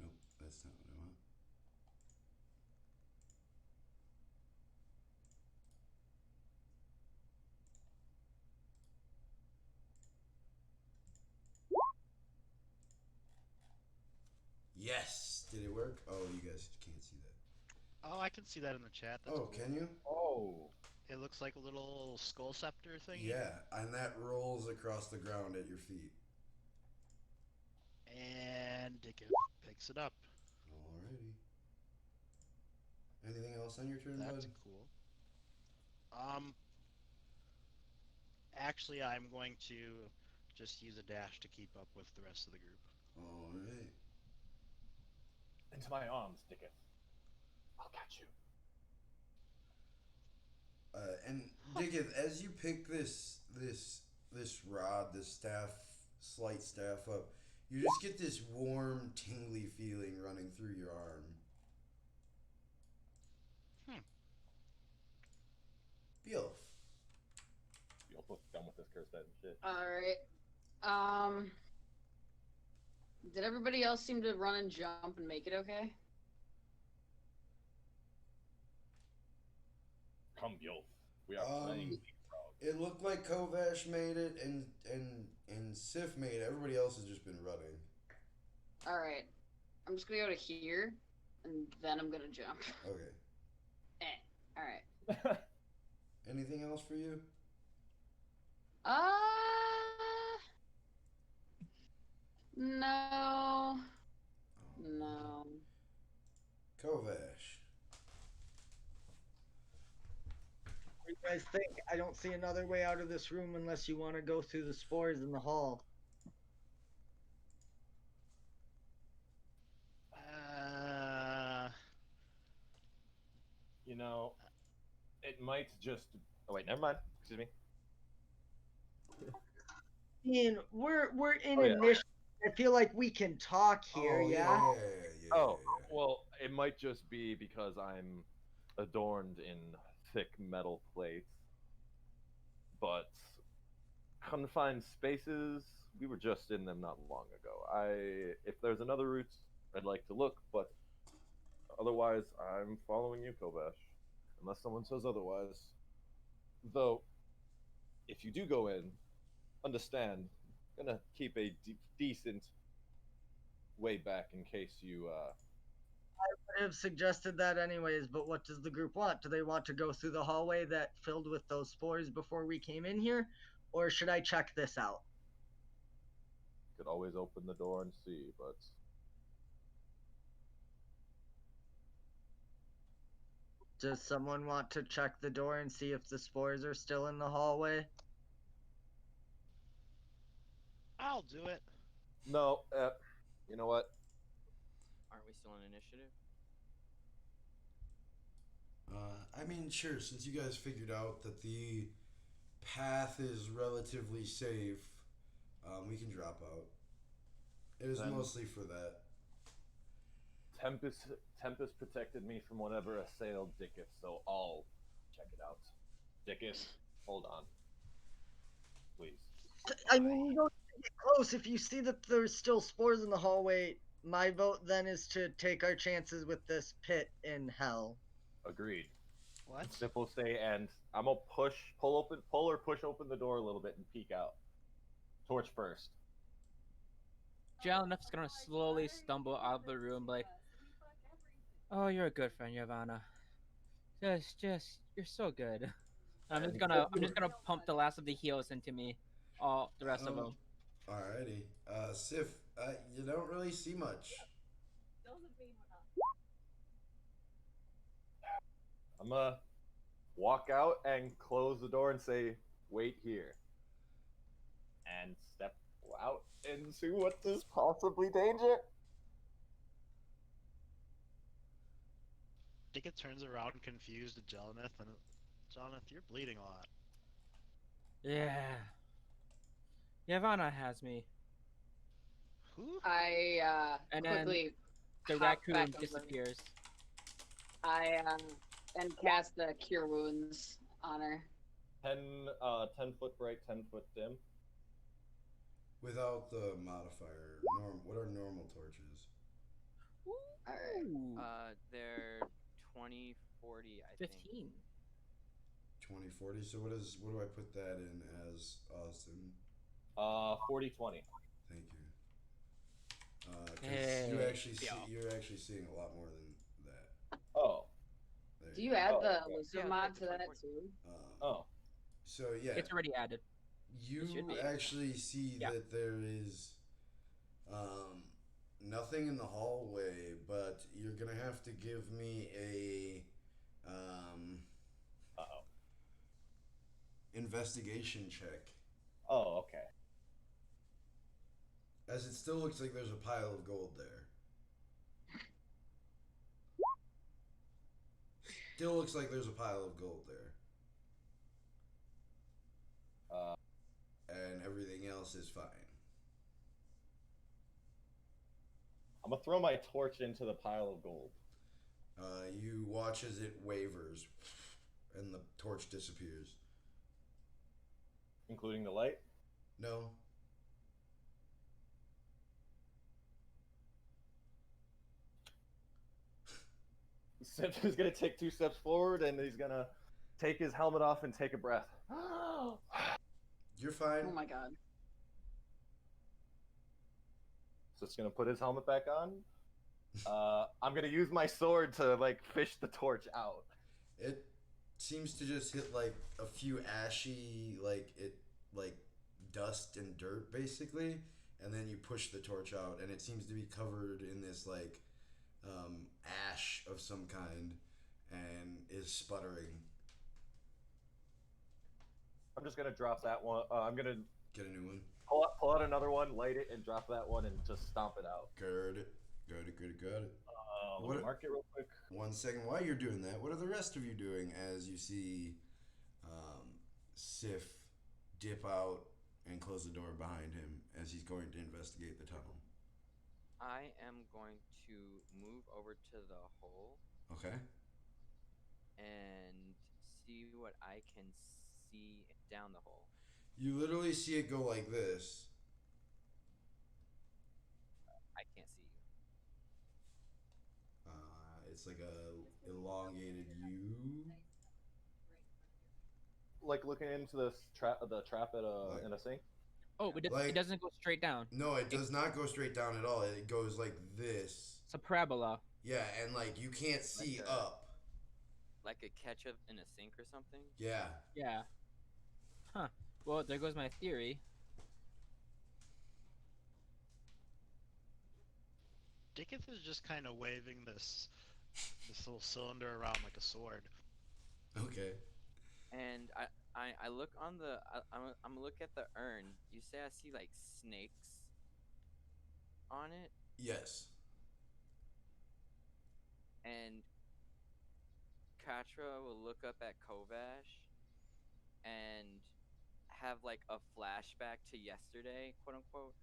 Nope, that's not what I want. Yes! Did it work? Oh, you guys can't see that. Oh, I can see that in the chat. That's Oh, cool. can you? Oh. It looks like a little skull scepter thing. Yeah, and that rolls across the ground at your feet. And Dikuth picks it up. Alrighty. Anything else on your turn, That's bud? cool. Actually, I'm going to just use a dash to keep up with the rest of the group. Alright. Into my arms, Dikuth. I'll catch you. And Dikuth, as you pick this rod, this staff, slight staff up, you just get this warm, tingly feeling running through your arm. Beelf. You're both done with this cursed item shit. All right. Did everybody else seem to run and jump and make it okay? Come, Gilf. We are playing. It looked like Kovash made it, and Sif made it. Everybody else has just been running. All right. I'm just gonna go to here, and then I'm gonna jump. Okay. All right. Anything else for you? No. No. Kovash. What do you guys think? I don't see another way out of this room unless you want to go through the spores in the hall. You know, it might just. Oh wait, never mind. Excuse me. Ian, we're in Oh, yeah. initiative. I feel like we can talk here, Oh, yeah? Oh, well, it might just be because I'm adorned in thick metal plates. But confined spaces, we were just in them not long ago. If there's another route, I'd like to look, but otherwise, I'm following you, Kovash. Unless someone says otherwise. Though, if you do go in, understand, I'm gonna keep a decent way back in case you, I would have suggested that anyways, but what does the group want? Do they want to go through the hallway that filled with those spores before we came in here? Or should I check this out? could always open the door and see, but Does someone want to check the door and see if the spores are still in the hallway? I'll do it. no, you know what? Aren't we still in initiative? I mean, sure, since you guys figured out that the path is relatively safe, we can drop out. It was Then- mostly for that. Tempest protected me from whatever assailed Dikuth, so I'll check it out. Dikuth, hold on. Please. I mean, you don't get close. If you see that there's still spores in the hallway, my vote then is to take our chances with this pit in hell. Agreed. What? Sif will say, and I'm gonna pull or push open the door a little bit and peek out. Torch first. Jalnif's gonna slowly stumble out of the room, like, "Oh, you're a good friend, Yavanna. You're so good." I'm just gonna pump the last of the heals into me, all the rest of them. Alrighty. Sif, you don't really see much. I'm gonna walk out and close the door and say, "Wait here," and step out into what is possibly danger. Dikuth turns around confused at Jelnith, and Jelnith, you're bleeding a lot. Yeah. Yavanna has me. Who? I And then quickly the hop back raccoon over. disappears. I and cast the Cure Wounds on her. 10 foot bright, 10 foot dim. Without the modifier, what are normal torches? Alright. Ooh, They're 20, 40, I think. 15. 20, 40. So what do I put that in as, Austin? 40, 20. Thank you. 'Cause Hey, you're actually seeing a lot more than that. Oh. There Do you add Oh, the okay. elusive Yeah, mod yeah, to that 20. too? Oh. So yeah, It's already added. you should be. actually see Yeah. that there is nothing in the hallway, but you're gonna have to give me a Uh-oh. investigation check, Oh, okay. as it still looks like there's a pile of gold there. Still looks like there's a pile of gold there, and everything else is fine. I'm gonna throw my torch into the pile of gold. You watch as it wavers, and the torch disappears. Including the light? No. Sif is gonna take 2 steps forward and he's gonna take his helmet off and take a breath. You're fine. Oh my god. So it's gonna put his helmet back on. I'm gonna use my sword to like fish the torch out. It seems to just hit like a few ashy, like dust and dirt basically, and then you push the torch out, and it seems to be covered in this like ash of some kind, and is sputtering. I'm just gonna drop that one. I'm gonna Get a new one. pull out another one, light it, and drop that one, and just stomp it out. Got it. Let What- me mark it real quick. 1 second. While you're doing that, what are the rest of you doing as you see Sif dip out and close the door behind him as he's going to investigate the tunnel? I am going to move over to the hole Okay. and see what I can see down the hole. You literally see it go like this. I can't see you. It's like a elongated U. Like looking into the trap at in a sink. Oh, it Like- doesn't go straight down. No, it does not go straight down at all. It goes like this. It's a parabola. Yeah, and like you can't see Like a- up. Like a ketchup in a sink or something? Yeah. Yeah. Huh. Well, there goes my theory. Dikuth is just kind of waving this little cylinder around like a sword. Okay. And I look on the I'm gonna look at the urn. You say I see like snakes on it, Yes. and Katra will look up at Kovash and have like a flashback to yesterday, quote unquote,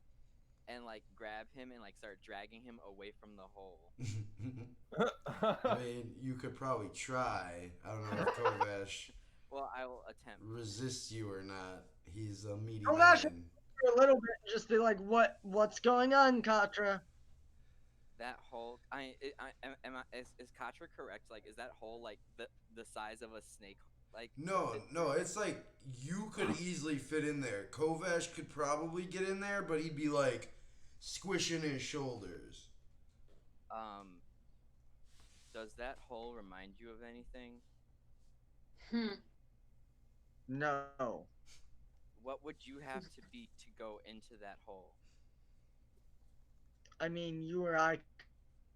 and like grab him and like start dragging him away from the hole. I mean, you could probably try. I don't know if Kovash Well, I will attempt. resists you or not. He's a meaty Kovash- man. For a little bit, just be like, what's going on, Katra? that hole? Is Katra correct? Like, is that hole like the size of a snake? Like, No, no, it's like you could easily fit in there. Kovash could probably get in there, but he'd be like squishing his shoulders. um, does that hole remind you of anything? No. What would you have to be to go into that hole? I mean, you or I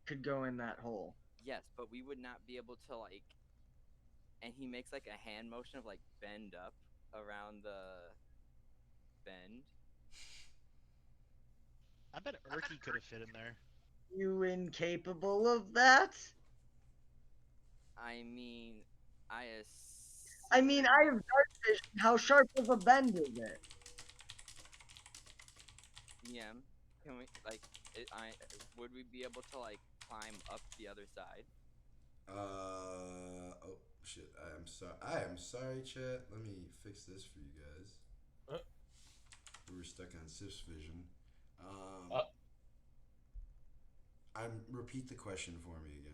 could go in that hole. Yes, but we would not be able to like. And he makes like a hand motion of like bend up around the bend. I bet Erky could have fit in there. You incapable of that? I mean, I I mean, I have dark vision. How sharp of a bend is it? Yeah. Can we like? Would we be able to like climb up the other side? Oh shit! I am sorry, chat. Let me fix this for you guys. We were stuck on Sif's vision. Repeat the question for me again.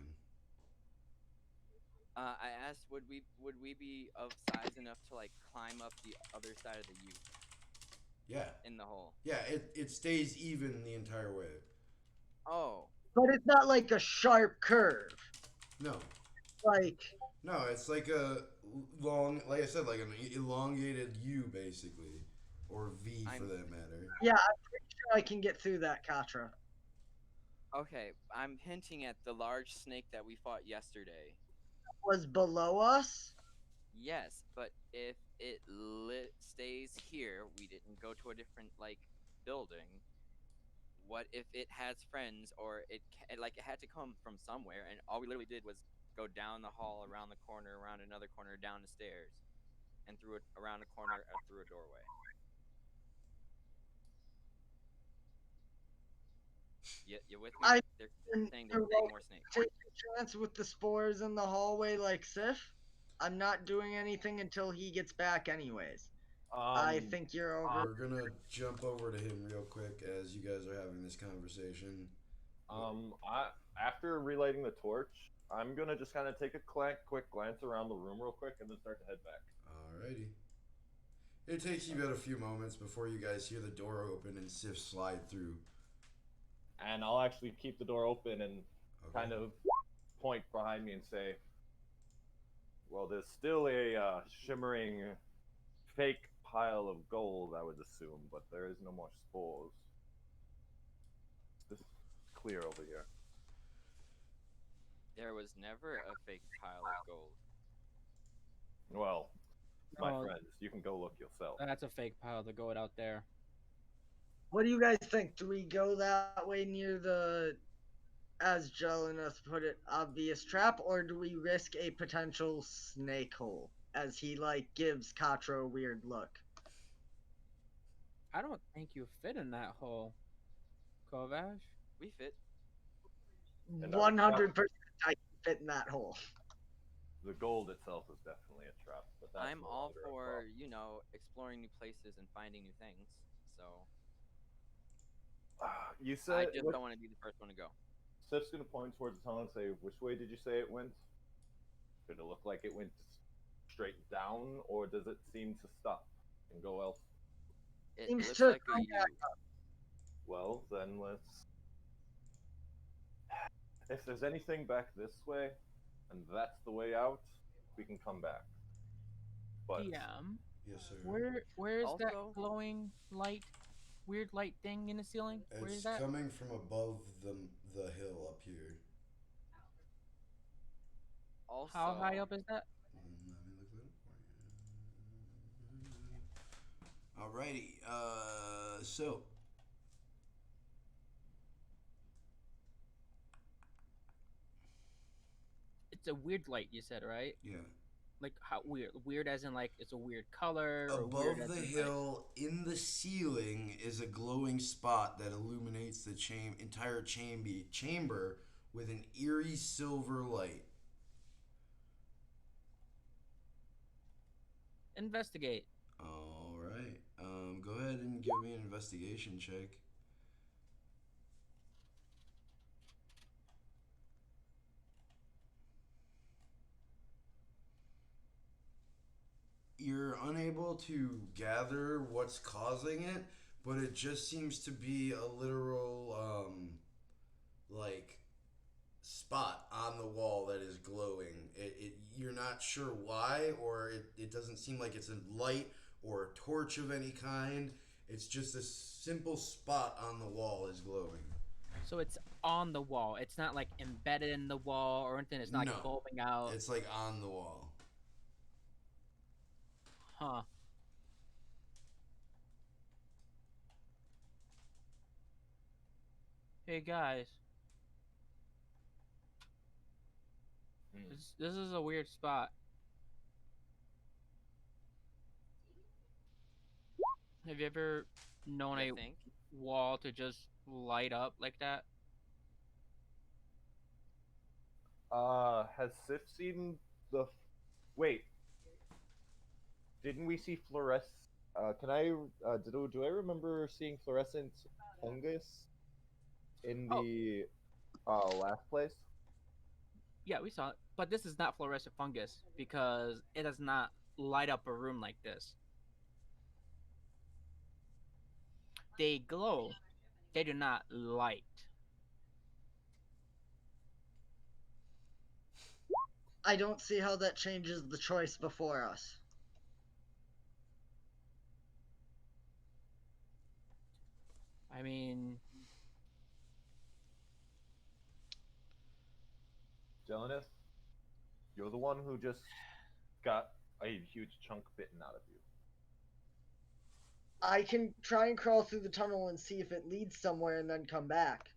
I asked, would we be of size enough to like climb up the other side of the U Yeah, in the hole? yeah. It stays even the entire way. Oh, But it's not like a sharp curve. No, Like, no. It's like a long, like I said, like an elongated U basically, or V for that matter. yeah, I'm pretty sure I can get through that, Katra. okay. I'm hinting at the large snake that we fought yesterday. Was below us? Yes, but if it stays here, we didn't go to a different like building. What if it has friends, or it had to come from somewhere, and all we literally did was go down the hall, around the corner, around another corner, down the stairs, and through it around a corner, through a doorway. You with me? They're saying there's more snakes. Take a chance with the spores in the hallway like Sif. I'm not doing anything until he gets back anyways. I think you're over. We're gonna jump over to him real quick as you guys are having this conversation. After relighting the torch, I'm gonna just kind of take a quick glance around the room real quick and then start to head back. Alrighty. It takes you about a few moments before you guys hear the door open and Sif slide through. And I'll actually keep the door open and Okay. kind of point behind me and say, well, there's still a shimmering fake pile of gold, I would assume, but there is no more spores. This is clear over here. There was never a fake pile of gold. Well, my No. friends, you can go look yourself. That's a fake pile of gold out there. What do you guys think? Do we go that way near the, as Jelinus put it, obvious trap, or do we risk a potential snake hole as he like gives Katra a weird look? I don't think you fit in that hole, Kovash. We fit. 100% I can fit in that hole. The gold itself is definitely a trap, but that's I'm no all longer a for, problem. you know, exploring new places and finding new things. So You I said just don't want to be the first one to go. Sif's gonna point towards the tunnel and say, "Which way did you say it went? Did it look like it went straight down, or does it seem to stop and go else?" It Seems looks to like a come U. back Well, then let's. If there's anything back this way, and that's the way out, we can come back. But DM. Yes, sir. Where's that Also- glowing light, weird light thing in the ceiling? Where is It's that? coming from above the hill up here. Also, How high up is that? Let me look that up for you. Alrighty. So It's a weird light, you said, right? yeah, Like how weird? Weird as in like it's a weird color. Or above weird as the in, like- hill in the ceiling is a glowing spot that illuminates the entire chamber with an eerie silver light. Investigate. All right. Go ahead and give me an investigation check. you're unable to gather what's causing it, but it just seems to be a literal like spot on the wall that is glowing. You're not sure why, or it doesn't seem like it's a light or a torch of any kind. It's just a simple spot on the wall is glowing. So it's on the wall. It's not like embedded in the wall or anything. It's not No. like bulbing out. It's like on the wall. Huh. Hey guys, this is a weird spot. Have you ever known You a think? wall to just light up like that? Has Sif seen the? Wait, didn't we see fluorescent? Can I? Do I remember seeing fluorescent fungus in Oh. the last place? Yeah, we saw it. But this is not fluorescent fungus because it does not light up a room like this. They glow. They do not light. I don't see how that changes the choice before us. I mean, Jelineth, you're the one who just got a huge chunk bitten out of you. I can try and crawl through the tunnel and see if it leads somewhere and then come back.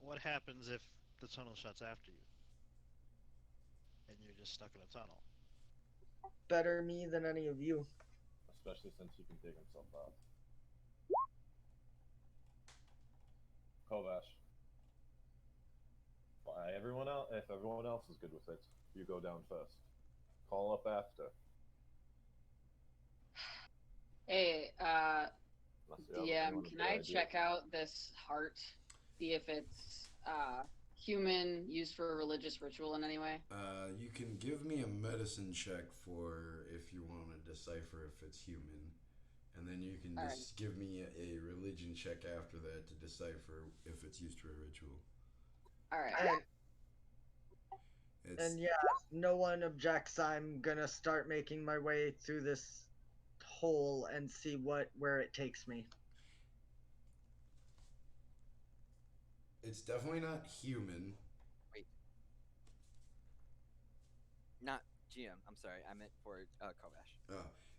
What happens if the tunnel shuts after you? And you're just stuck in a tunnel? Better me than any of you. Especially since he can dig himself out. Kovash. If everyone else is good with it, you go down first. Call up after. Hey, Unless you have anyone DM, with can a good I idea. check out this heart? See if it's human, used for a religious ritual in any way? You can give me a medicine check for if you want to decipher if it's human, and then you can just give me a religion check after that to decipher if it's used for a ritual. All right. It's, And yeah, if no one objects, I'm gonna start making my way through this hole and see where it takes me. it's definitely not human. Not GM. I'm sorry. I meant for Kovash.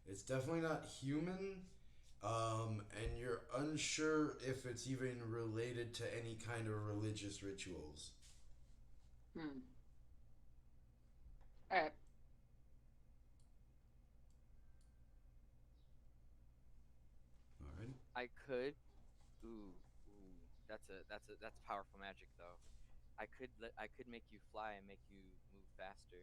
It's definitely not human. And you're unsure if it's even related to any kind of religious rituals. All right. Alright. I could. Ooh. That's powerful magic though. I could make you fly and make you move faster.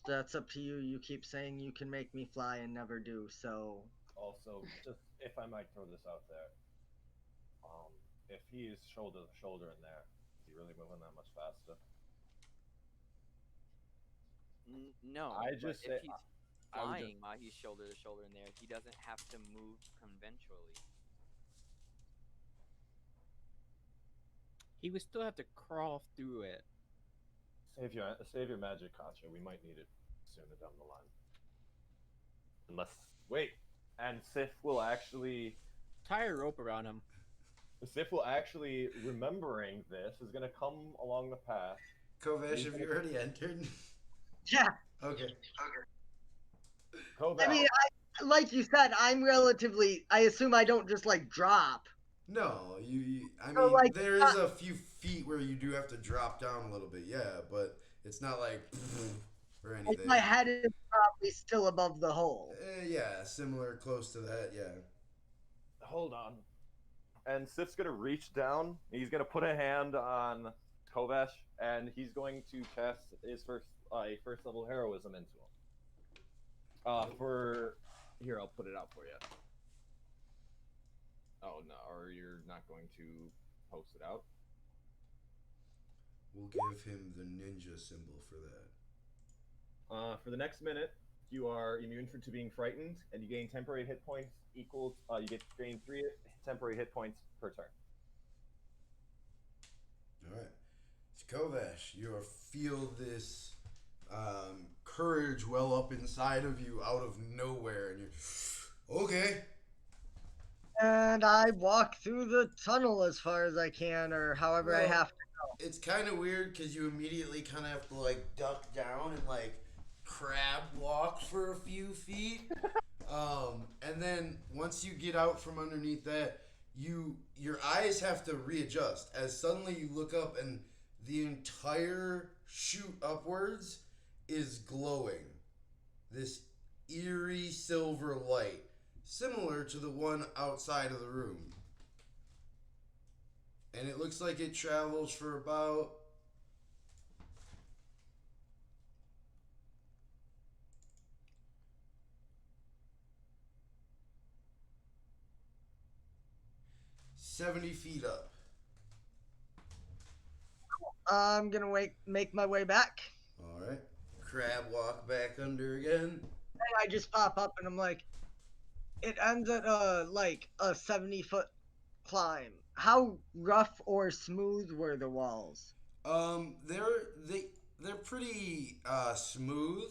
That's up to you. You keep saying you can make me fly and never do, so. Also, just if I might throw this out there, if he is shoulder to shoulder in there, is he really moving that much faster? No. I just but say- if he's I would flying while he's shoulder to shoulder in there, he doesn't have to move conventionally. He would still have to crawl through it. Save your magic, Katya. We might need it sooner down the line. Unless wait, and Sif will actually Tie a rope around him. Sif will actually remembering this is gonna come along the path. Kovash, have you already entered? Yeah. Okay. Kovash, I mean, like you said, I'm relatively. I assume I don't just like drop. No, I So, mean, like, there is a few feet where you do have to drop down a little bit, yeah, but it's not like or Like anything. my head is probably still above the hole. Yeah, similar, close to that, yeah. hold on. And Sif's gonna reach down. He's gonna put a hand on Kovash, and he's going to cast his first level heroism into him. For here, I'll put it out for you. Oh no, or you're not going to post it out? We'll give him the ninja symbol for that. For the next minute, you are immune to being frightened, and you gain temporary hit points equal. Gain 3 temporary hit points per turn. All right. Kovash, you feel this courage well up inside of you out of nowhere, and you're okay. And I walk through the tunnel as far as I can, or however I Well, have to. It's kind of weird because you immediately kind of have to like duck down and like crab walk for a few feet. And then once you get out from underneath that, your eyes have to readjust as suddenly you look up and the entire chute upwards is glowing. This eerie silver light, similar to the one outside of the room. And it looks like it travels for about $70 feet up. I'm gonna make my way back. All right. Crab walk back under again. And I just pop up and I'm like, it ends at like a 70-foot climb. How rough or smooth were the walls? They're pretty smooth.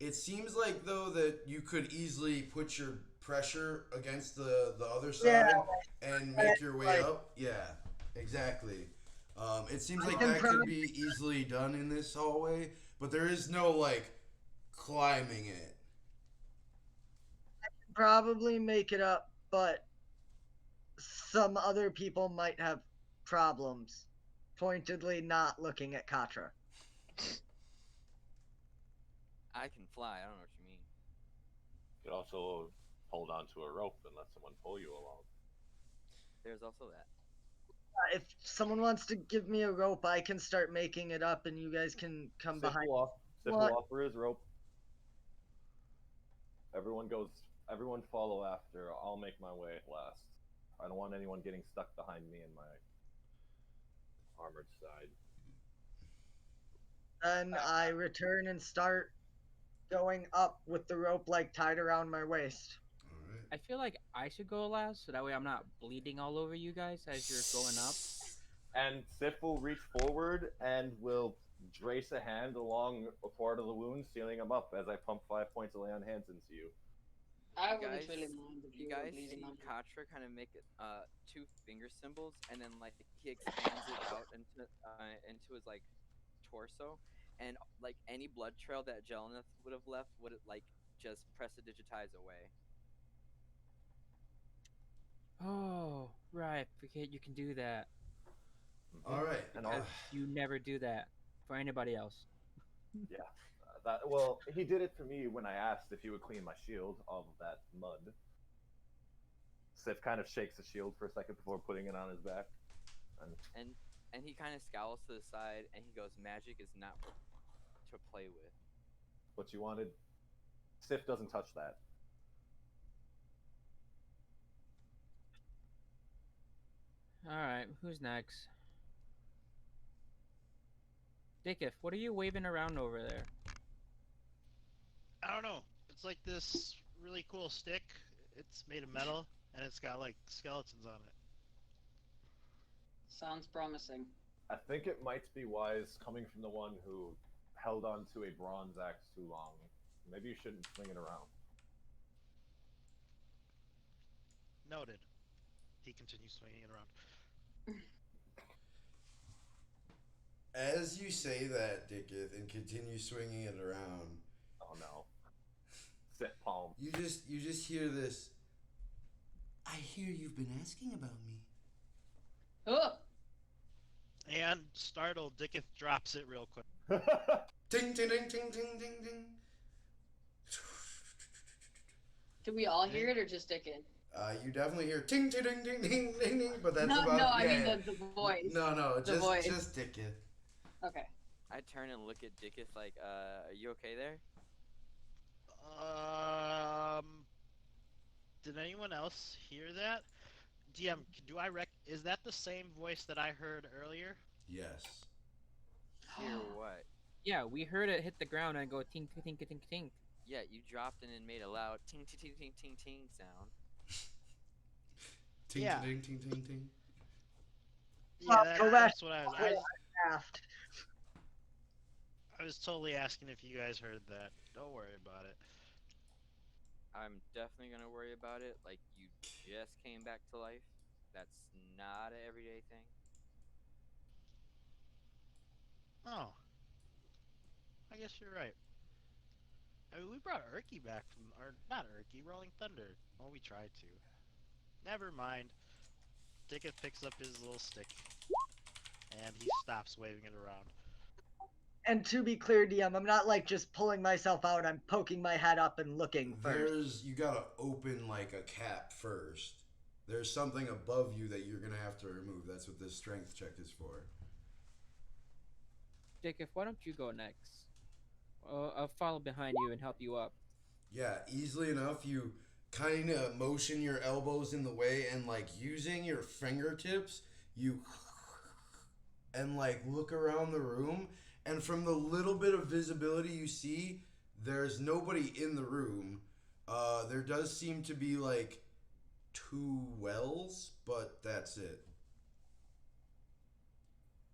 It seems like though that you could easily put your pressure against the other side and make your way up. Yeah, exactly. It seems like that could be easily done in this hallway, but there is no like climbing it. I can probably make it up, but some other people might have problems. Pointedly not looking at Katra. I can fly. I don't know what you mean. You could also hold onto a rope and let someone pull you along. There's also that. If someone wants to give me a rope, I can start making it up, and you guys can come behind. Sif will offer his rope. Everyone follow after. I'll make my way last. I don't want anyone getting stuck behind me in my armored side. Then I return and start going up with the rope like tied around my waist. All right. I feel like I should go last, so that way I'm not bleeding all over you guys as you're going up. And Sif will reach forward and will brace a hand along a part of the wound, sealing him up as I pump 5 points of lay on hands into you. I You wouldn't guys- really mind if You you were guys bleeding see on me. Katra kind of make two finger symbols, and then like he expands it out into his like torso, and like any blood trail that Jelena would have left would like just prestidigitize away. Oh, right. Forget you can do that. All right. And Because you never do that for anybody else. well, he did it for me when I asked if he would clean my shield of that mud. Sif kind of shakes the shield for a second before putting it on his back. And he kind of scowls to the side, and he goes, "Magic is not to play with." What you wanted, Sif doesn't touch that. All right, who's next? Dikuth, what are you waving around over there? I don't know. It's like this really cool stick. It's made of metal, and it's got like skeletons on it. Sounds promising. I think it might be wise coming from the one who held on to a bronze axe too long. Maybe you shouldn't swing it around. Noted. He continues swinging it around. As you say that, Dikuth, and continue swinging it around, Oh no. Sit palm. you just hear this. I hear you've been asking about me. Oh, And startled, Dikuth drops it real quick. Ding ding ding ding ding ding ding. did we all hear it or just Dickon? You definitely hear ting ting ding ding ding ding ding, but that's No, about I yeah, mean yeah. the voice. No, the voice. just Dikuth. Okay. I turn and look at Dikuth like, "Are you okay there?" Did anyone else hear that? DM, is that the same voice that I heard earlier? Yes. Hear what? Yeah, we heard it hit the ground and go tink tink tink tink. Yeah, you dropped in and made a loud ting ting ting ting ting ting sound. Ting Yeah. ting ting ting ting. Yeah, that's what I was. Aft. I was totally asking if you guys heard that. Don't worry about it. I'm definitely gonna worry about it. Like you just came back to life. That's not an everyday thing. Oh, I guess you're right. I mean, we brought Erky back from, or not Erky, Rolling Thunder. Well, we tried to. Never mind. Dikuth picks up his little stick, and he stops waving it around. And to be clear, DM, I'm not like just pulling myself out. I'm poking my head up and looking first. You gotta open like a cap first. There's something above you that you're gonna have to remove. That's what this strength check is for. Dikuth, why don't you go next? I'll follow behind you and help you up. Yeah, easily enough, you kind of motion your elbows in the way and like using your fingertips, you and like look around the room, and from the little bit of visibility you see, there's nobody in the room. There does seem to be like two wells, but that's it.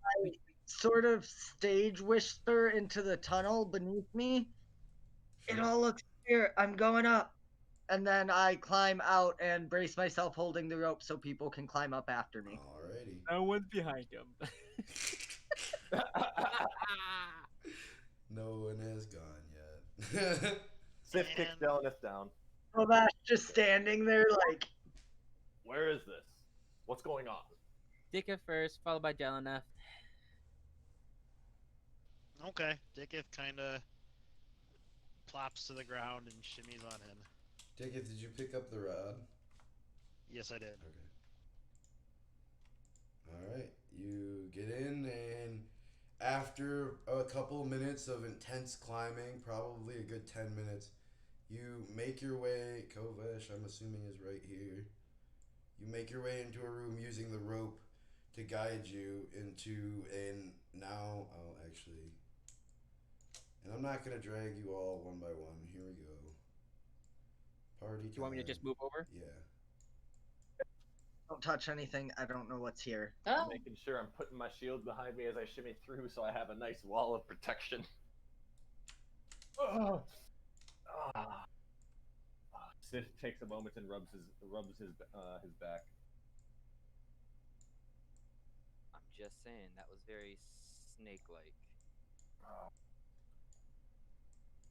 I sort of stage whisper into the tunnel beneath me. It all looks clear. I'm going up. And then I climb out and brace myself holding the rope so people can climb up after me. Alrighty. No one's behind him. No one has gone yet. Sif kicks Delanus down. So that's just standing there like, Where is this? What's going on? Dikuth first, followed by Jelena. Okay, Dikuth kind of plops to the ground and shimmies on in. Dikuth, did you pick up the rod? Yes, I did. Okay. Alright, you get in, and after a couple minutes of intense climbing, probably a good 10 minutes, you make your way, Kovesh, I'm assuming is right here. You make your way into a room using the rope to guide you into now I'll actually, and I'm not going to drag you all one by one. Here we go. Party time. Do you want me to just move over? Yeah. don't touch anything. I don't know what's here. Oh, Making sure I'm putting my shield behind me as I shimmy through so I have a nice wall of protection. Sif takes a moment and rubs his back. I'm just saying that was very snake-like.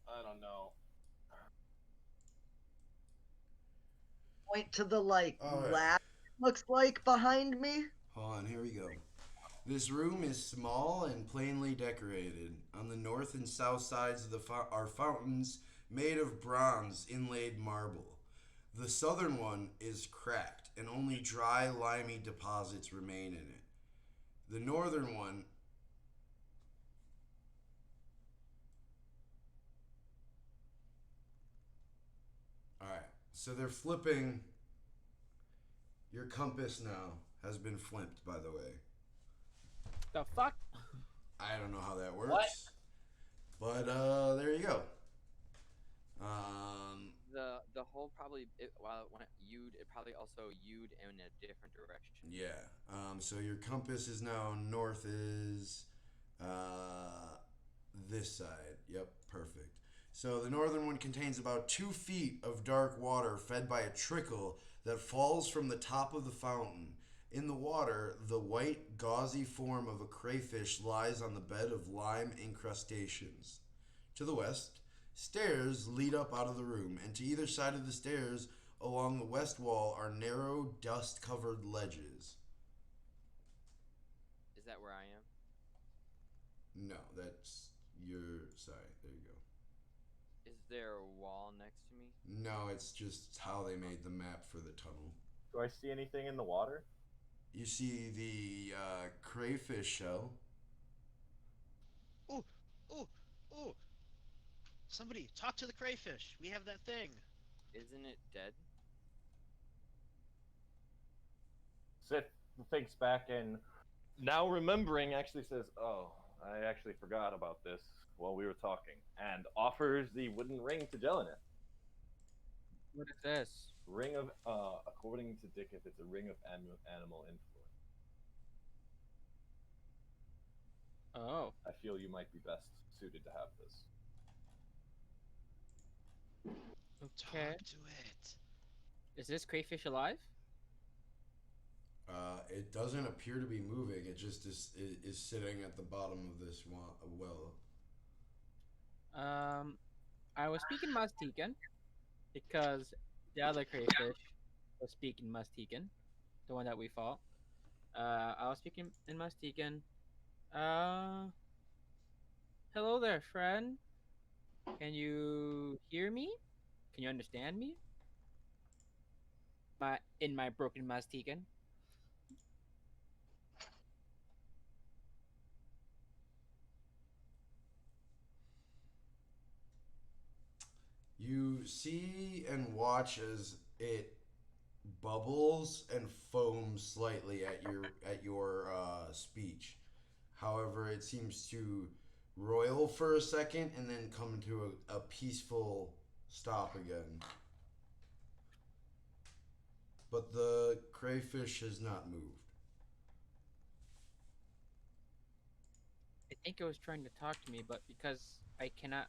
I don't know. Point to the like All right. lab looks like behind me. Hold on, here we go. This room is small and plainly decorated. On the north and south sides of are fountains made of bronze inlaid marble. The southern one is cracked, and only dry, limey deposits remain in it. The northern one Alright, so they're flipping. Your compass now has been flipped, by the way. The fuck? I don't know how that works. What? But there you go. The hole probably while it went U'd, it probably also U'd in a different direction. Yeah. So your compass is now north is this side. Yep, perfect. So the northern one contains about 2 feet of dark water fed by a trickle that falls from the top of the fountain. In the water, the white, gauzy form of a crayfish lies on the bed of lime incrustations. To the west, stairs lead up out of the room, and to either side of the stairs along the west wall are narrow, dust-covered ledges. Is that where I am? No, that's your side. There you go. Is there a wall next to me? No, it's just how they made the map for the tunnel. Do I see anything in the water? You see the crayfish shell. Ooh, ooh, ooh! Somebody talk to the crayfish. We have that thing. Isn't it dead? Sif thinks back and now remembering actually says, "Oh, I actually forgot about this. while we were talking and offers the wooden ring to Jelineth. What is this? Ring of, according to Dikuth, it's a ring of animal influence. Oh. I feel you might be best suited to have this. Okay. Talk to it. Is this crayfish alive? It doesn't appear to be moving. It just is sitting at the bottom of this well. I was speaking Maztecan because the other crayfish was speaking Maztecan, the one that we fought. I was speaking in Maztecan. Hello there, friend. Can you hear me? Can you understand me? In my broken Maztecan. You see and watch as it bubbles and foams slightly at your speech. However, it seems to roil for a second and then come to a peaceful stop again. But the crayfish has not moved. I think it was trying to talk to me, but because I cannot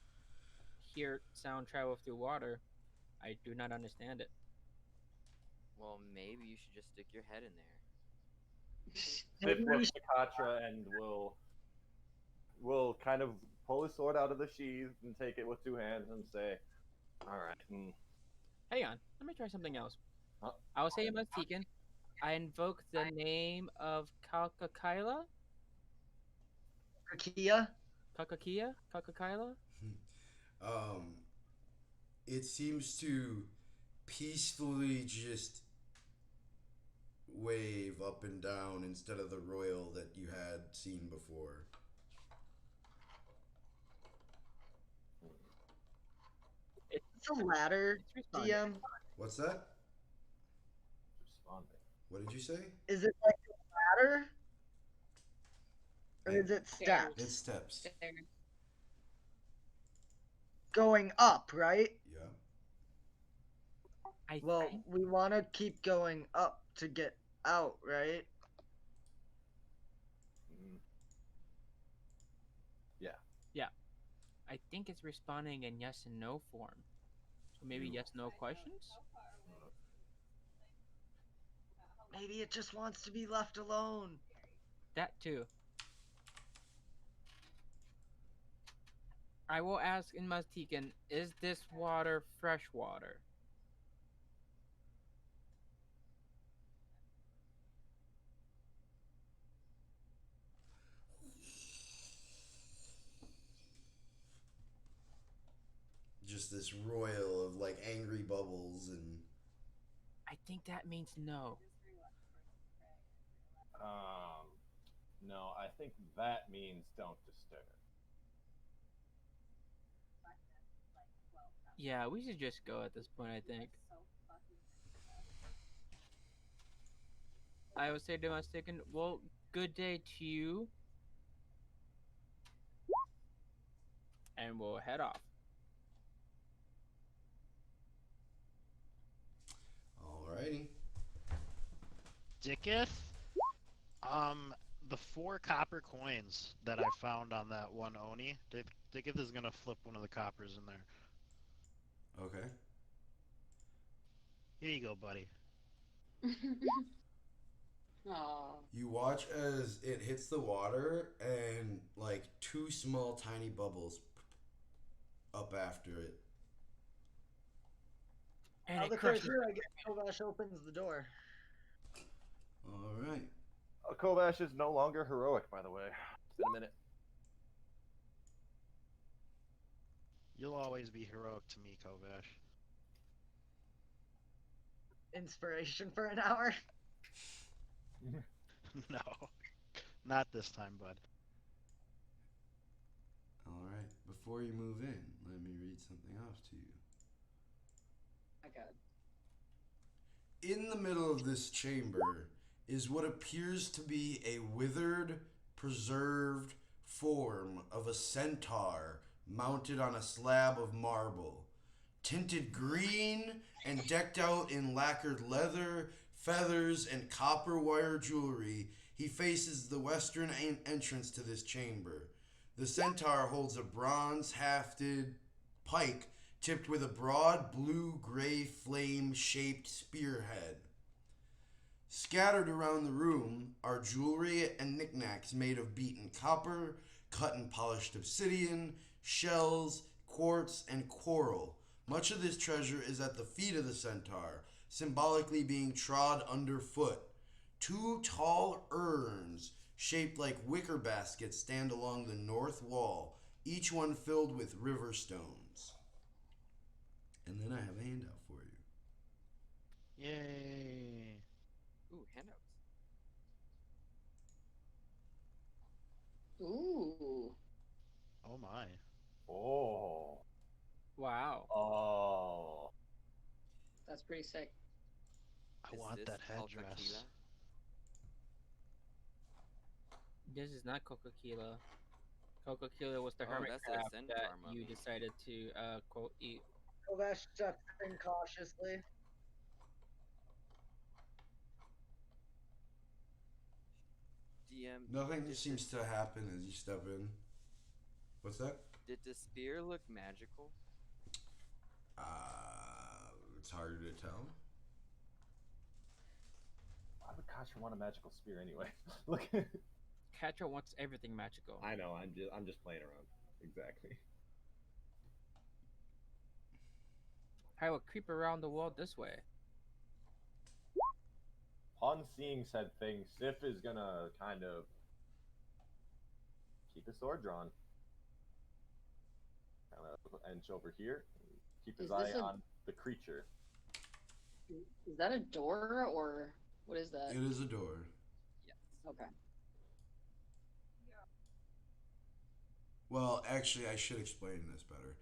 hear sound travel through water, I do not understand it. Well, maybe you should just stick your head in there. Sif Maybe we looks to Katra and will kind of pull his sword out of the sheath and take it with two hands and say, "All right." Hang on, let me try something else. Huh? I will say in Maztecan, I invoke the name of Kalkakaila? Kia. Kalkakaila? Um, it seems to peacefully just wave up and down instead of the royal that you had seen before. It's a ladder, It's responding. DM. What's that? Responding. What did you say? Is it like a ladder? Or is it steps? It's steps. Stairs. Going up, right? Yeah. I Well, think we want to keep going up to get out, right? Mm. I think it's responding in yes and no form. So maybe yes no questions? Maybe it just wants to be left alone. That too. I will ask in Maztecan, is this water fresh water? Just this royal of like angry bubbles and I think that means no. No, I think that means don't disturb. Yeah, we should just go at this point, I think. I would say to Maztecan, well, good day to you. And we'll head off. alrighty. Dikuth, the 4 copper coins that I found on that one Oni, Dikuth is gonna flip one of the coppers in there. Okay. Here you go, buddy. Aw. You watch as it hits the water and like 2 small tiny bubbles up after it. And Now it the crushes. closer I get, Kovash opens the door. Alright. Kovash is no longer heroic, by the way. It's been a minute. You'll always be heroic to me, Kovash. Inspiration for an hour. No, not this time, bud. Alright. Before you move in, let me read something off to you. My God. In the middle of this chamber is what appears to be a withered, preserved, form of a centaur mounted on a slab of marble. Tinted green and decked out in lacquered leather, feathers, and copper wire jewelry, he faces the western entrance to this chamber. The centaur holds a bronze hafted pike tipped with a broad blue gray flame shaped spearhead. Scattered around the room are jewelry and knickknacks made of beaten copper, cut and polished obsidian, shells, quartz, and coral. Much of this treasure is at the feet of the centaur, symbolically being trod underfoot. Two tall urns, shaped like wicker baskets, stand along the north wall, each one filled with river stones. And then I have a handout for you. Yay. Ooh, handouts. Ooh. Oh my. Oh. Wow. Oh. That's pretty sick. I Is want this that called headdress. tequila? This is not Coca-Cola. Coca-Cola was the Oh, hermit that's a crab centaur that you mummy. decided to quote eat. Kovesh steps in cautiously. DM. Nothing did seems the, to happen as you step in. What's that? Did the spear look magical? It's harder to tell. Why would Kasha want a magical spear anyway? Look. Catcher wants everything magical. I know. I'm just playing around. Exactly. I will creep around the wall this way. Upon seeing said thing, Sif is gonna kind of keep his sword drawn. Kind of inch over here. Keep his Is eye this a- on the creature. Is that a door or what is that? It is a door. Yes. Okay. Well, actually, I should explain this better.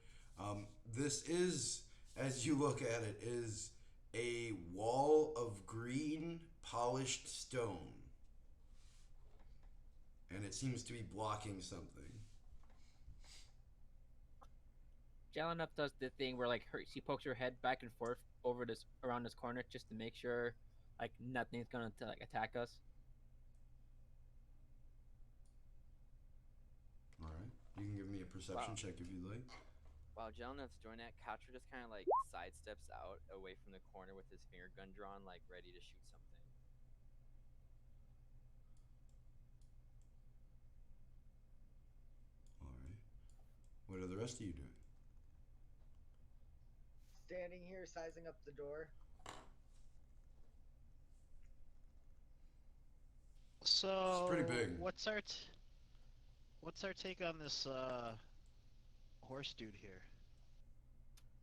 This is, as you look at it, is a wall of green polished stone. And it seems to be blocking something. Jelenup does the thing where she pokes her head back and forth over this around this corner just to make sure nothing's gonna attack us. All right. You can give me a perception Wow. check if you'd like. While Jelnut's doing that, Katra just kind of sidesteps out away from the corner with his finger gun drawn, ready to shoot something. All right. What are the rest of you doing? Standing here, sizing up the door. So pretty big. What's our take on this horse dude here?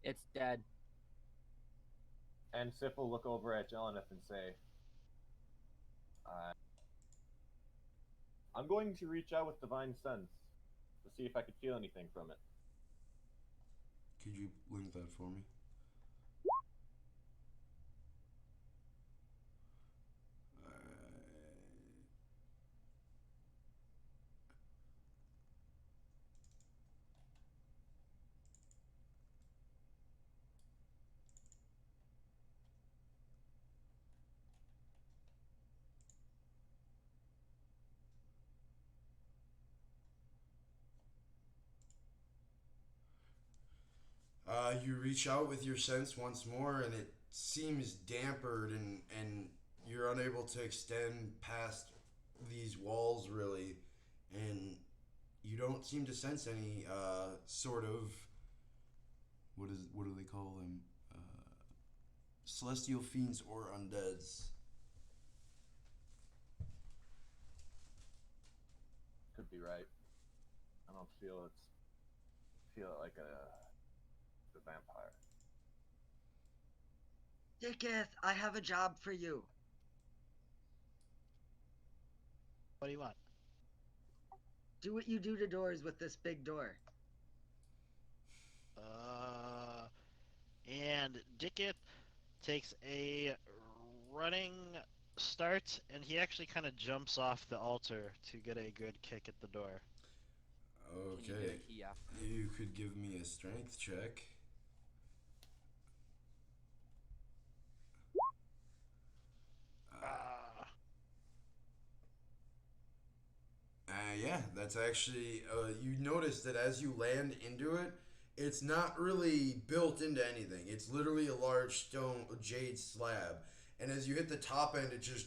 It's dead. And Sif will look over at Jelenith and say, I'm going to reach out with Divine Sense to see if I could feel anything from it. Could you link that for me? You reach out with your sense once more, and it seems dampered, and you're unable to extend past these walls really, and you don't seem to sense any sort of what do they call them? Celestial fiends or undeads. Could be right. I don't feel it like the vampire. Dikuth, I have a job for you. What do you want? Do what you do to doors with this big door. And Dikuth takes a running start, and he actually kind of jumps off the altar to get a good kick at the door. Can you do Okay. a key off? You could give me a strength check. Yeah, that's actually. You notice that as you land into it, it's not really built into anything. It's literally a large stone jade slab, and as you hit the top end, it just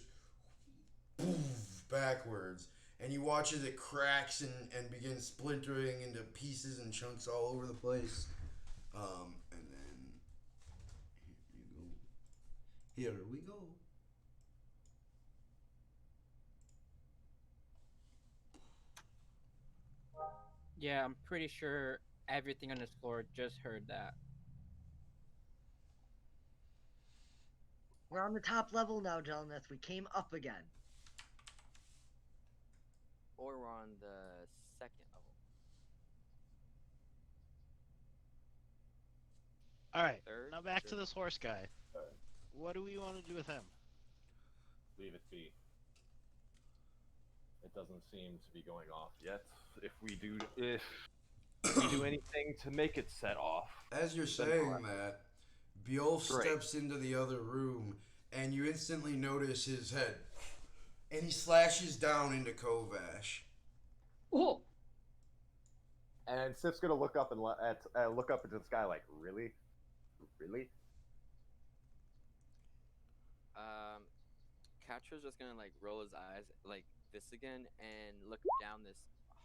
poof backwards, and you watch as it cracks and begins splintering into pieces and chunks all over the place. And then here you go. Here we go. Yeah, I'm pretty sure everything on this floor just heard that. We're on the top level now, Jelneth. We came up again. Or we're on the second level. All right. Third. Now back to Third. this horse guy. Alright. What do we want to do with him? Leave it be. It doesn't seem to be going off yet. If we do anything to make it set off. As you're saying that, Bjolf steps into the other room, and you instantly notice his head, and he slashes down into Kovash. Oh, And Sif's gonna look up and look up into the sky like, really? Catro's just gonna like roll his eyes like this again and look down this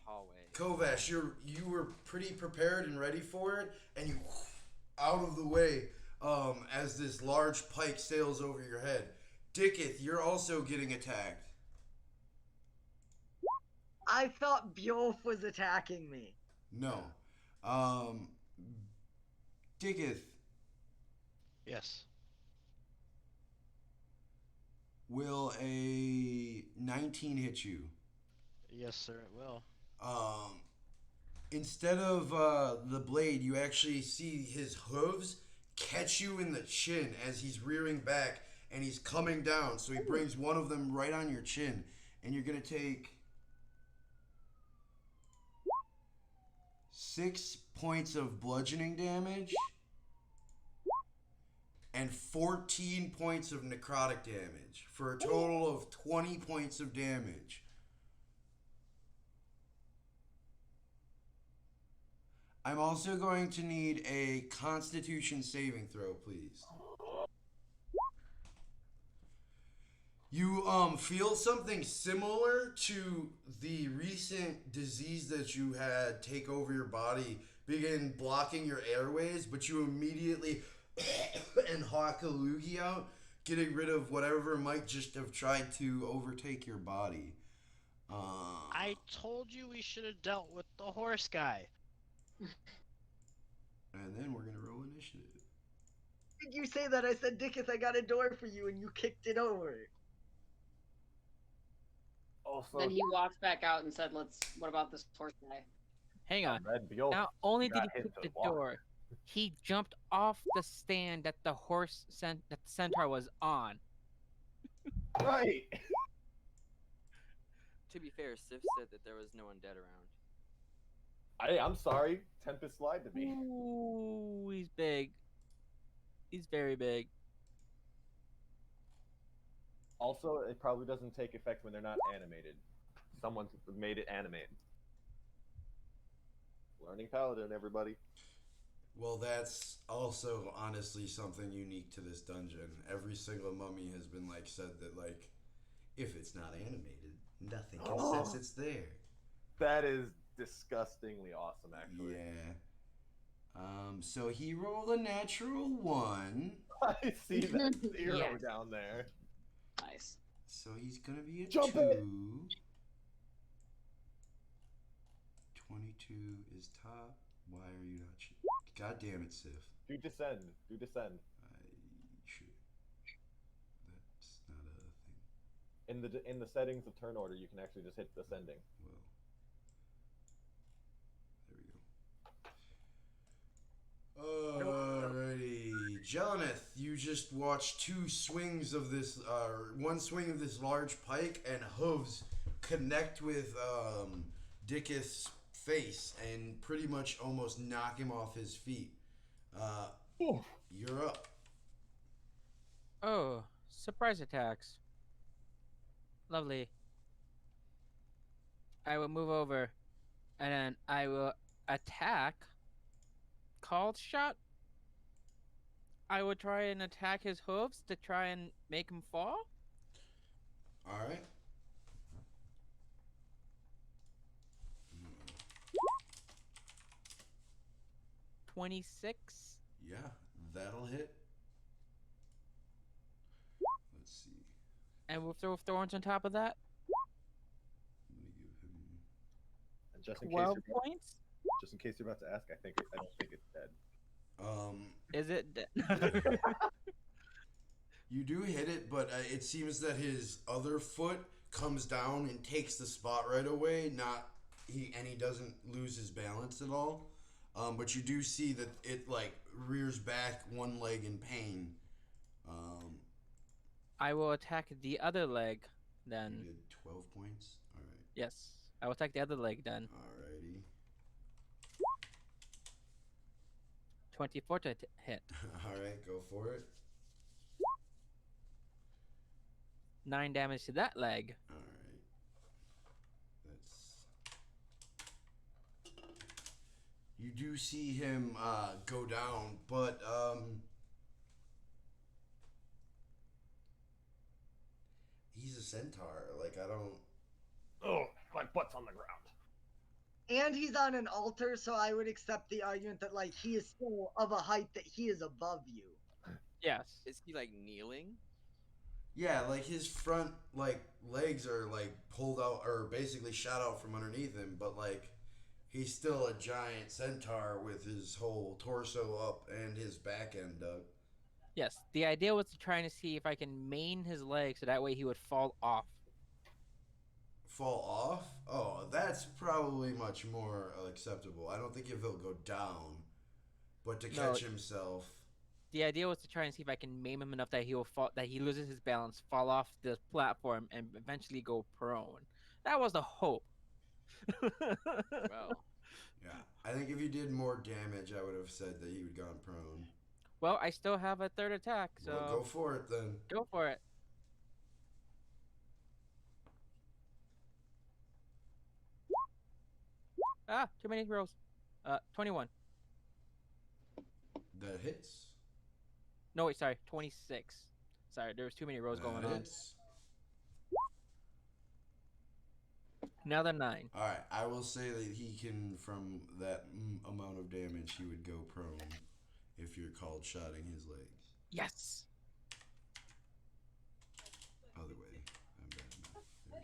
hallway. Kovash, you were pretty prepared and ready for it, and you out of the way as this large pike sails over your head. Dikuth, you're also getting attacked. I thought Bjolf was attacking me. No. Dikuth, Yes. will a 19 hit you? Yes, sir, it will. Instead of the blade, you actually see his hooves catch you in the chin as he's rearing back and he's coming down. So he brings one of them right on your chin, and you're gonna take 6 points of bludgeoning damage and 14 points of necrotic damage for a total of 20 points of damage. I'm also going to need a Constitution saving throw, please. You feel something similar to the recent disease that you had take over your body, begin blocking your airways, but you immediately and hawk a loogie out, getting rid of whatever might just have tried to overtake your body. I told you we should have dealt with the horse guy. And then we're gonna roll initiative. Did you say that? I said, Dikuth, I got a door for you, and you kicked it over. Also, then he walked back out and said, what about this horse guy? Hang on. Red Bjolf Not only did got he hit kick to the walk. door, he jumped off the stand that the that the centaur was on. Right. To be fair, Sif said that there was no one dead around. I'm sorry. Tempest lied to me. Ooh, he's big. He's very big. Also, it probably doesn't take effect when they're not animated. Someone made it animate. Learning Paladin, everybody. Well, that's also honestly something unique to this dungeon. Every single mummy has been said that if it's not animated, nothing can sense it's there. That is disgustingly awesome, actually. Yeah. So he rolled a natural 1. I see that 0 Yes. down there. Nice. So he's gonna be a Jump 2. it! 22 is top. Why are you not? God damn it, Sif. Do descend. Do descend. I should. That's not a thing. In the settings of turn order, you can actually just hit descending. Well, there we go. Alrighty, Jelneth, you just watched 2 swings of this, one swing of this large pike, and hooves connect with Dikuth's face and pretty much almost knock him off his feet. Oh, You're up. Oh, surprise attacks. Lovely. I will move over, and then I will attack. Called shot. I will try and attack his hooves to try and make him fall. All right. 26. Yeah, that'll hit. Let's see. And we'll throw thorns on top of that. Let me give him. and just in case 12 you're about, points. just in case you're about to ask, I don't think it's dead. Is it dead? You do hit it, but it seems that his other foot comes down and takes the spot right away. He doesn't lose his balance at all. But you do see that it like rears back one leg in pain. I will attack the other leg then. You did 12 points. All right. Yes, I will attack the other leg then. Alrighty. 24 to hit. All right, go for it. 9 damage to that leg. All right. You do see him go down, but he's a centaur. Like I don't. Oh, my butt's on the ground. And he's on an altar, so I would accept the argument that like he is still of a height that he is above you. Yes. Is he like kneeling? Yeah, like his front like legs are like pulled out or basically shot out from underneath him, but like he's still a giant centaur with his whole torso up and his back end up. Yes. The idea was to try to see if I can maim his leg so that way he would fall off. Fall off? Oh, that's probably much more acceptable. I don't think if he'll go down, but to catch himself. The idea was to try and see if I can maim him enough that he will fall, that he loses his balance, fall off the platform, and eventually go prone. That was the hope. Well, Yeah, I think if you did more damage, I would have said that he would gone prone. Well, I still have a third attack, so Well, go for it then. go for it. Ah, too many rolls. 21. That hits. No, wait, sorry, 26. Sorry, there was too many rolls going on. Hits. Another 9. All right, I will say that he can, from that amount of damage, he would go prone if you're called shotting his legs. Yes. Other way. I'm bad enough. There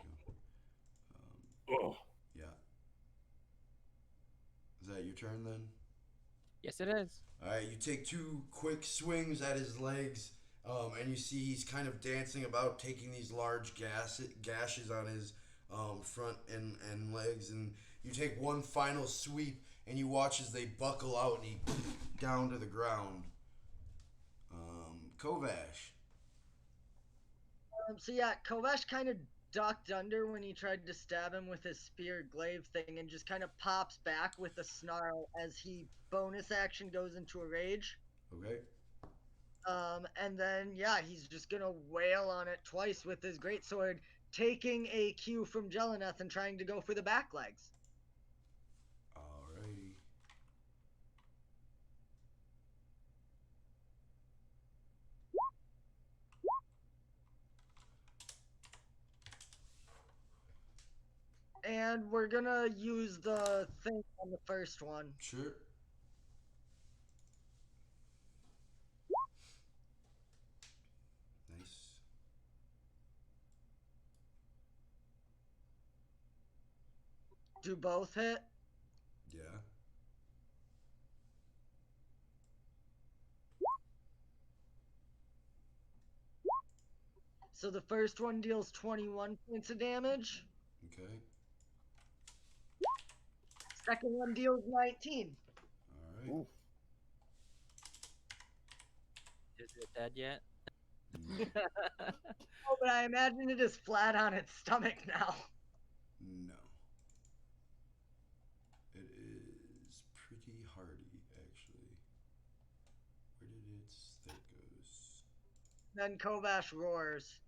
we go. Oh, Yeah. Is that your turn then? Yes, it is. All right, you take 2 quick swings at his legs, and you see he's kind of dancing about, taking these large gashes on his front and legs, and you take one final sweep, and you watch as they buckle out, and he down to the ground. Kovash. So yeah, Kovash kind of ducked under when he tried to stab him with his spear glaive thing and just kind of pops back with a snarl as he bonus action goes into a rage. Okay. And then yeah, he's just gonna wail on it twice with his greatsword, taking a cue from Jeleneth and trying to go for the back legs. Alrighty. And we're gonna use the thing on the first one. Sure. Nice. Do both hit? Yeah. So the first one deals 21 points of damage. Okay. Second one deals 19. All right. oof. Is it dead yet? Oh, but I imagine it is flat on its stomach now. No. It Then Kovash roars.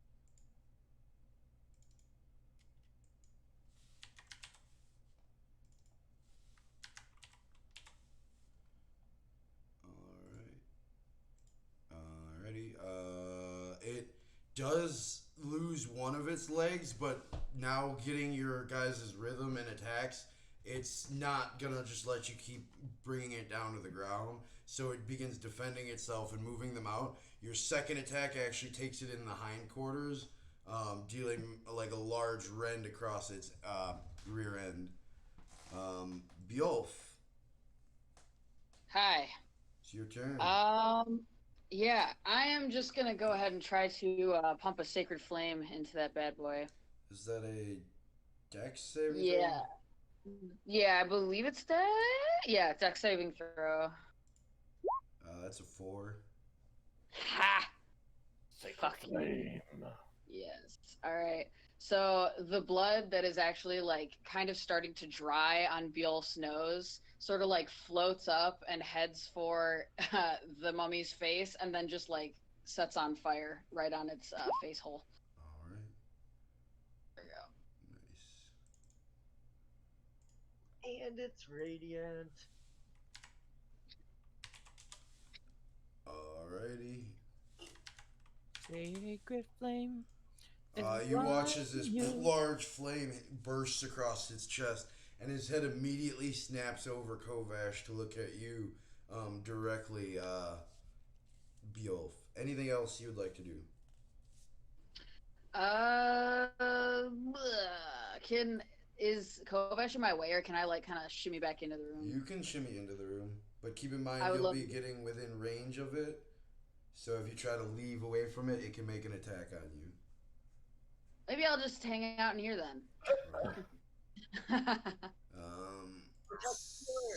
Alrighty. It does lose one of its legs, but now getting your guys' rhythm and attacks, it's not gonna just let you keep bringing it down to the ground. So it begins defending itself and moving them out. Your second attack actually takes it in the hindquarters, dealing like a large rend across its rear end. Bjolf, Hi. it's your turn. Yeah, I am just gonna go ahead and try to pump a sacred flame into that bad boy. Is that a dex saving Yeah. throw? Yeah, I believe it's that. Yeah, it's dex saving throw. That's a 4. Ha! Sacred Fuck you. flame. Yes. All right. So the blood that is actually like kind of starting to dry on Bjolf's nose sort of like floats up and heads for the mummy's face and then just like sets on fire right on its face hole. All right. There you go. Nice. And it's radiant. Alrighty. Sacred flame. You watch as this large flame bursts across its chest, and his head immediately snaps over Kovash to look at you directly, Bjolf. Anything else you would like to do? Is Kovash in my way, or can I like kind of shimmy back into the room? You can shimmy into the room, but keep in mind I would you'll love be to. getting within range of it. So if you try to leave away from it, it can make an attack on you. Maybe I'll just hang out in here then.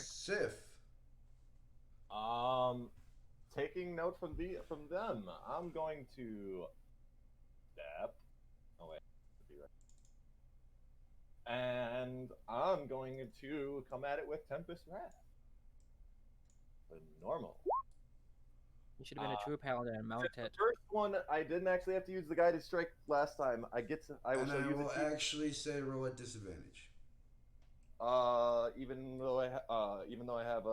Sif. Taking note from them, I'm going to step. Oh wait, and I'm going to come at it with Tempest Wrath. The normal. You should have been a true paladin and mount The it. first one, I didn't actually have to use the guided strike last time. I And I use will it. actually say roll at disadvantage. Even though I have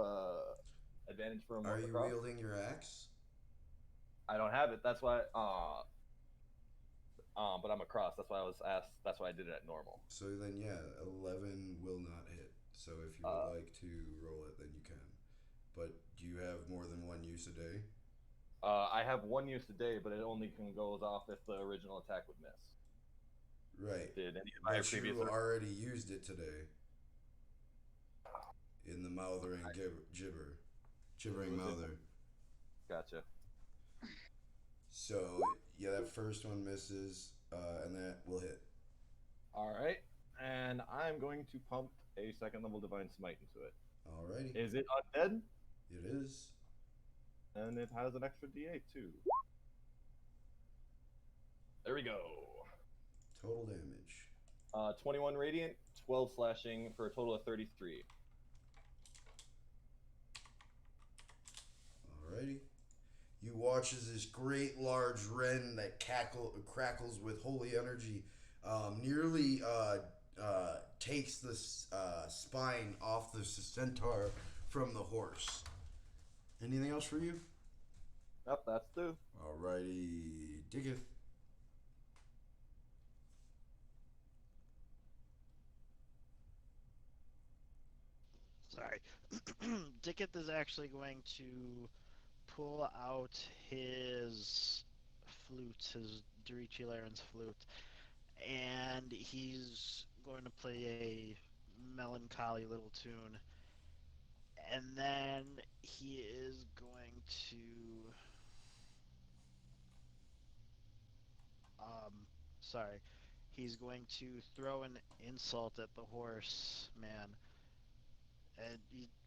advantage from. Are you wielding your axe? I don't have it. That's why. But I'm across. That's why I was asked. That's why I did it at normal. So then, yeah, 11 will not hit. So if you would like to roll it, then you can. But do you have more than one use a day? I have one use a day, but it only goes off if the original attack would miss. Right. Did any of my But previous? you already used it today. In the mouthering gibbering mouther. Gotcha. So yeah, that first one misses, and that will hit. All right, and I'm going to pump a second level divine smite into it. Alrighty. Is it undead? It is. And it has an extra D8 too. There we go. Total damage. 21 radiant, 12 slashing for a total of 33. Alrighty. You watch as this great large wren that crackles with holy energy nearly takes the spine off the centaur from the horse. Anything else for you? Yep, that's two. Alrighty, Dikuth. Sorry. Dikuth is actually going to pull out his flute, his Dorichi Laren's flute, and he's going to play a melancholy little tune. And then he is going to sorry. He's going to throw an insult at the horseman. And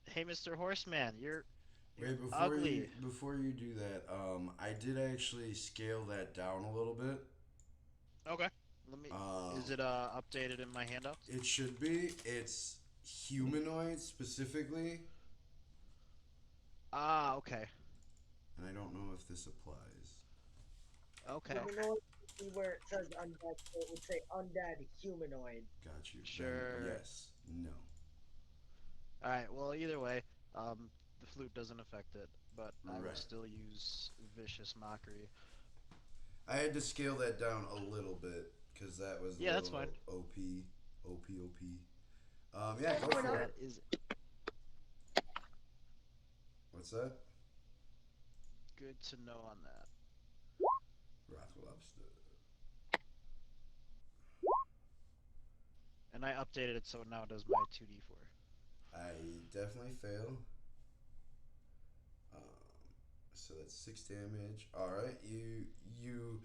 hey, Mr. Horseman, you're Wait, ugly. before you do that, I did actually scale that down a little bit. Okay. Let me. Is it updated in my handouts? It should be. It's humanoid specifically, Ah, okay. and I don't know if this applies. Okay. Humanoid would be where it says undead, so it would say undead humanoid. Got you. Then Sure. yes. No. All right. Well, either way, the flute doesn't affect it, but I will Right. still use vicious mockery. I had to scale that down a little bit because that was a Yeah, that's little fine. OP. OP. Yeah, go Why for not? it. That is What's that? good to know on that. Wrathful Lobster. And I updated it so now it does my 2d4. I definitely fail. So that's 6 damage. All right, you.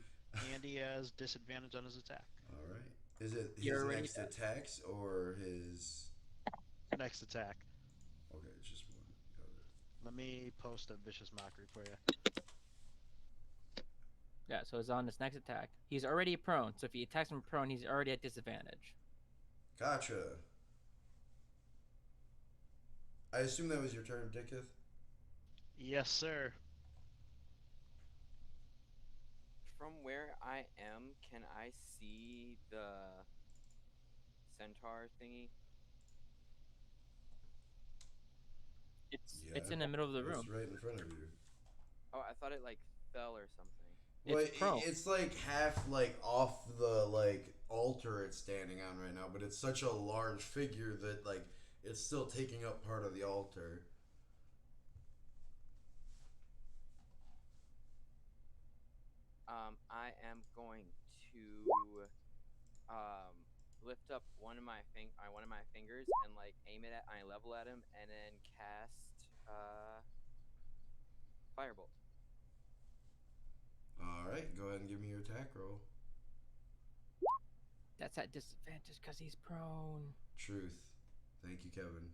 And he has disadvantage on his attack. All right. Is it his You're already next dead. attacks or his? Next attack. Okay, it's just one. Got it. Let me post a vicious mockery for you. Yeah, so it's on his next attack. He's already prone, so if he attacks from prone, he's already at disadvantage. Gotcha. I assume that was your turn, Dikuth? Yes, sir. From where I am, can I see the centaur thingy? It's in the middle of the room. It's right in front of you. Oh, I thought it like fell or something. Well, It's prone. it's like half like off the like altar it's standing on right now, but it's such a large figure that like it's still taking up part of the altar. I am going to lift up one of my fingers and like aim it at eye level at him, and then cast firebolt. All right, go ahead and give me your attack roll. That's at disadvantage because he's prone. Truth. Thank you, Kevin.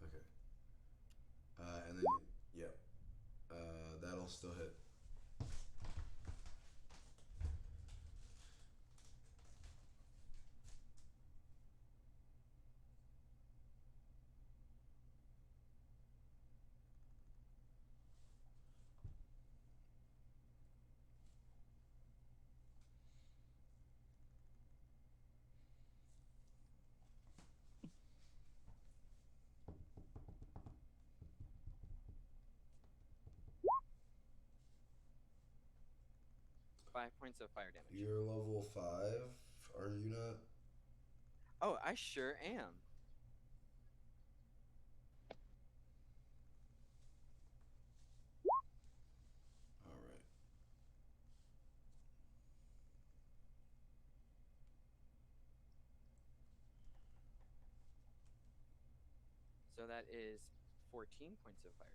Okay. And then, yeah. That'll still hit. Five points of fire damage. You're level 5, are you not? Oh, I sure am. All right. So that is 14 points of fire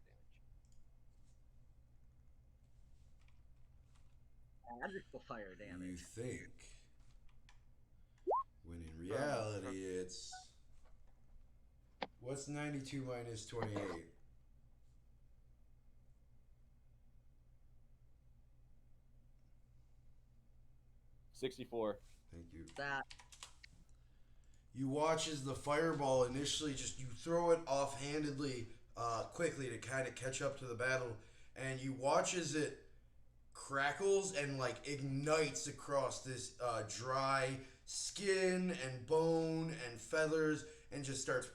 damage. Magical fire You damage. think. When in reality, it's. What's 92 minus 28? $64. Thank you. That You watch as the fireball initially just you throw it offhandedly, quickly to kind of catch up to the battle, and you watch as it crackles and like ignites across this dry skin and bone and feathers, and just starts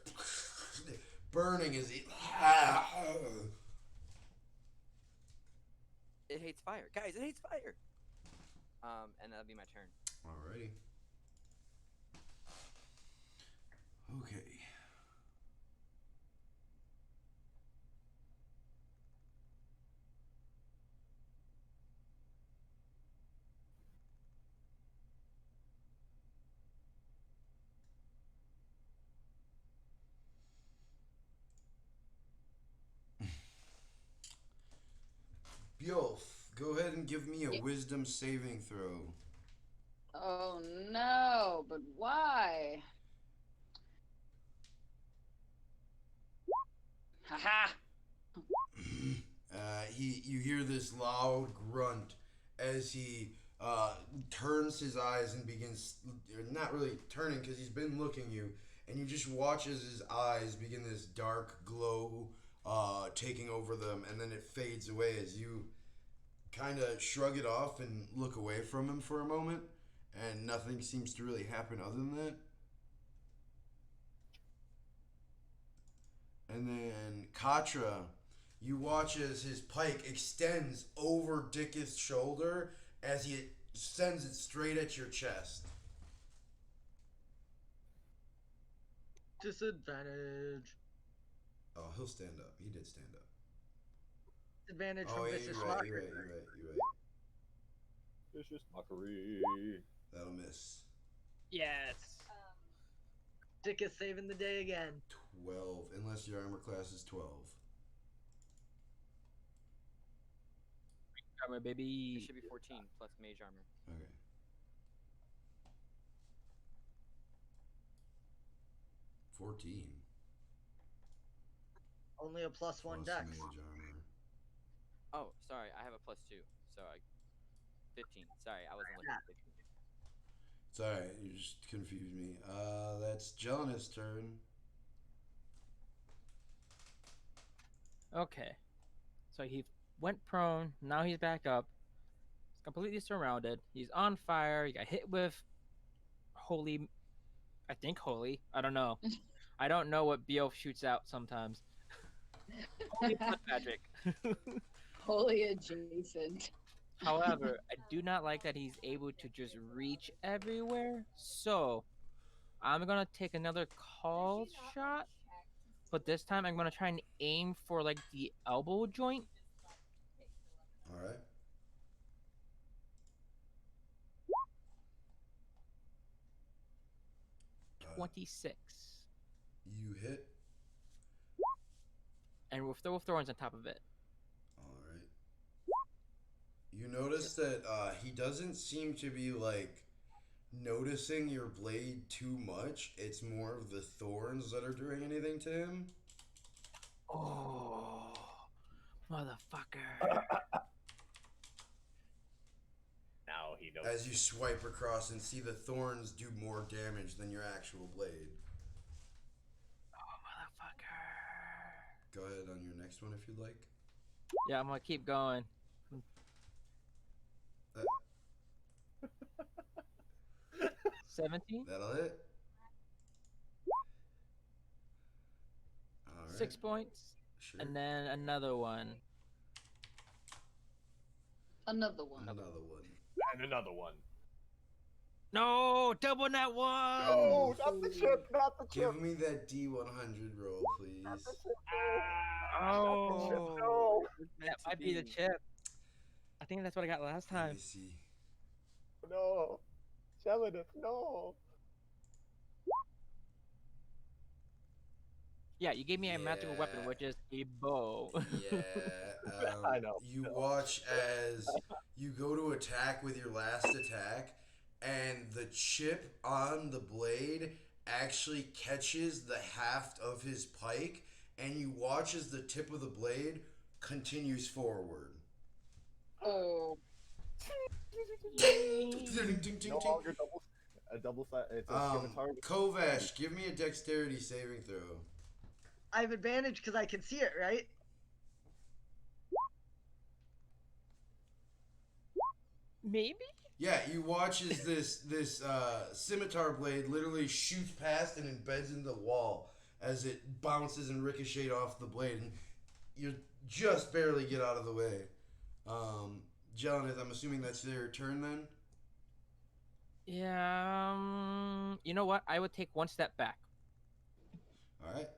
burning as it. It hates fire, guys. It hates fire. And that'll be my turn. Alrighty. Okay. Bjolf, go ahead and give me a wisdom saving throw. Oh no, but why? Haha! You hear this loud grunt as he turns his eyes and begins, not really turning because he's been looking you, and you just watch as his eyes begin this dark glow taking over them, and then it fades away as you kind of shrug it off and look away from him for a moment, and nothing seems to really happen other than that. And then Katra, you watch as his pike extends over Dikuth's shoulder as he sends it straight at your chest. Disadvantage. Oh, he'll stand up. He did stand up. Disadvantage Oh, from yeah, vicious you're right, mockery. you're right. Vicious mockery. That'll miss. Yes. Dick is saving the day again. 12, unless your armor class is 12. Armor, It baby. should be 14 plus mage armor. Okay. $14. Only a +1 Plus dex. mage armor. Oh, sorry, I have a +2, so 15. Sorry, I wasn't looking at 15. It's alright, you just confused me. That's Jelena's turn. Okay. So he went prone. Now he's back up. He's completely surrounded. He's on fire. He got hit with holy. I think holy. I don't know. I don't know what Beof shoots out sometimes. Holy blood magic. Holy adjacent. However, I do not like that he's able to just reach everywhere. So I'm gonna take another call shot, but this time I'm gonna try and aim for like the elbow joint. Alright. Uh, 26, you hit. and with thorns on top of it. Alright. You notice that he doesn't seem to be like noticing your blade too much. It's more of the thorns that are doing anything to him. Oh, motherfucker! Now he knows. As you swipe across and see the thorns do more damage than your actual blade. Oh, motherfucker! Go ahead on your next one if you'd like. Yeah, I'm gonna keep going. 17, That'll hit. Alright. 6 points, Sure. and then another one. Another one. Another one. And another one. No, double that one. No, not the chip, not the chip. Give me that D100 roll, please. Not the chip, no. Oh, No. that might be the chip. I think that's what I got last Let time. me see. No. Jealous, no. Yeah, you gave me a magical weapon, Yeah. which is a bow. Yeah. I know. You watch as you go to attack with your last attack, and the chip on the blade actually catches the haft of his pike, and you watch as the tip of the blade continues forward. Oh. No longer double side. It's a scimitar. Kovash, give me a dexterity saving throw. I have advantage because I can see it, right? Maybe? Yeah, you watch as this scimitar blade literally shoots past and embeds in the wall as it bounces and ricochets off the blade, and you just barely get out of the way. Jelena, I'm assuming that's their turn then? Yeah. You know what? I would take one step back. Alright.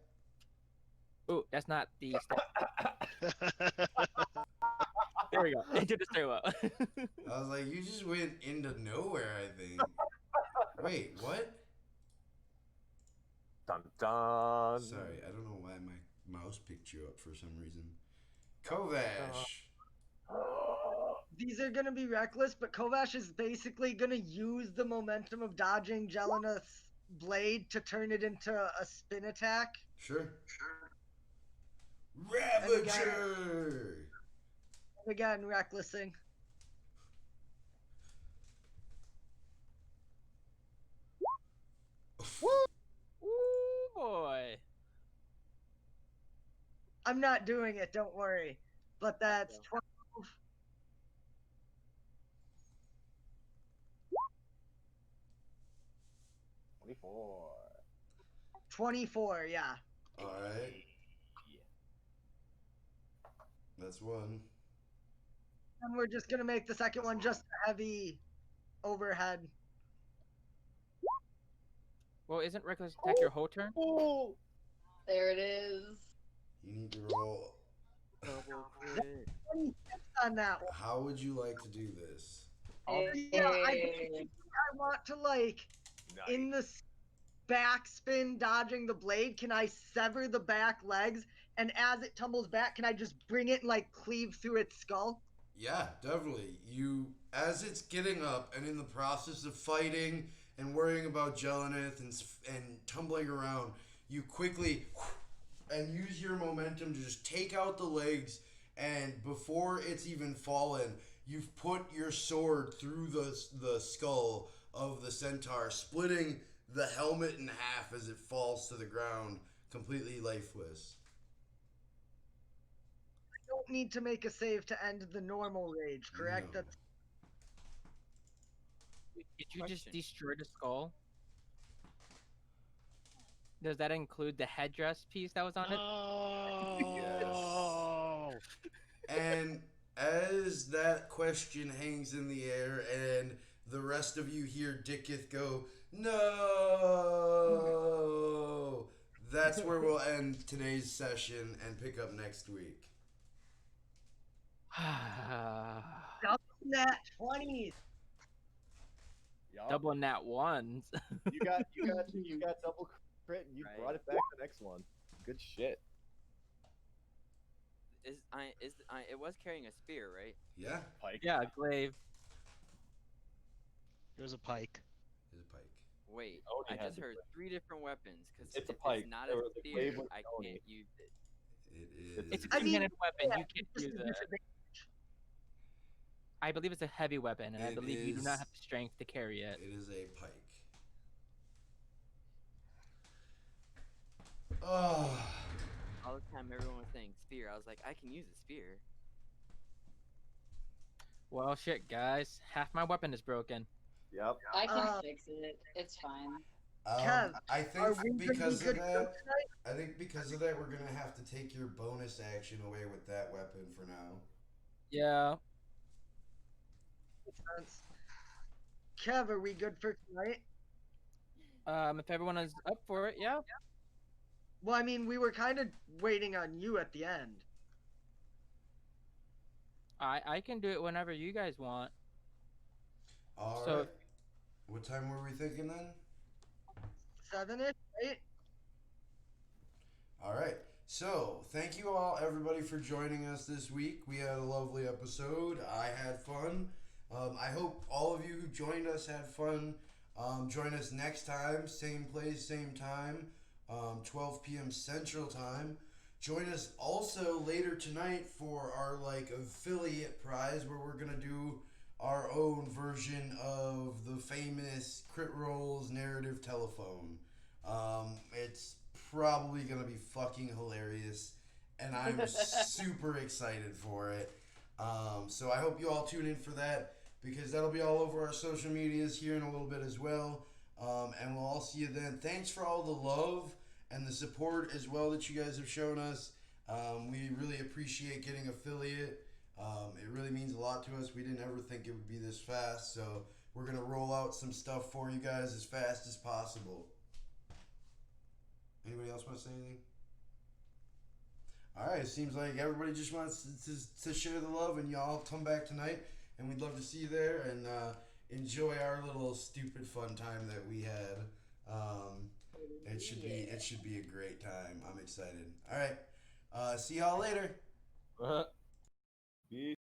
Ooh, that's not the step. There we go. Into the stairwell. I was like, you just went into nowhere, I think. Wait, what? Dun dun. Sorry, I don't know why my mouse picked you up for some reason. Kovash. These are gonna be reckless, but Kovash is basically gonna use the momentum of dodging Jelena's blade to turn it into a spin attack. Sure. Ravager! Again, recklessing. Ooh boy. I'm not doing it, don't worry. But that's 12, 24. 24, yeah. All right, that's one. And we're just gonna make the second one just a heavy overhead. Well, isn't reckless attack your whole turn? Oh! There it is. You need to roll. Double crit. 26 on that one. How would you like to do this? Yeah, I want to like in the backspin dodging the blade, can I sever the back legs, and as it tumbles back, can I just bring it and like cleave through its skull? Yeah, definitely. You, as it's getting up and in the process of fighting and worrying about Jellenith and tumbling around, you quickly and use your momentum to just take out the legs, and before it's even fallen, you've put your sword through the skull of the centaur, splitting the helmet in half as it falls to the ground, completely lifeless. I don't need to make a save to end the normal rage, correct? No. That's Did you just Question. destroy the skull? Does that include the headdress piece that was on it? Oh. And as that question hangs in the air and the rest of you hear Dikuth go, no! That's where we'll end today's session and pick up next week. nat 20s. Yup. Double nat ones. You got double crit and you Right. brought it back the next one. Good shit. It was carrying a spear, right? Yeah, Pike. Yeah, glaive. Here's a pike. here's a pike. Wait, Oni I had just the heard glaive. 3 different weapons. Because It's a if pike. it's not There a was a spear, glaive with I Oni. can't use it. It It's is. It's a I mean, two-handed weapon. yeah, You can't just use a it. disadvantage. I believe it's a heavy weapon, and I It believe you do is- not have the strength to carry it. It is a pike. Oh, All the time everyone was saying spear. I was like, I can use a spear. Well, shit, guys. Half my weapon is broken. Yep. I can Uh, fix it. It's fine. Kev, I Are think we gonna be because good of for that, tonight? I think because of that, we're gonna have to take your bonus action away with that weapon for now. Yeah. Makes sense. Kev, are we good for tonight? If everyone is up for it, yeah. Well, I mean, we were kind of waiting on you at the end. I can do it whenever you guys want. All So- right. What time were we thinking then? 7-ish, right? All right. So, thank you all, everybody, for joining us this week. We had a lovely episode. I had fun. I hope all of you who joined us had fun. Join us next time, same place, same time, 12 p.m. Central Time. Join us also later tonight for our affiliate prize, where we're gonna do our own version of the famous Crit Rolls narrative telephone. It's probably gonna be fucking hilarious, and I'm super excited for it. So I hope you all tune in for that, because that'll be all over our social medias here in a little bit as well. And we'll all see you then. Thanks for all the love and the support as well that you guys have shown us. We really appreciate getting affiliate. It really means a lot to us. We didn't ever think it would be this fast, so we're gonna roll out some stuff for you guys as fast as possible. Anybody else want to say anything? All right, it seems like everybody just wants to share the love, and y'all come back tonight, and we'd love to see you there and enjoy our little stupid fun time that we had. It should be a great time. I'm excited. All right, see y'all later. Peace.